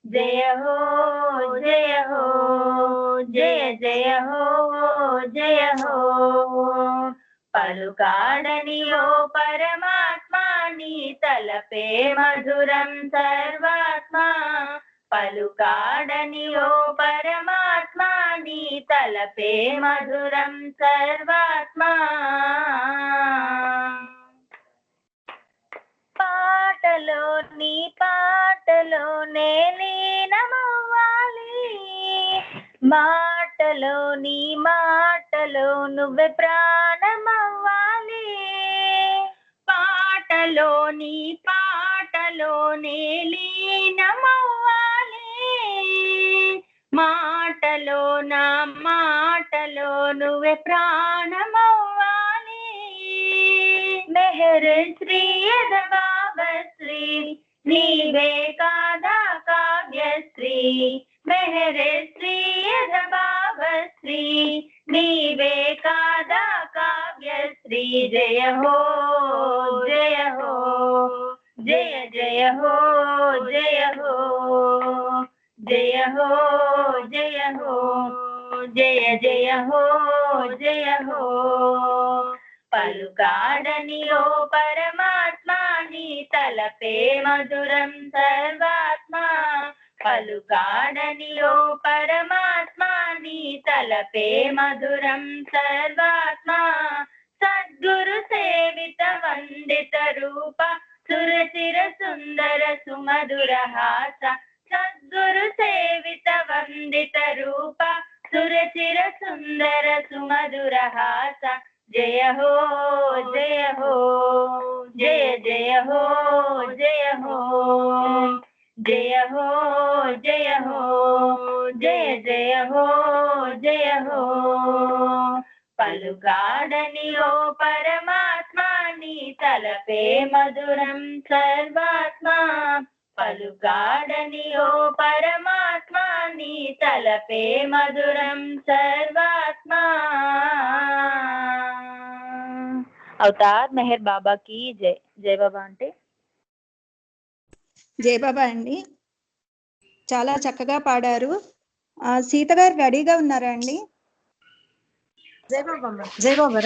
జయ హో జయ హో జయ జయ హో జయ హో పలుకాడని ఓ పరమాత్మా నీ తలపే మధురం సర్వాత్మా పలుకాడని ఓ పరమాత్మా నీ తలపే మధురం సర్వాత్మా పాటలో నీ పాటలో లీనమవ్వాలి మాటలో నీ మాటలో నువ్వే ప్రాణమవ్వాలి, పాటలో నీ పాటలోనే లీనమవ్వాలి, మాటలో నా మాటలో నువ్వే ప్రాణమవ్వాలి. మెహర్ శ్రీ యదవావశ్రీ నీవే కాదా కావ్యశ్రీ, మెహర్ శ్రీ యదవావశ్రీ నీవే కాదా కావ్యశ్రీ. జయ హో జయ హో జయ జయ హో జయ హో జయ హో జయ హో జయ జయ హో జయ హో. పలుకాడని ఓ పరమాత్మా నీ తలపే మధురం సర్వాత్మా, పలుకాడని ఓ పరమాత్మా నీ తలపే మధురం సర్వాత్మా. సద్గురు సేవిత వందిత రూప సురచిర సుందర సుమధుర హాస, సద్గురు సేవిత వందిత రూప సురచిర సుందర సుమధుర హాస. జయ హో జయ హో జయ జయ హో జయ హో జయ హో జయ హో జయ జయ హో జయ హో. పలుకాడని ఓ పరమాత్మా నీ తలపే మధురం సర్వాత్మా, పలుకాడని ఓ పరమాత్మా నీ తలపే మధురం సర్వాత్మా. అవతార్ మెహర్ బాబాకి జై. జై బాబా అంటే జై బాబా అండి, చాలా చక్కగా పాడారు. సీత గారు రెడీగా ఉన్నారా అండి? జై బాబా జై బాబా.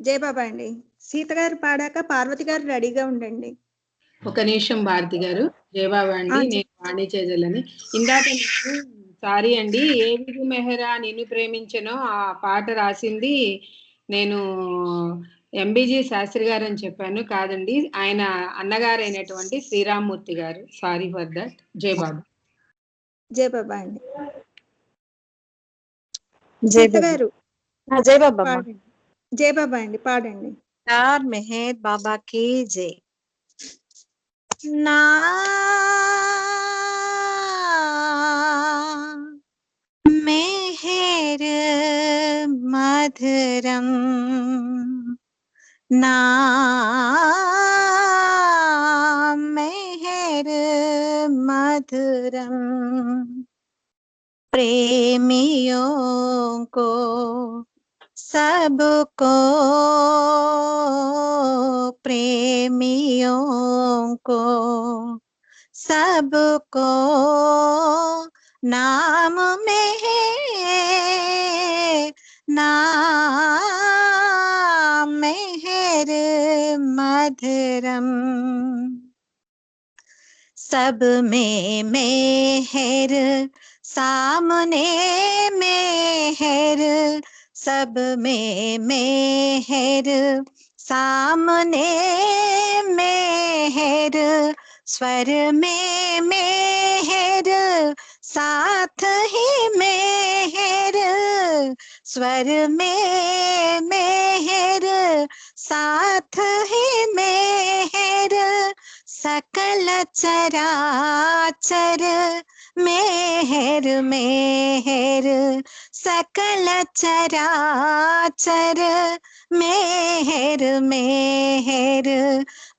జై బాబా అండి, సీత గారు పాడాక పార్వతి గారు రెడీగా ఉండండి. ఒక నిమిషం భారతి గారు. జయబాబా అండి, నేను వాణి చేజలని. ఇందాక సారీ అండి, ఏ విధు మెహరా నిన్ను ప్రేమించనో ఆ పాట రాసింది నేను ఎంబీజీ శాస్త్రి గారు అని చెప్పాను. కాదండి, ఆయన అన్నగారు అయినటువంటి శ్రీరామ్మూర్తి గారు. Sorry for that. జై బాబా. జై బాబా అండి. సీత గారు జై బాబా. జై బాబా అండి, పాడండి. అవతార్ మెహర్ బాబా की जय. ना मेहर मधुरम, ना मेहर मधुरम, प्रेमियों को सबको, प्रेमियों को सबको नाम में है, नाम मेहर मधुरम, सब में मेहर सामने मेहर, सब में मेहर सामने मेहर, स्वर में मेहर साथ ही मेहर, स्वर में मेहर साथ ही मेहर, सकल चराचर मेहर मेहर, सकल चराचर मेहर मेहर,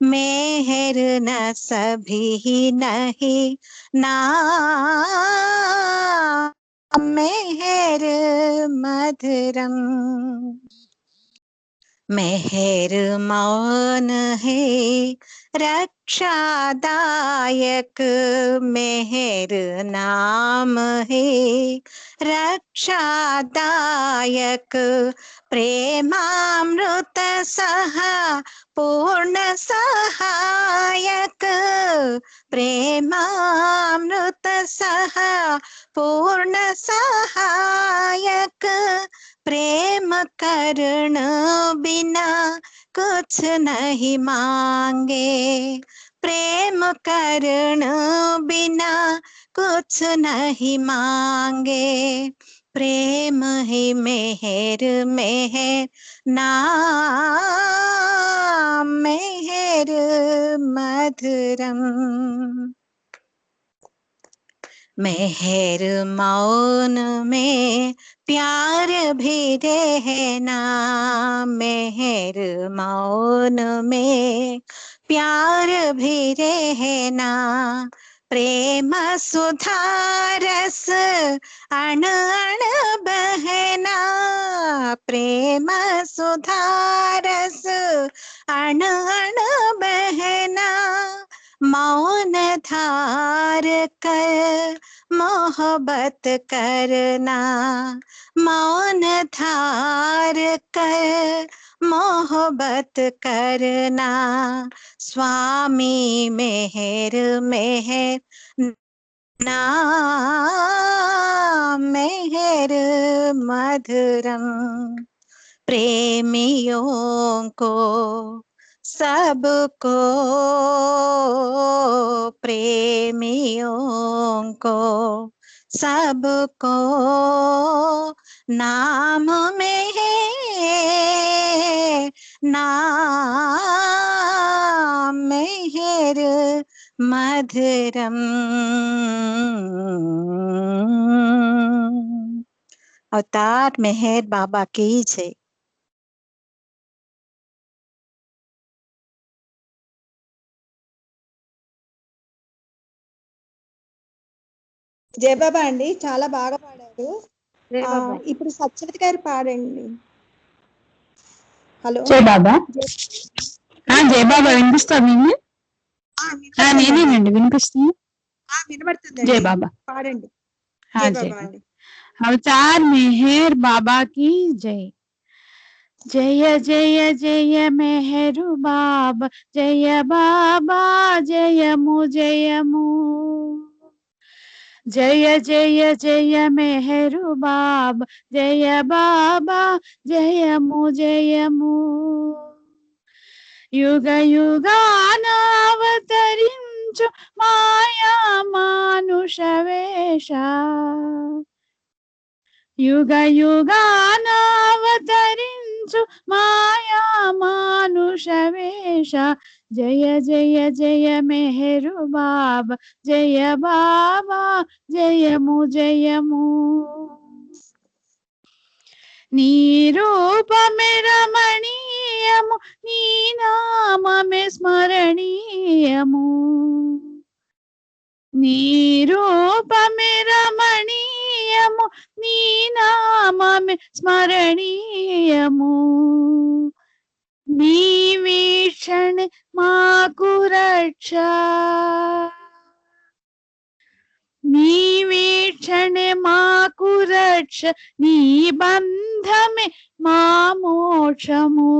मेहर न सभी नहीं नाम मेहर मधुरम, मेहर मौन है रक्षादायक, मेहर नाम है रक्षादायक, प्रेमामृत सहा पूर्ण सहायक, प्रेमामृत सहा पूर्ण सहायक, प्रेम करुण बिना कुछ नहीं मांगे, प्रेम करुण बिना कुछ नहीं मांगे, प्रेम ही मेहर मेहर नाम मेहर मधुरम। मेहर मौन में प्यार भी रहना, मेहर मौन में प्यार भी रहना, प्रेम सुधा रस अण अण बहना, प्रेम सुधा रस अण अण बहना, मौन धार कर मोहब्बत करना, मौन धार कर मोहब्बत करना, स्वामी मेहर मेहर नाम मेहर मधुरम। प्रेमियों को सबको, प्रेमियों को सबको नाम में है, नाम मेहर मधुरम। अवतार मेहर बाबा की जय। జయబాబా అండి, చాలా బాగా పాడారు. ఇప్పుడు సత్యవతి గారు పాడండి. హలో జయబాబా. జయబాబా వినిపిస్తుంది? నేనేనండి, వినిపిస్తుంది. వినబడుతుంది. జయబాబా పాడండి. అవతార్ మెహర్ బాబా की जय। जय जय जय मेहरु बाबा, जय बाबा जयमु जयमु। जय जय जय मेहरु बाबा, जय बाबा जयमु जयमु। युग युगानावतరించు మాయా మానుష వేష, युग युगानावतరించు మాయా మానుష వేష। जय जय जय मेहरु बाबा, जय बाबा जयमु जयमु। నీ రూపమే రమణీయము, నీ నామమే స్మరణీయము, నీ రూపమే రమణీయము, నీ నామమే స్మరణీయము। నీ వీక్షణ మాకు రక్ష, నీ వీక్షణ మాకు రక్ష, నీ బంధమే మా మోక్షము।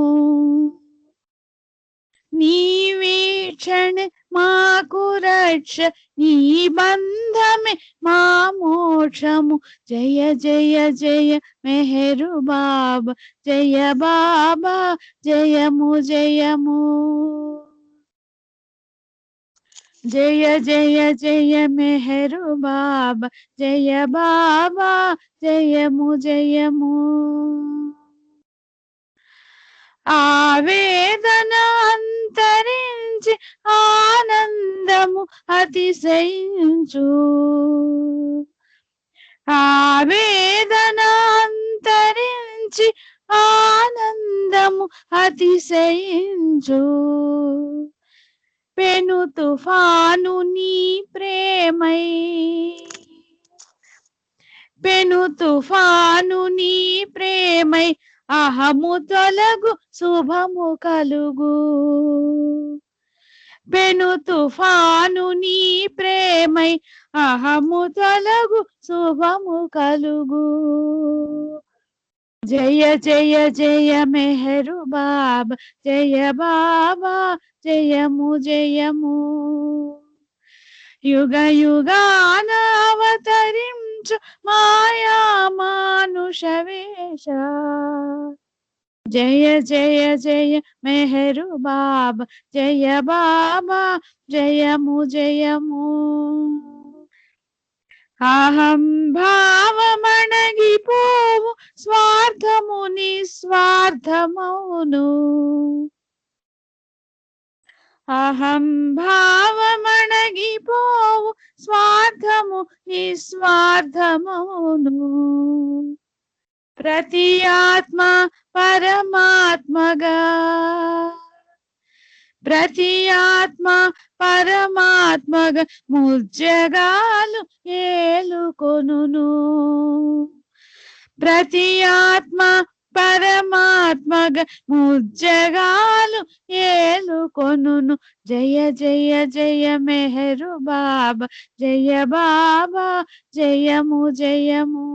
నీ వీక్షణ మాకు రక్ష, నీ బంధమే మా మోక్షము। జయ జయ జయ మెహరు బాబా, జయ బాబా జయము జయము। जय जय जय मेहरु बाबा, जय बाबा जयमु जयमु। ఆవేదన అంతరించి ఆనందము అతిశయించు, ఆవేదన అంతరించి ఆనందము అతిశయించు। పెను తుఫాను నీ ప్రేమై, పెను తుఫాను నీ ప్రేమై, అహము తొలగు శుభము కలుగు। పెను తుఫాను నీ ప్రేమై, అహము తొలగు శుభము కలుగు। జయ జయ జయ మెహరు బాబా, జయ బాబా జయము జయము। యుగ యుగానావతరించు మాయా మానుష వేష, జయ జయ జయ మెహరు బాబా జయ బాబా జయము జయము. అహం భావమణగిపోవు స్వార్థము నిస్వార్థమౌను. అహం భావమణగిపోవు స్వార్థము నిస్వార్థమౌను. ప్రతి ఆత్మ పరమాత్మగా ప్రతి ఆత్మ పరమాత్మగా ముజ్జగాలు ఏలుకొనును. ప్రతి ఆత్మ పరమాత్మగా ముజ్జగాలు ఏలుకొనును. జయ జయ జయ మెహరు బాబా జయ బాబా జయము జయము.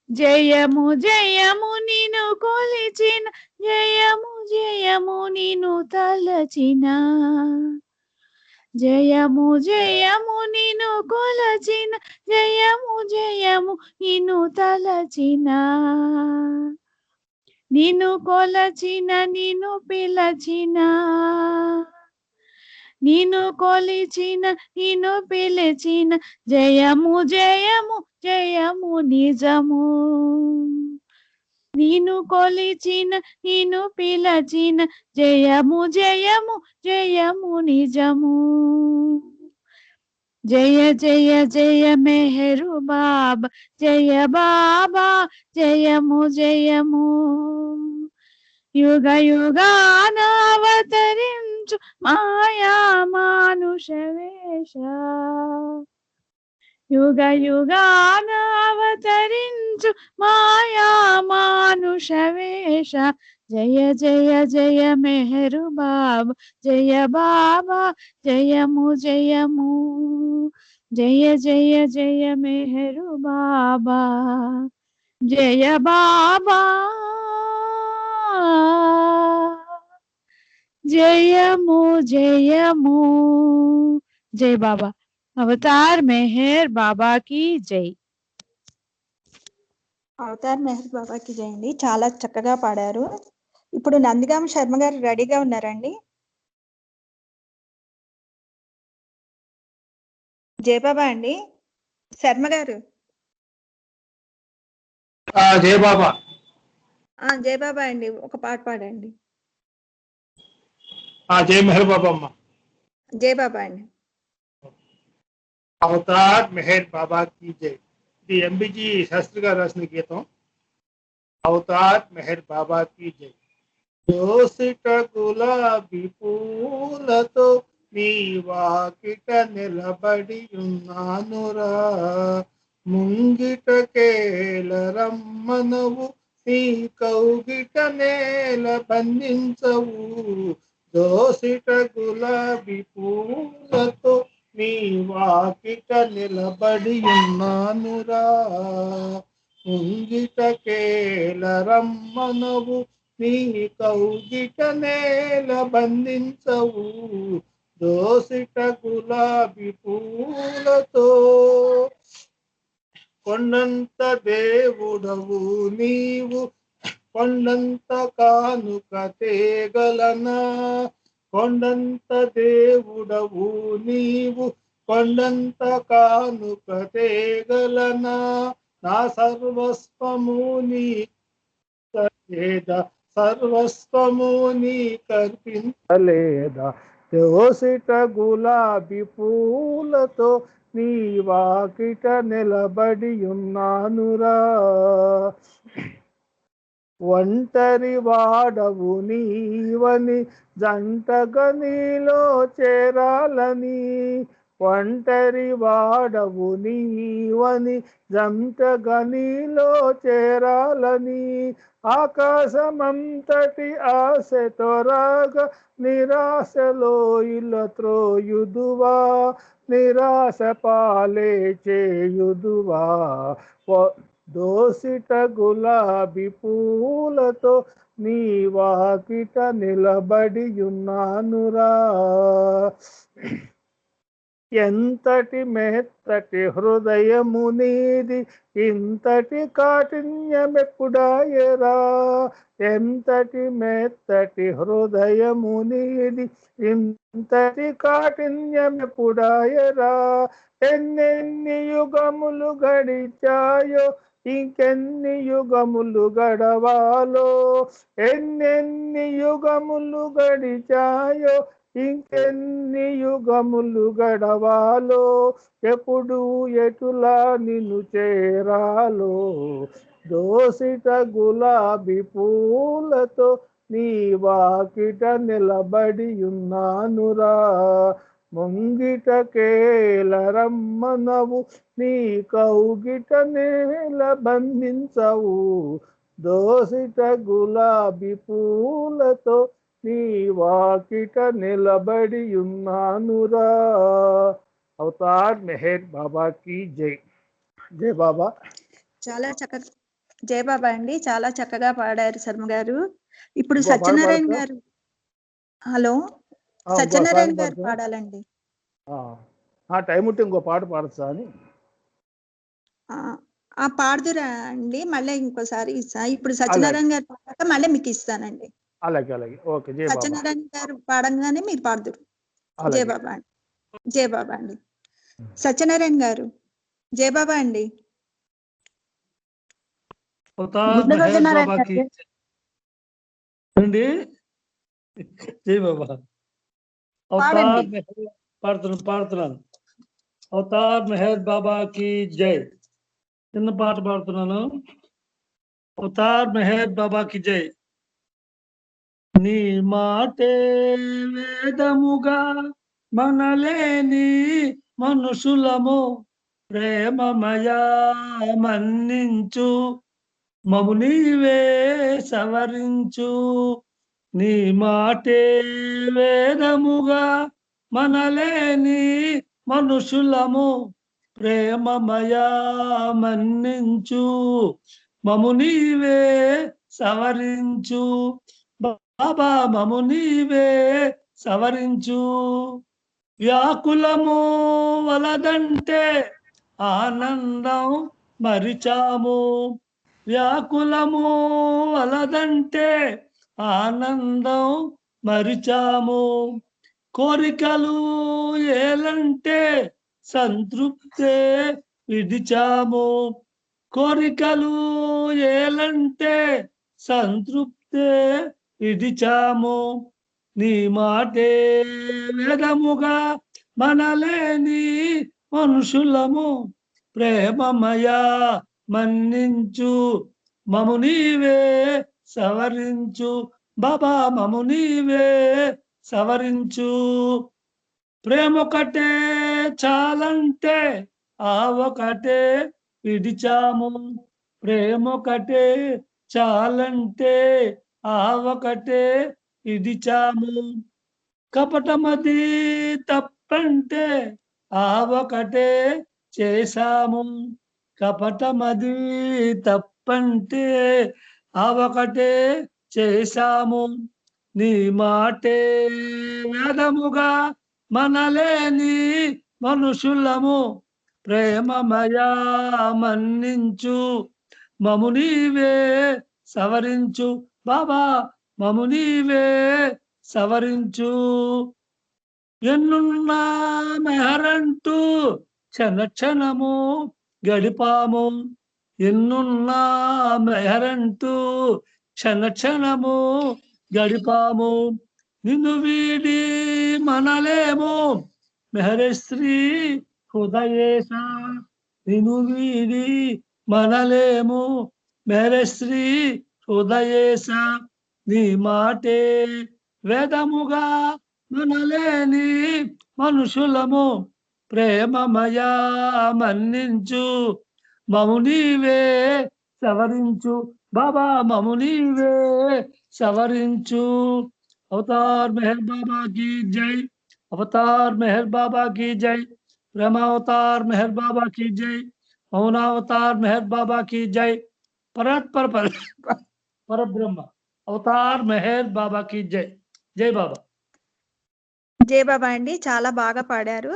జయము జయము నిను కొలిచిన జయము జయము నిను తలచిన. జయము జయము నిను కొలచిన జయము జయము నిను తలచిన. నిను కొలచిన నిను పిలచిన నిను కొలిచిన నిను పిలిచిన జయము జయము జయము నిజము. నిను కొలిచిన నిను పిలచిన జయము జయము జయము నిజము. జయ జయ జయ మెహరు బాబా జయ బాబా జయము జయము. యుగ యుగానవతరించు మాయా మానుష వేష. యుగ యుగానవతరించు మాయా మానుష వేష. జయ జయ జయ మెహరు బాబా జయ బాబా జయము జయము. జయ జయ జయ మెహరు బాబా జయ బాబా జయము జయము. జై బాబా. అవతార్ మెహర్ బాబా की జై. అవతార్ మెహర్ బాబాకి జై అండి. చాలా చక్కగా పాడారు. ఇప్పుడు నందిగామ శర్మ గారు రెడీగా ఉన్నారండి. జయబాబా అండి, శర్మ గారు. జయబాబా. జయబాబా అండి, ఒక పాట పాడండి. జయ మెహర్ బాబా అమ్మ. జయబాబా అండి. అవతార్ మెహర్ బాబా की జై. ఇది ఎంబిజి శాస్త్రి గారు రాసిన గీతం. అవతార్ మెహర్ బాబా की జై. దోసిట గులాబీ పూలతో నీ వాకిట నిలబడి ఉన్నానురా. ముంగిట కేల రమ్మనవు నీ కౌగిట నేల బంధించవు. దోసిట గులాబీ పూలతో నీ వాకిట నిలబడి ఉన్నానురా. ముంగిట కేల రమ్మనవు నీ కౌగిట నేల బంధించవు. దోసిట గులాబీ పూలతో. కొండంత దేవుడవు నీవు కొండంత కానుక తేగలనా. కొండంత దేవుడవు నీవు కొండంత కానుక తేగలనా. నా సర్వస్వము నీ లేదా సర్వస్వము నీ కర్పించలేదా. దోసిట గులాబీ పూలతో నీ వాకిట నిలబడి ఉన్నానురా. ఒంటరి వాడవు నీవని జంటగా నీలో చేరాలని. ఒంటరి వాడవు నీవని జంటగా నీలో చేరాలని. ఆకాశమంతటి ఆశతో రాగా నిరాశలో ఇలా త్రోయుదువా. నిరాశ పాలే చేయుదువా. దోసిట గులాబీ పూలతో నీ వాకిట నిలబడి ఉన్నానురా. ఎంతటి మెత్తటి హృదయము నీది, ఇంతటి కాఠిన్యమెప్పుడాయరా. ఎంతటి మెత్తటి హృదయము నీది, ఇంతటి కాఠిన్యమెప్పుడాయరా. ఎన్నెన్ని యుగములు గడిచాయో, ఇంకెన్ని యుగములు గడవాలో. ఎన్నెన్ని యుగములు గడిచాయో, ఇంకెన్ని యుగములు గడవాలో. ఎప్పుడు ఎటులా నిన్ను చేరాలో. దోసిట గులాబీ పూలతో నీ వాకిట నిలబడి ఉన్నానురా. ముంగిట కేలరమ్మనవు, నీ కౌగిట నేల బంధించవు. దోసిట గులాబీ పూలతో నీ వాకిట నిలబడి ఉన్నానురా. అవతార్ మెహర్ బాబా की జై. జై బాబా. చాలా చక్కగా జై బాబా అండి, చాలా చక్కగా పాడారు శర్మ గారు. ఇప్పుడు సత్యనారాయణ గారు, హలో, సత్యనారాయణ గారు పాడాలండి. టైం ఉంటే ఇంకో పాట పాడతా అని. పాడుదురా అండి, మళ్ళీ ఇంకోసారి ఇస్తా. ఇప్పుడు సత్యనారాయణ గారు పాడాక మళ్ళీ మీకు ఇస్తానండి. అలాగే అలాగే, ఓకే. జై బాబా. సత్యనారాయణ గారు పాడంగానే మీరు పాడుదురు. జై బాబా అండి. జై బాబా అండి. సత్యనారాయణ గారు, జై బాబా అండి. జై బాబా. అవతార్ పాడుతున్నాను. అవతార్ మెహర్ బాబాకి జై. చిన్న పాట పాడుతున్నాను. అవతార్ మెహర్ బాబాకి జై. నీ మాటే వేదముగా మనలేని మనుషులము, ప్రేమమయా మన్నించు, మము నీవే సవరించు. నీ మాటే వేదముగా మనలేని మనుషులము, ప్రేమమయా మన్నించు, మము నీవే సవరించు. బాబా మము నీవే సవరించు. వ్యాకులము వలదంటే ఆనందం మరిచాము. వ్యాకులము వలదంటే ఆనందం మరిచాము. కోరికలు ఏలంటే సంతృప్తే విడిచాము. కోరికలు ఏలంటే సంతృప్తే విడిచాము. నీ మాటే వేదముగా మనలేని మనుషులము, ప్రేమమయా మన్నించు, మము నీవే సవరించు. బాబా మము నీవే సవరించు. ప్రేమొకటే చాలంటే ఆ ఒకటే విడిచాము. ప్రేమొకటే చాలంటే ఆ ఒకటే విడిచాము. కపటమది తప్పంటే ఆ ఒకటే చేశాము. కపటమది తప్పంటే ఆ ఒకటే చేశాము. నీ మాటే వేదముగా మనలేని మనుషులము, ప్రేమమయా మన్నించు, మము నీవే సవరించు. బాబా మము నీవే సవరించు. ఎన్నున్నా మెహరంటూ క్షణ క్షణము గడిపాము. ఎన్నున్నా మెహరంటూ క్షణ క్షణము గడిపాము. నిన్ను వీడి మనలేము మెహరశ్రీ హృదయేశ. నిన్ను వీడి మనలేము మెహరశ్రీ హృదయేశ. నీ మాటే వేదముగా మనలేని మనుషులము, ప్రేమమయా మన్నించు, మము నీవే సవరించు. బాబా మము నీవే సవరించు. అవతార్ మెహర్ బాబా की जय. अवतार मेहर बाबा की जय. ब्रह्मावतार मेहर बाबा की जय. मौनावतार मेहर बाबा की जय. परात्पर पर ब्रह्म అవతార్ మెహర్ బాబాకి జై. జై బాబా. జై బాబా అండి, చాలా బాగా పాడారు.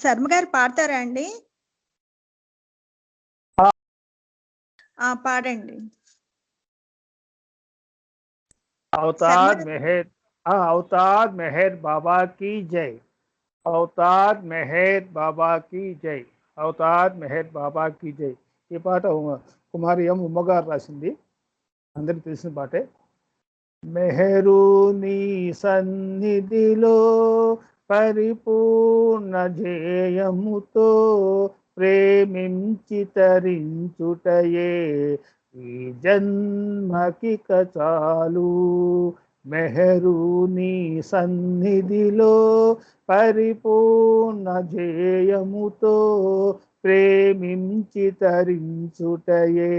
శర్మ గారు పాడతారా అండి? పాడండి. अवतार मेहर अवतार मेहर बाबा की जय। अवतार मेहर बाबा की जय। అవతార్ మెహర్ బాబా की जय। ఈ పాట కుమారి ఎం ఉమ్మగారు రాసింది, అందరికి తెలిసిన పాటే. మెహరు నీ సన్నిధిలో పరిపూర్ణ జయముతో ప్రేమించి తరించుటయే ఈ జన్మకిక చాలు. మెహరు నీ సన్నిధిలో పరిపూర్ణ జయముతో ప్రేమించి తరించుటయే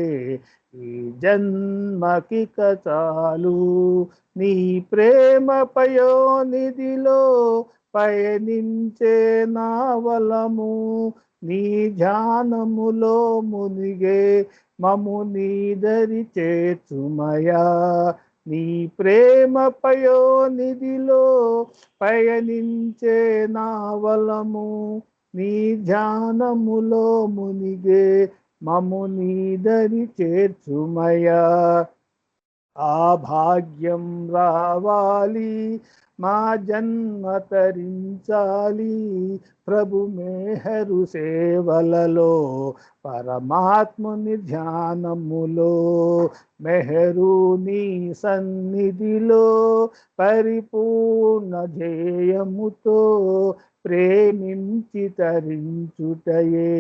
ఈ జన్మకిక చాలు. నీ ప్రేమ పయోనిధిలో పయనించే నావలము నీ ధ్యానములో మునిగే మము నీదరి చేర్చుమయా. నీ ప్రేమ పయోనిధిలో పయనించే నావలము నీ ధ్యానములో మునిగే మము నీదరి చేర్చుమయా. ఆ భాగ్యం రావాలి మా జన్మ తరించాలి ప్రభు మెహరు సేవలలో పరమాత్ముని ధ్యానములో. మెహరు నీ సన్నిధిలో పరిపూర్ణ ధ్యేయముతో ప్రేమించి తరించుటయే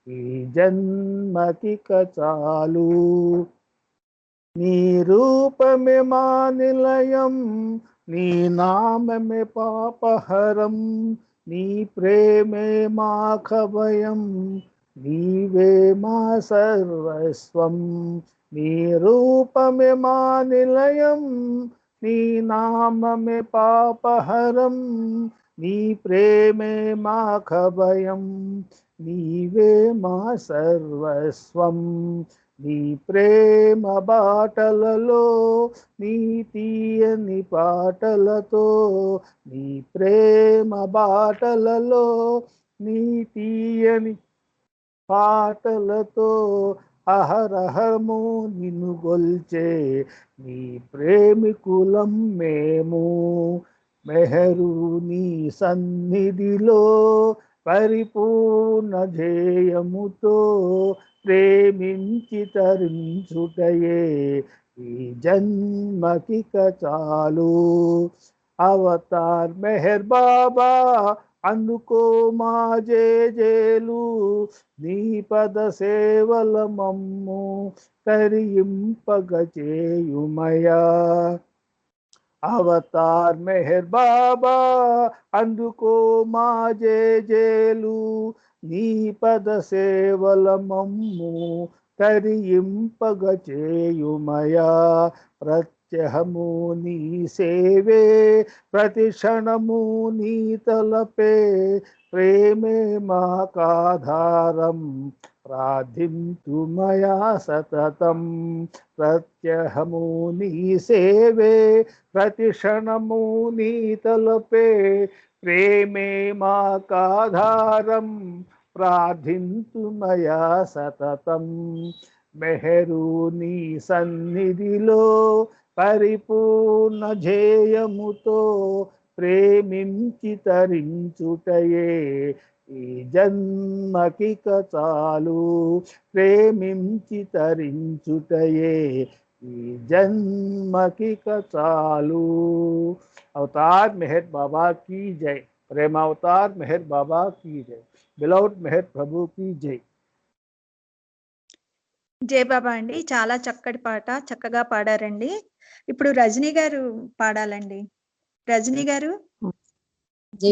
ఈ జన్మకిక చాలు. నీ రూపమే మా నిలయం, నీ నామమే పాపహరం, నీ ప్రేమే మా ఖభయం, నీవే మా సర్వస్వం. నీ రూపమే మా నిలయం, నీ నామమే పాపహరం, నీ ప్రేమే మా ఖభయం, నీవే మా సర్వస్వం. నీ ప్రేమ బాటలలో నీ తీయని పాటలతో, నీ ప్రేమ బాటలలో నీ తీయని పాటలతో అహరహము నిన్ను గొల్చే నీ ప్రేమికులం మేము. మెహరు నీ సన్నిధిలో పరిపూర్ణ ధ్యేయముతో ప్రేమించి తరించుటయే ఈ జన్మకిక చాలు. అవతార్ మెహర్ బాబా అందుకో మా జేజేలు, నీ పద సేవల మమ్ము తరింపగ చేయుమయా. అవతార్ మెహర్ బాబా అందుకో మా జేజేలు, నీ పద సేవల మమ్ము తరింపగ చేయుమయా. ప్రత్యహము నీ సేవే ప్రతి క్షణము నీ తలపే ప్రేమే మాకాధారం ప్రార్థింతుమయా సతతం. ప్రత్యహము నీ సేవే ప్రతి క్షణము నీ తలపే ప్రేమే మాకాధారం ప్రార్థింతుమయా సతతం. మెహరు నీ సన్నిధిలో పరిపూర్ణ ధ్యేయముతో ప్రేమించి తరించుటయే ఈ జన్మకిక చాలు. ప్రేమించి తరించుటయే ఈ జన్మకిక చాలు. అవతార్ మెహర్ బాబా की जय। ప్రేమ అవతార్ మెహర్ బాబా की जय। బిలౌడ్ మెహర్ ప్రభు की जय। జై బాబా అండి, చాలా చక్కటి పాట, చక్కగా పాడారండి. ఇప్పుడు రజనీ గారు పాడాలండి. రజనీ గారు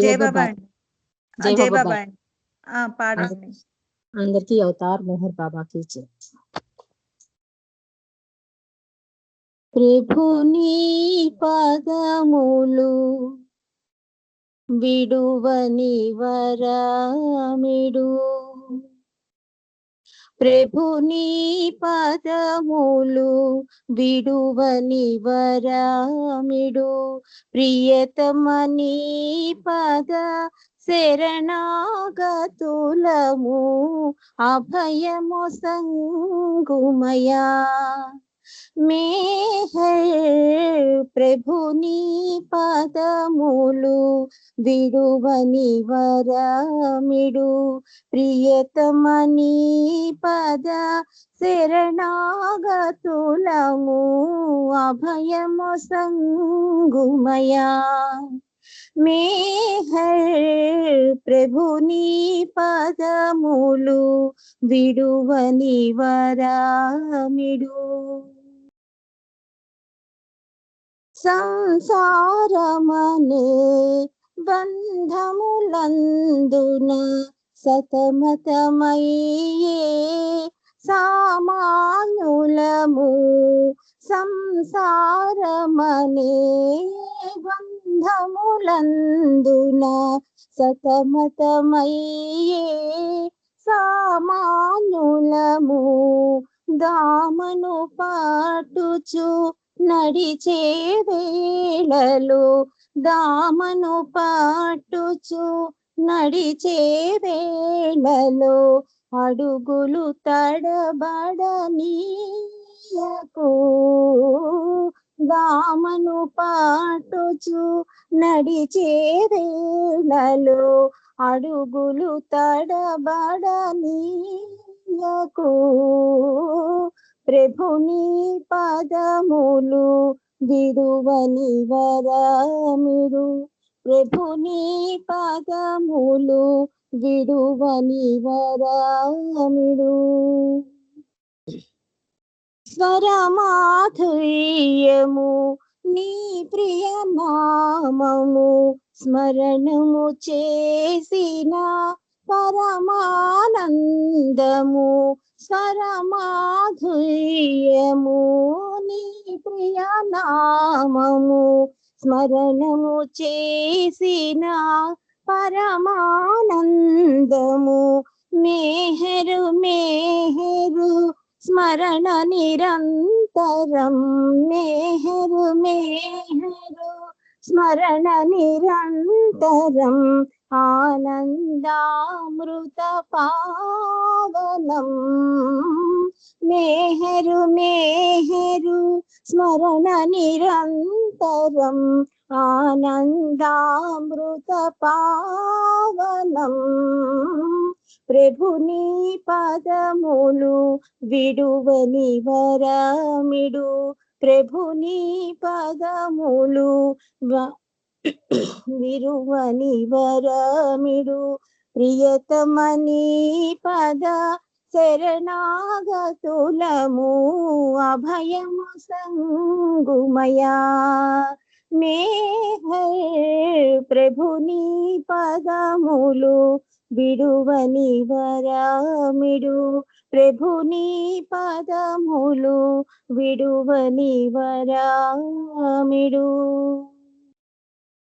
జై బాబా అండి. జై బాబా అండి, పాడండి. అందరికీ అవతార్ మెహర్ బాబా की जय। ప్రభుని పదములు విడువని వరమిడు, ప్రభుని పదములు విడువని వరమిడు, ప్రియతమని పద శరణాగతులము అభయము సంగుమయా మేహర్ ప్రభుని పదములు విడువని వరమిడు ప్రియతమని పద శరణాగతులము అభయము సంగుమయా మేహర్ ప్రభుని పదములు విడువని వరమిడు సంసారమనే బంధములందున సతమతమయ్యే సామాన్యులము సంసారమనే బంధములందున సతమతమయ్యే సామాన్యులము దామను పాటుచు నడిచే వేళలో దామను పాటుచు నడిచే వేళలో అడుగులు తడబడనీయకు దామను పాటుచు నడిచే వేళలో అడుగులు తడబడనీయకు ప్రభుని పదములు విడువని వరమిడు ప్రభుని పదములు విడువని వరమిడు స్వరమాధుర్యము నీ ప్రియ నామము స్మరణము చేసిన పరమానందము స్వరమాధుర్యము నీ ప్రియ నామము స్మరణము చేసిన పరమానందము మేహరు మేహరు స్మరణ నిరంతరం మేహరు మేహరు స్మరణ నిరంతరం ఆనందామృత పావనం మేహరు మేహరు స్మరణ నిరంతరం ఆనందామృత పావనం ప్రభుని పదములు విడువని వరమిడు ప్రభుని పదములు విరువని వరమిడు ప్రియతమని పద శరణాగతులము అభయము సంగుమయా మేహర్ ప్రభుని పదములు విడువని వరమిడు ప్రభుని పదములు విడువని వరమిడు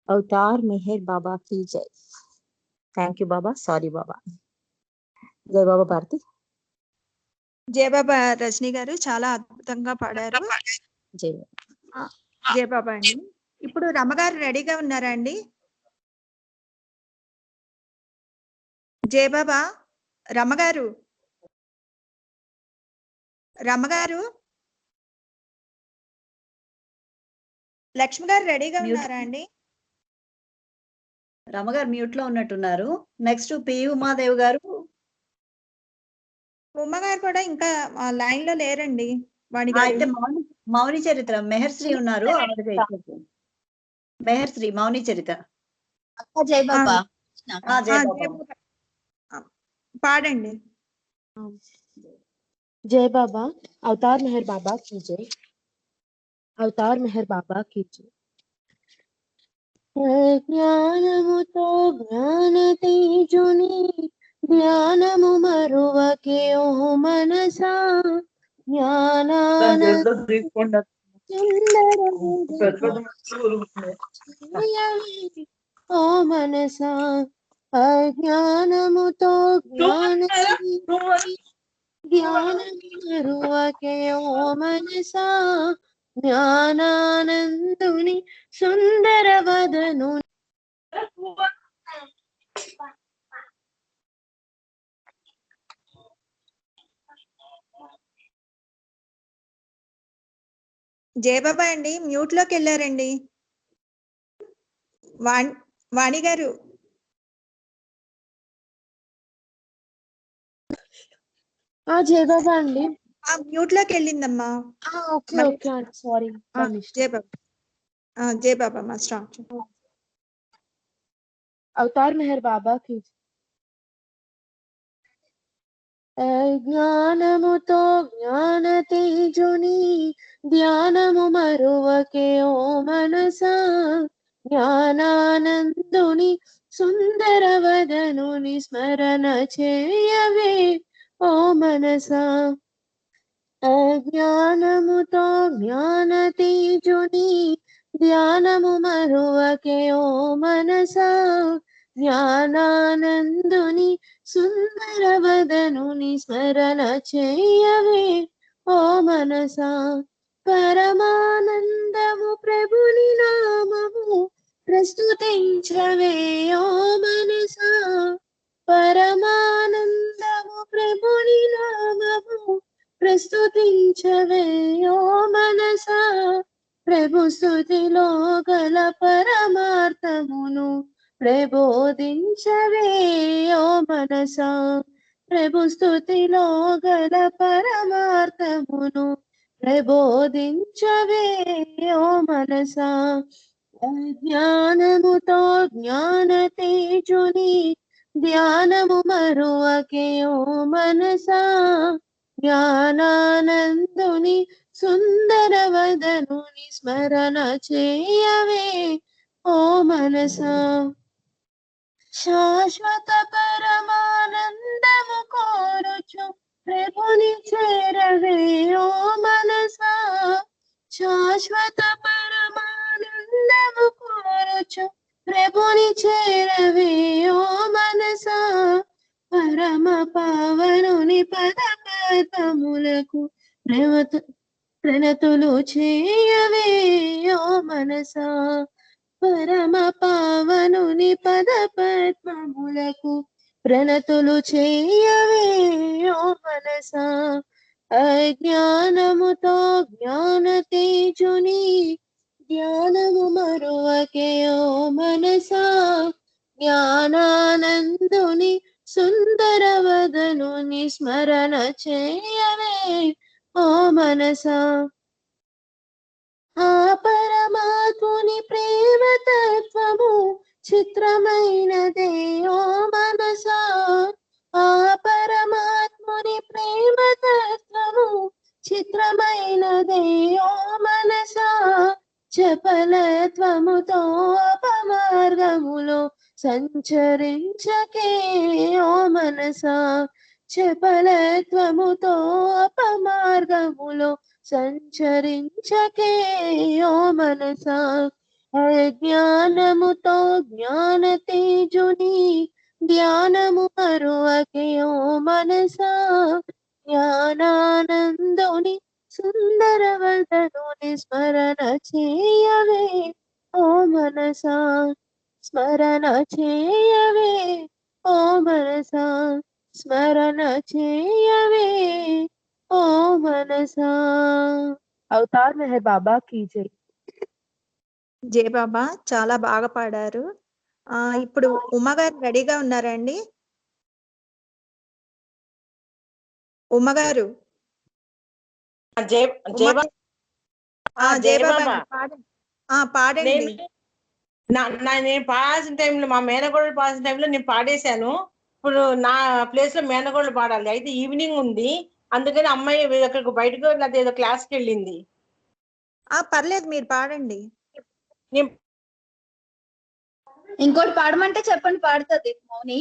अवतार मेहर बाबा की जय। थैंक यू बाबा, सॉरी बाबा। जय बाबा भारती। జయ బాబా రజనీ గారు చాలా అద్భుతంగా పాడారు. జై జయ బాబా అండి. ఇప్పుడు రమ్మగారు రెడీగా ఉన్నారా అండి? జయ బాబా రమ్మగారు రమ్మగారు లక్ష్మి గారు రెడీగా ఉన్నారా అండి? రమగారు మ్యూట్ లో ఉన్నట్టున్నారు. నెక్స్ట్ పి ఉమాదేవి గారు. ఉమ్మగారు కూడా ఇంకా లైన్ లో లేరండి. అయితే మౌని చరిత్ర మెహర్శ్రీ ఉన్నారు. మెహర్శ్రీ మౌని చరిత్ర జై బాబా పాడండి. जय बाबा। अवतार मेहर बाबा की जय। अवतार मेहर बाबा की जय। జ్ఞానముతో జ్ఞాన తేజుని జ్ఞానము మరువకే ఓ మనసా ఓ మనసా అజ్ఞానముతో జ్ఞాన జ్ఞానము మరువకే ఓ మనసా జ్ఞానానందుని సుందర వదను జయబాబా అండి మ్యూట్ లోకి వెళ్ళారండి. వాణి గారు. జయబాబా అండి. మ్యూట్ లోకి వెళ్ళిందమ్మా. Okay okay sorry. జయబాబా మా స్టార్ట్. అవతార్ మెహర్ బాబా కి జ్ఞానముతో జ్ఞాన తేజుని ధ్యానము మరువకే ఓ మనసా, జ్ఞానానందుని సుందర వదనుని స్మరణ చేయవే ఓ మనసా. అజ్ఞానముతో జ్ఞాన తేజుని ధ్యానము మరువకే ఓ మనసా, జ్ఞానానందుని సుందర వదనుని స్మరణ చేయవే ఓ మనసా. పరమానందము ప్రభుని నామము ప్రస్తుతించవే ఓ మనసా, పరమానందము ప్రభుని నామము ప్రస్తుతించవే ఓ మనసా. ప్రభు స్తుతిలో గల పరమార్థమును ప్రబోధించవే ఓ మనసా, ప్రభు స్తుతిలో గల పరమార్థమును ప్రబోధించవే ఓ మనసా. జ్ఞానముతో జ్ఞాన తేజుని ధ్యానము మరువకే ఓ మనసా, జ్ఞానానందుని సుందర వదనుని స్మరణ చేయవే ఓ మనసా. శాశ్వత పరమానందము కోరుచు ప్రభుని చేరవే ఓ మనసా, శాశ్వత పరమానందము కోరుచు ప్రభుని చేరవే ఓ మనసా. పరమ పావనుని పద పద్మములకు ప్రణతులు చేయవే ఓ మనసా, పరమ పావనుని పద పద్మములకు ప్రణతులు చేయవే ఓ మనసా. అజ్ఞానముతో జ్ఞాన తేజుని ధ్యానము మరువకే ఓ మనసా, జ్ఞానానందుని సుందర వదనుని స్మరణ చేయవే ఓ మనసా. ఆ పరమాత్ముని ప్రేమ తత్వము చిత్రమైనదే ఓ మనసా, ఆ పరమాత్ముని ప్రేమ తత్వము చిత్రమైనదే ఓ మనసా. చపలత్వముతో అపమార్గములో సంచరించకే ఓ మనసా, చపలత్వముతో అపమార్గములో సంచరించకే ఓ మనసా. అజ్ఞానముతో జ్ఞాన తేజుని ధ్యానము మరువకే ఓ మనసా, జ్ఞానానందుని సుందర వదనుని స్మరణ చేయవే ఓ మనసా, స్మరణ చేయవే ఓ మనసా, స్మరణ చేయవే ఓ మనసా. అవతార్ మెహర్ బాబా కీ జై. జయ బాబా చాలా బాగా పాడారు. ఇప్పుడు ఉమ్మగారు రెడీగా ఉన్నారండి? ఉమ్మగారు. జయ బాబా పాడండి. నేను పాడాల్సిన టైంలో మా మేనగోడలు పాడాల్సిన టైంలో నేను పాడేశాను. ఇప్పుడు నా ప్లేస్ లో మేనగోడలు పాడాలి. అయితే ఈవినింగ్ ఉంది, అందుకని అమ్మాయి అక్కడికి బయటకు వెళ్ళి ఏదో క్లాస్కి వెళ్ళింది. పర్లేదు మీరు పాడండి. ఇంకోటి పాడమంటే చెప్పండి, పాడుతుంది మౌని.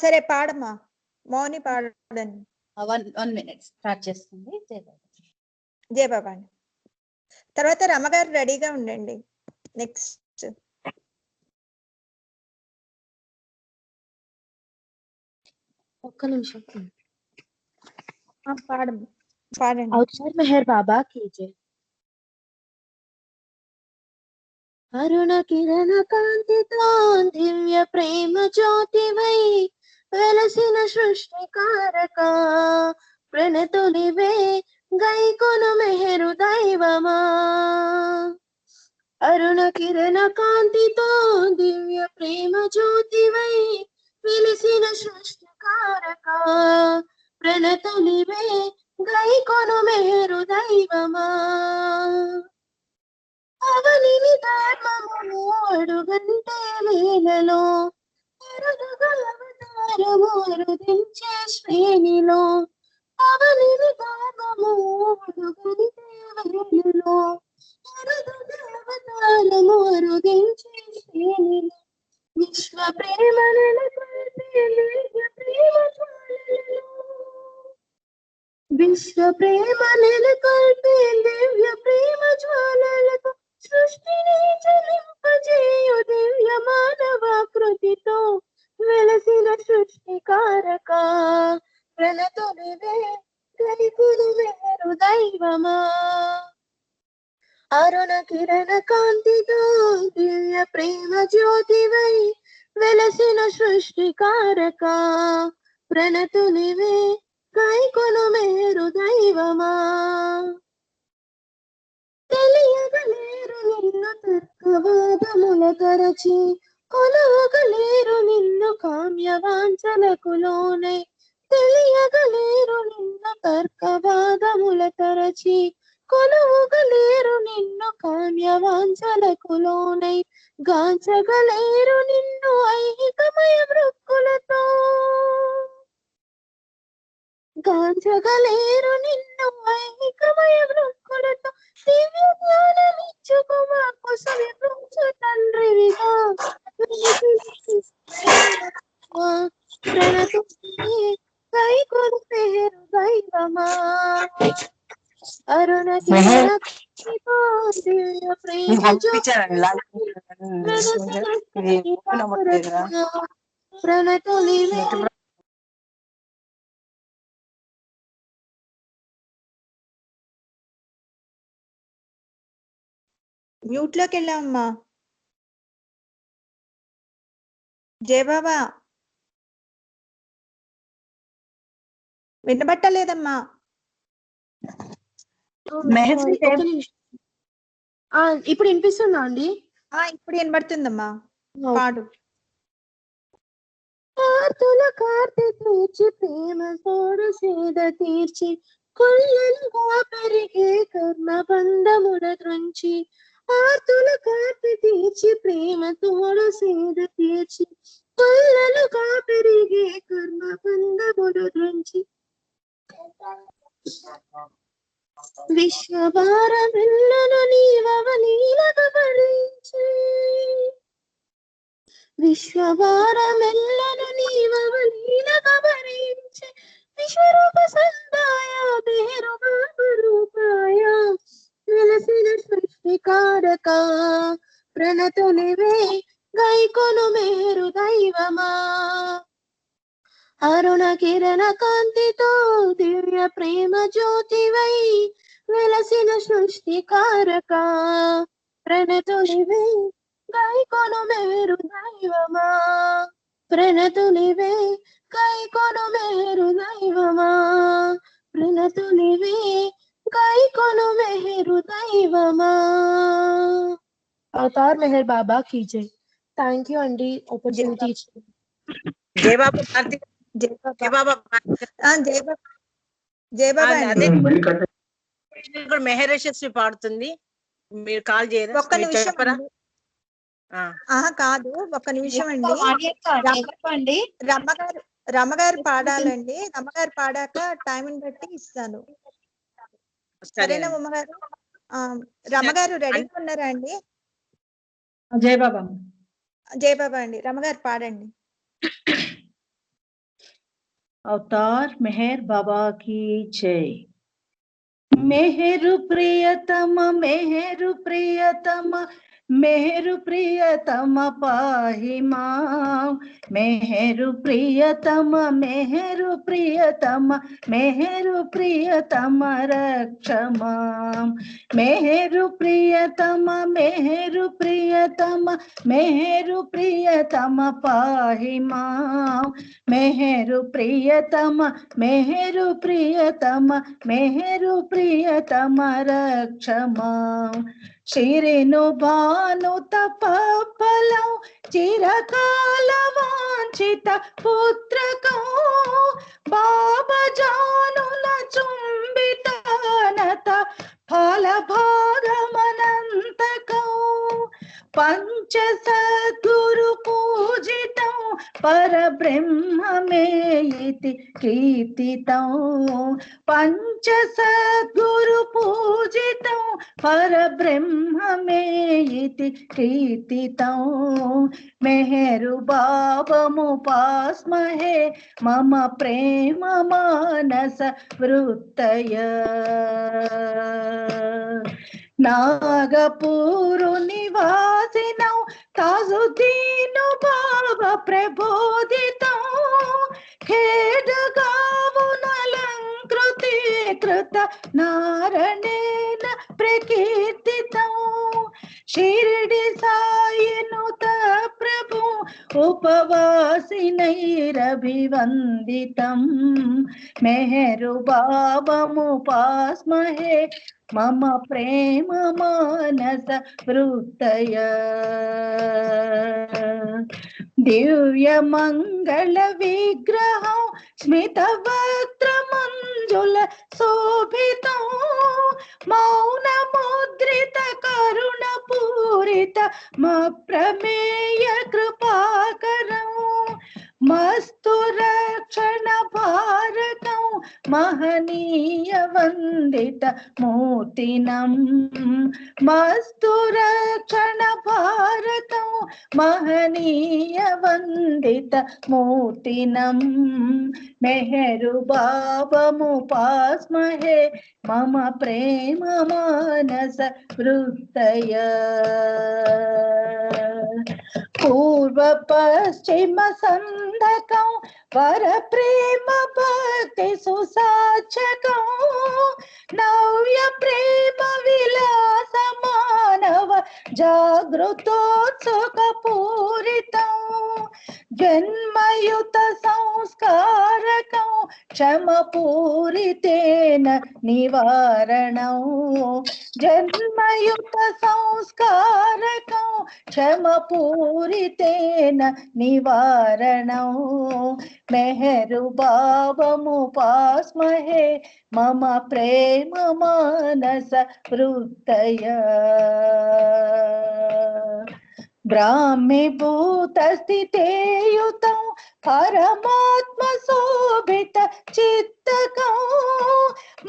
సరే పాడమ్మా మౌని, పాడండి. 1 minute స్టార్ట్ చేస్తుంది. జయ బాబా అండి. తర్వాత రమగారు రెడీగా ఉండండి. నెక్స్ట్ ఒక్క నిమిషం. పాడండి. అవతార్ మెహర్ బాబా కీ జై. అరుణ కిరణ కాంతితో దివ్య ప్రేమ జ్యోతివై వెలసిన సృష్టికారక ప్రణతులివే గైకొను మెహరు దైవమా. అరుణ కిరణ కాంతితో దివ్య ప్రేమ జ్యోతివై వెలసిన సృష్టికారక ప్రణతులివే గైకొను మెహరు దైవమా. అవనిని ధర్మమును అడుగంటే వేలలో అవతారము అరుదించే శ్రేణిలో. అవనిని ధర్మము అడుగంటే వేలలో అవతారము అరుదించే శ్రేణిలో. విశ్వ ప్రేమ విశ్వ ప్రేమ నెలకొల్పే దివ్య ప్రేమ జ్వాలలతో సృష్టిని చలింపజేయు దివ్య మానవాకృతితో వెలసిన సృష్టికారక ప్రణతులివే గైకొను మెహరు దైవమా. అరుణ కిరణ కాంతితో దివ్య ప్రేమ జ్యోతివై వెలసిన సృష్టికారక ప్రణతులివే గైకొను మెహరు దైవమా. తెలియగలేరు నిన్ను తర్కవాదముల తరచి కొలవగలేరు నిన్ను కామ్యవాంఛలకు లోనై. తెలియగలేరు నిన్ను తర్కవాదముల తరచి కొలవగలేరు నిన్ను కామ్యవాంఛలకు లోనై. గాంచగలేరు నిన్ను ఐహికమయ వృక్కులతో గాంచగలేరు నిన్ను ఐహికమయ వృక్కులతో దివ్య జ్ఞానమిచ్చుకు మాకు సమీపించు తండ్రివిగా ప్రణతులివే గైకొను మెహరు దైవమా. అరుణ కిరణ కాంతితో దివ్య ప్రేమ ప్రణతులివే మ్యూట్ లోకి వెళ్ళామమ్మా. జయబాబా వినబట్టలేదమ్మా. ఇప్పుడు వినిపిస్తుందా అండి? ఇప్పుడు వినబడుతుందమ్మా, పాడు. కార్తుల కార్తె తీర్చి ప్రేమ తోడు సేద తీర్చి కొల్లలుగా పెరిగే కర్మ బంధముల త్రుంచి. ఆర్తుల కార్తె తీర్చి ప్రేమ తోడు సేద తీర్చి కొల్లలుగా పెరిగే కర్మ బంధముల త్రుంచి. విశ్వభారమిల్లను నీవవలీలగా భరించి విశ్వభారమిల్లను నీవవలీలగా భరించి విశ్వరూప సందాయ రూపాయ వెలసిన సృష్టికారక ప్రణతులివే గైకొను మెహరు దైవమా. అరుణ కిరణ కాంతితో దివ్య ప్రేమ జ్యోతివై వెలసిన సృష్టికారక ప్రణతులివే గైకొను మెహరు దైవమా. ప్రణతులివే గైకొను మెహరు దైవమా. ప్రణతులివే గైకొను మెహరు దైవమా. అవతార్ మెహర్ బాబా కీ జై. థ్యాంక్ యూ అండి ఆపర్చునిటీ ఇచ్చి. జయబాబా మెహరేశ్వరి పాడుతుంది, మీరు కాల్ చేయరా? ఒక్క నిమిషం కాదు, ఒక్క నిమిషం అండి. రమ్మగారు పాడాలండి. రమ్మగారు పాడాక టైంని బట్టి ఇస్తాను. సరేనా ఉమ్మగారు? రమ్మగారు రెడీగా ఉన్నారా అండి? జయబాబా అండి. రమ్మగారు పాడండి. अवतार मेहर बाबा की जय। मेहरु प्रियतम मेहरु प्रियतम पाहि मां मेहरु प्रियतम मेहरु प्रियतम मेहरु प्रियतम रक्ष मां मेहरु प्रियतम मेहरु प्रियतम मेहरु प्रियतम पाहि मां मेहरु प्रियतम मेहरु प्रियतम मेहरु प्रियतम रक्ष मां शिरेनु भानु तपफलं चिरकाल वांछित पुत्रकं बाबा जानुल चुंबितानत फल भागमनंतकं पंच सद्गुरु पूजितं परब्रह्म मे इति कीर्तितं पंच सद्गुरु पूजितं परब्रह्म मे इति कीर्तितं मेहरु भावमुपास्महे मम प्रेम मानस वृत्तय नागपुरु निवासिनौ ताजुद्दीनु बाबा प्रबोधितं खेडगावुनलंकृतीकृत नारणेन प्रकीर्तितं शिरडी साईनुत प्रभु उपवासिनैरभिवन्दितं मेहरु भावमुपास्महे मम प्रेम मानस वृत्तय दिव्य मंगल विग्रहं स्मित वक्त्र मंजुल शोभितं मौन मुद्रित करुण पूरित प्रमेय कृपाकरं मस्तु रक्षण भारतं महनीय वंदित मूर्तिनं मस्तु रक्षण भारतं महनीय वंदित मूर्तिनं मेहरु भावमुपास्महे मम प्रेम मानस वृत्तय पूर्व पश्चिम संधकं वर प्रेम भक्ति सुसाचकं नव्य प्रेम विलास मानव जागृतोत्सुक पूरितं जन्मयुत संस्कारकं क्षम पूरितेन निवारणं जन्मयुत संस्कारकं क्षम पूरितेन निवारणं मेहरु भावमुपास्महे मम प्रेम मानस वृत्तय ब्राह्मीभूत स्थिते युतं परमात्म शोभित चित्तकं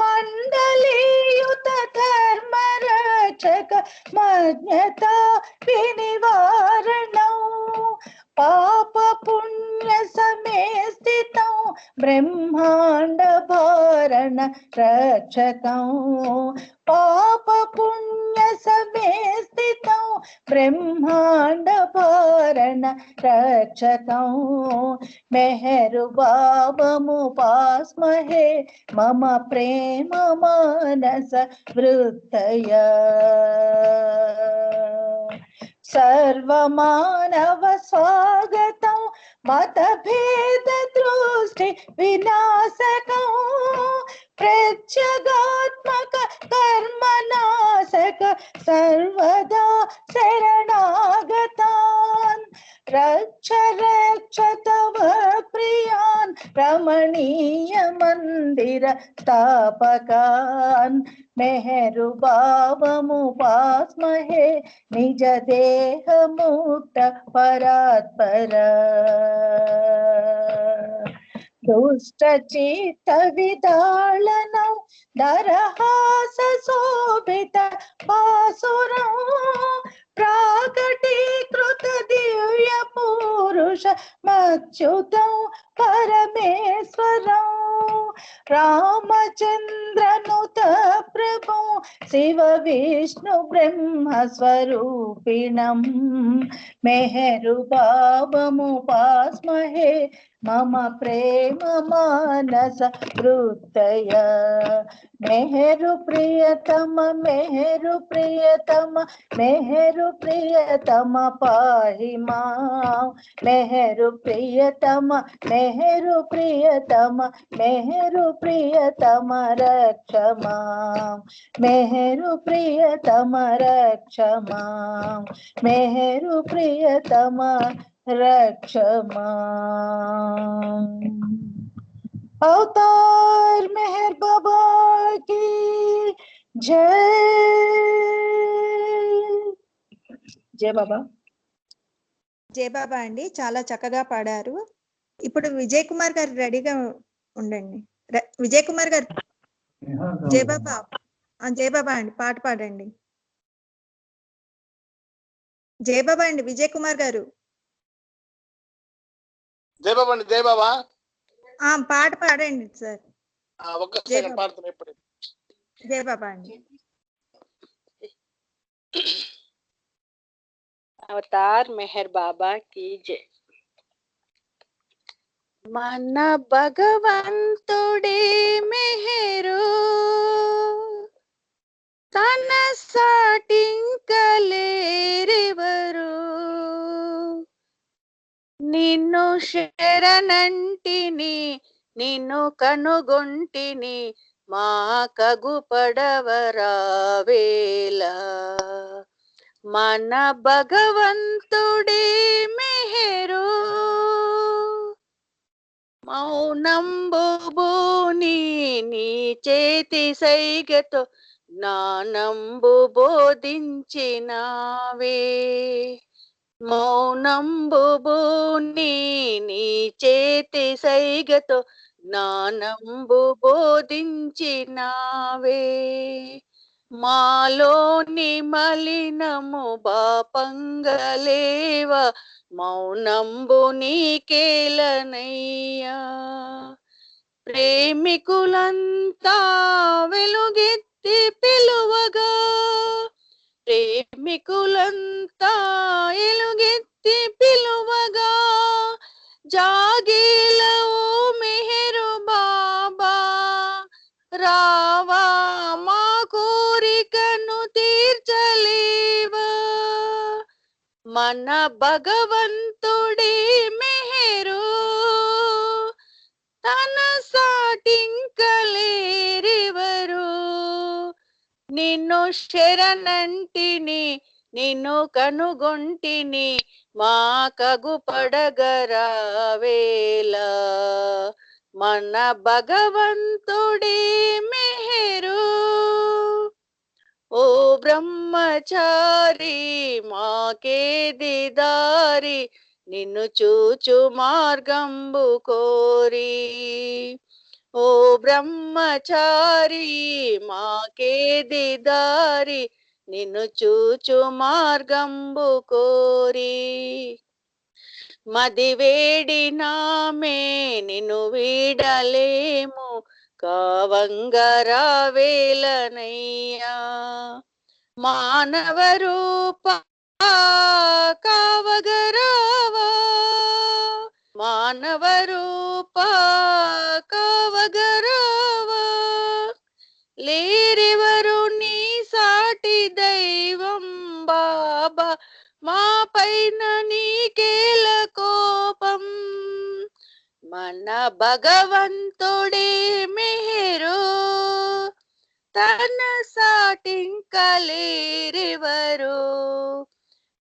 मंडलीयुत धर्म रक्षक मज्ञता विनिवारणं पाप पुण्य समे स्थितं ब्रह्मांड भरण रक्षकं पाप पुण्य समे स्थितं ब्रह्मांड भरण रक्षकं मेहरु भावमुपास्महे मम प्रेम मानस वृत्तय सर्वमानव स्वागतं मतभेद दृष्टि विनाशकं प्रत्यगात्मक कर्मनाशक सर्वदा शरणागतान् रक्ष रक्ष तव प्रियान् रमणीय मंदिर स्थापकान् मेहरु भावमुपास्महे निज देह मुक्त परात्पर दुष्ट चित्त विदालनं दरहास शोभित पासुरं प्राकटीकृत दिव्य पुरुष मच्युतं परमेश्वरं रामचंद्रनुत ప్రభు శివ విష్ణు బ్రహ్మ స్వరూపిణం మెహరు భావము పాస్మహే మమ ప్రేమ మానస వృత్తయ మెహరు ప్రియతమ మెహరు ప్రియతమ మెహరు ప్రియతమ పాహి మా మెహరు ప్రియతమ మెహరు ప్రియతమ మెహరు ప్రియతమ రక్షమా మెహరు ప్రియతమ రక్షమా మెహరు ప్రియతమ रक्षमा अवतार मेहर बाबा की जय जय बाबा జయ బాబా అండి, చాలా చక్కగా పాడారు. ఇప్పుడు విజయ్ కుమార్ గారు రెడీగా ఉండండి. విజయ్ కుమార్ గారు, జయ బాబా జయ బాబా అండి, పాట పాడండి. జయ బాబా అండి, విజయ్ కుమార్ గారు. జయ బాబా అండి, జయ బాబా. పాట పాడండి సార్. ఒక్క సెకండ్ పాడుతున్నా ఇప్పుడు. జయ బాబా అండి. అవతార్ మెహర్ బాబా కీ జై. మన భగవంతుడే మెహరు తన సాటింకలేరెవరు నిన్ను శరణంటిని నిన్ను కనుగొంటిని మా కగుపడవరావేళ మన భగవంతుడే మెహరు మౌనంబుబోని నీ చేతి సైగతో జ్ఞానంబు బోధించినావే మౌనంబుబోని నీ చేతి సైగతో జ్ఞానంబు బోధించినావే మాలోని మలినము బాపంగలేవ మౌనంబు నీకేలనయ్యా ప్రేమికులంతా వెలుగెత్తి పిలువగా ప్రేమికులంతా ఎలుగెత్తి పిలువగా జాగేలవో మెహరు బాబా రావా మా కోరికను తీర్చలేవా మన భగవంతుడే మెహరు తన సాటింకలేరెవరు నిన్ను శరణంటిని నిన్ను కనుగొంటిని మా కగుపడగరావేళ మన భగవంతుడే మెహరు ఓ బ్రహ్మచారి మాకేది దారి నిన్ను చూచు మార్గంబు కోరి ఓ బ్రహ్మచారి మాకేది దారి నిన్ను చూచు మార్గంబు కోరి మది వేడినామే నిన్ను వీడలేము కావంగరావేలనయ్యా మానవ రూప కావగరావా మానవ రూప కావగరావా లేరెవరు నీ సాటి దైవం బాబా మా పైన నీకేల కోపం మన భగవంతుడే మెహరు తన సాటింకలేరెవరు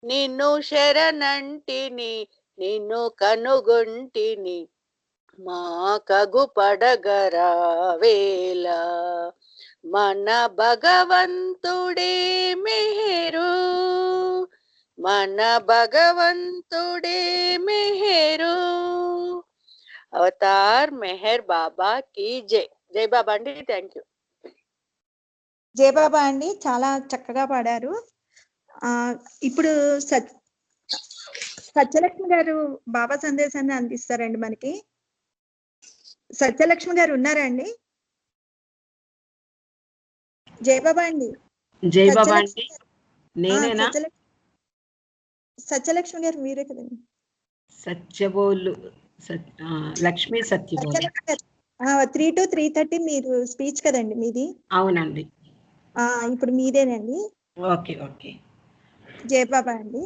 నిన్ను శరణంటిని నిన్ను కనుగొంటిని మా కగుపడగరావేళ మన భగవంతుడే మెహరు మన భగవంతుడే మెహరు అవతార్ మెహర్ బాబా కీ జై. జై బాబా అండి, థ్యాంక్ యూ. జయ బాబా అండి, చాలా చక్కగా పాడారు. ఇప్పుడు సత్యలక్ష్మి గారు బాబా సందేశాన్ని అందిస్తారండి మనకి. సత్యలక్ష్మి గారు ఉన్నారా అండి? జయబాబా అండి. జయబాబా అండి. నేనేనా? సత్యలక్ష్మి గారు మీరే కదండి. సత్యబోలు లక్ష్మీ సత్యబోలు. 3 to 3:30 మీరు స్పీచ్ కదండి మీది? అవునండి. ఇప్పుడు మీదేనండి. Okay okay. జయబాబా అండి.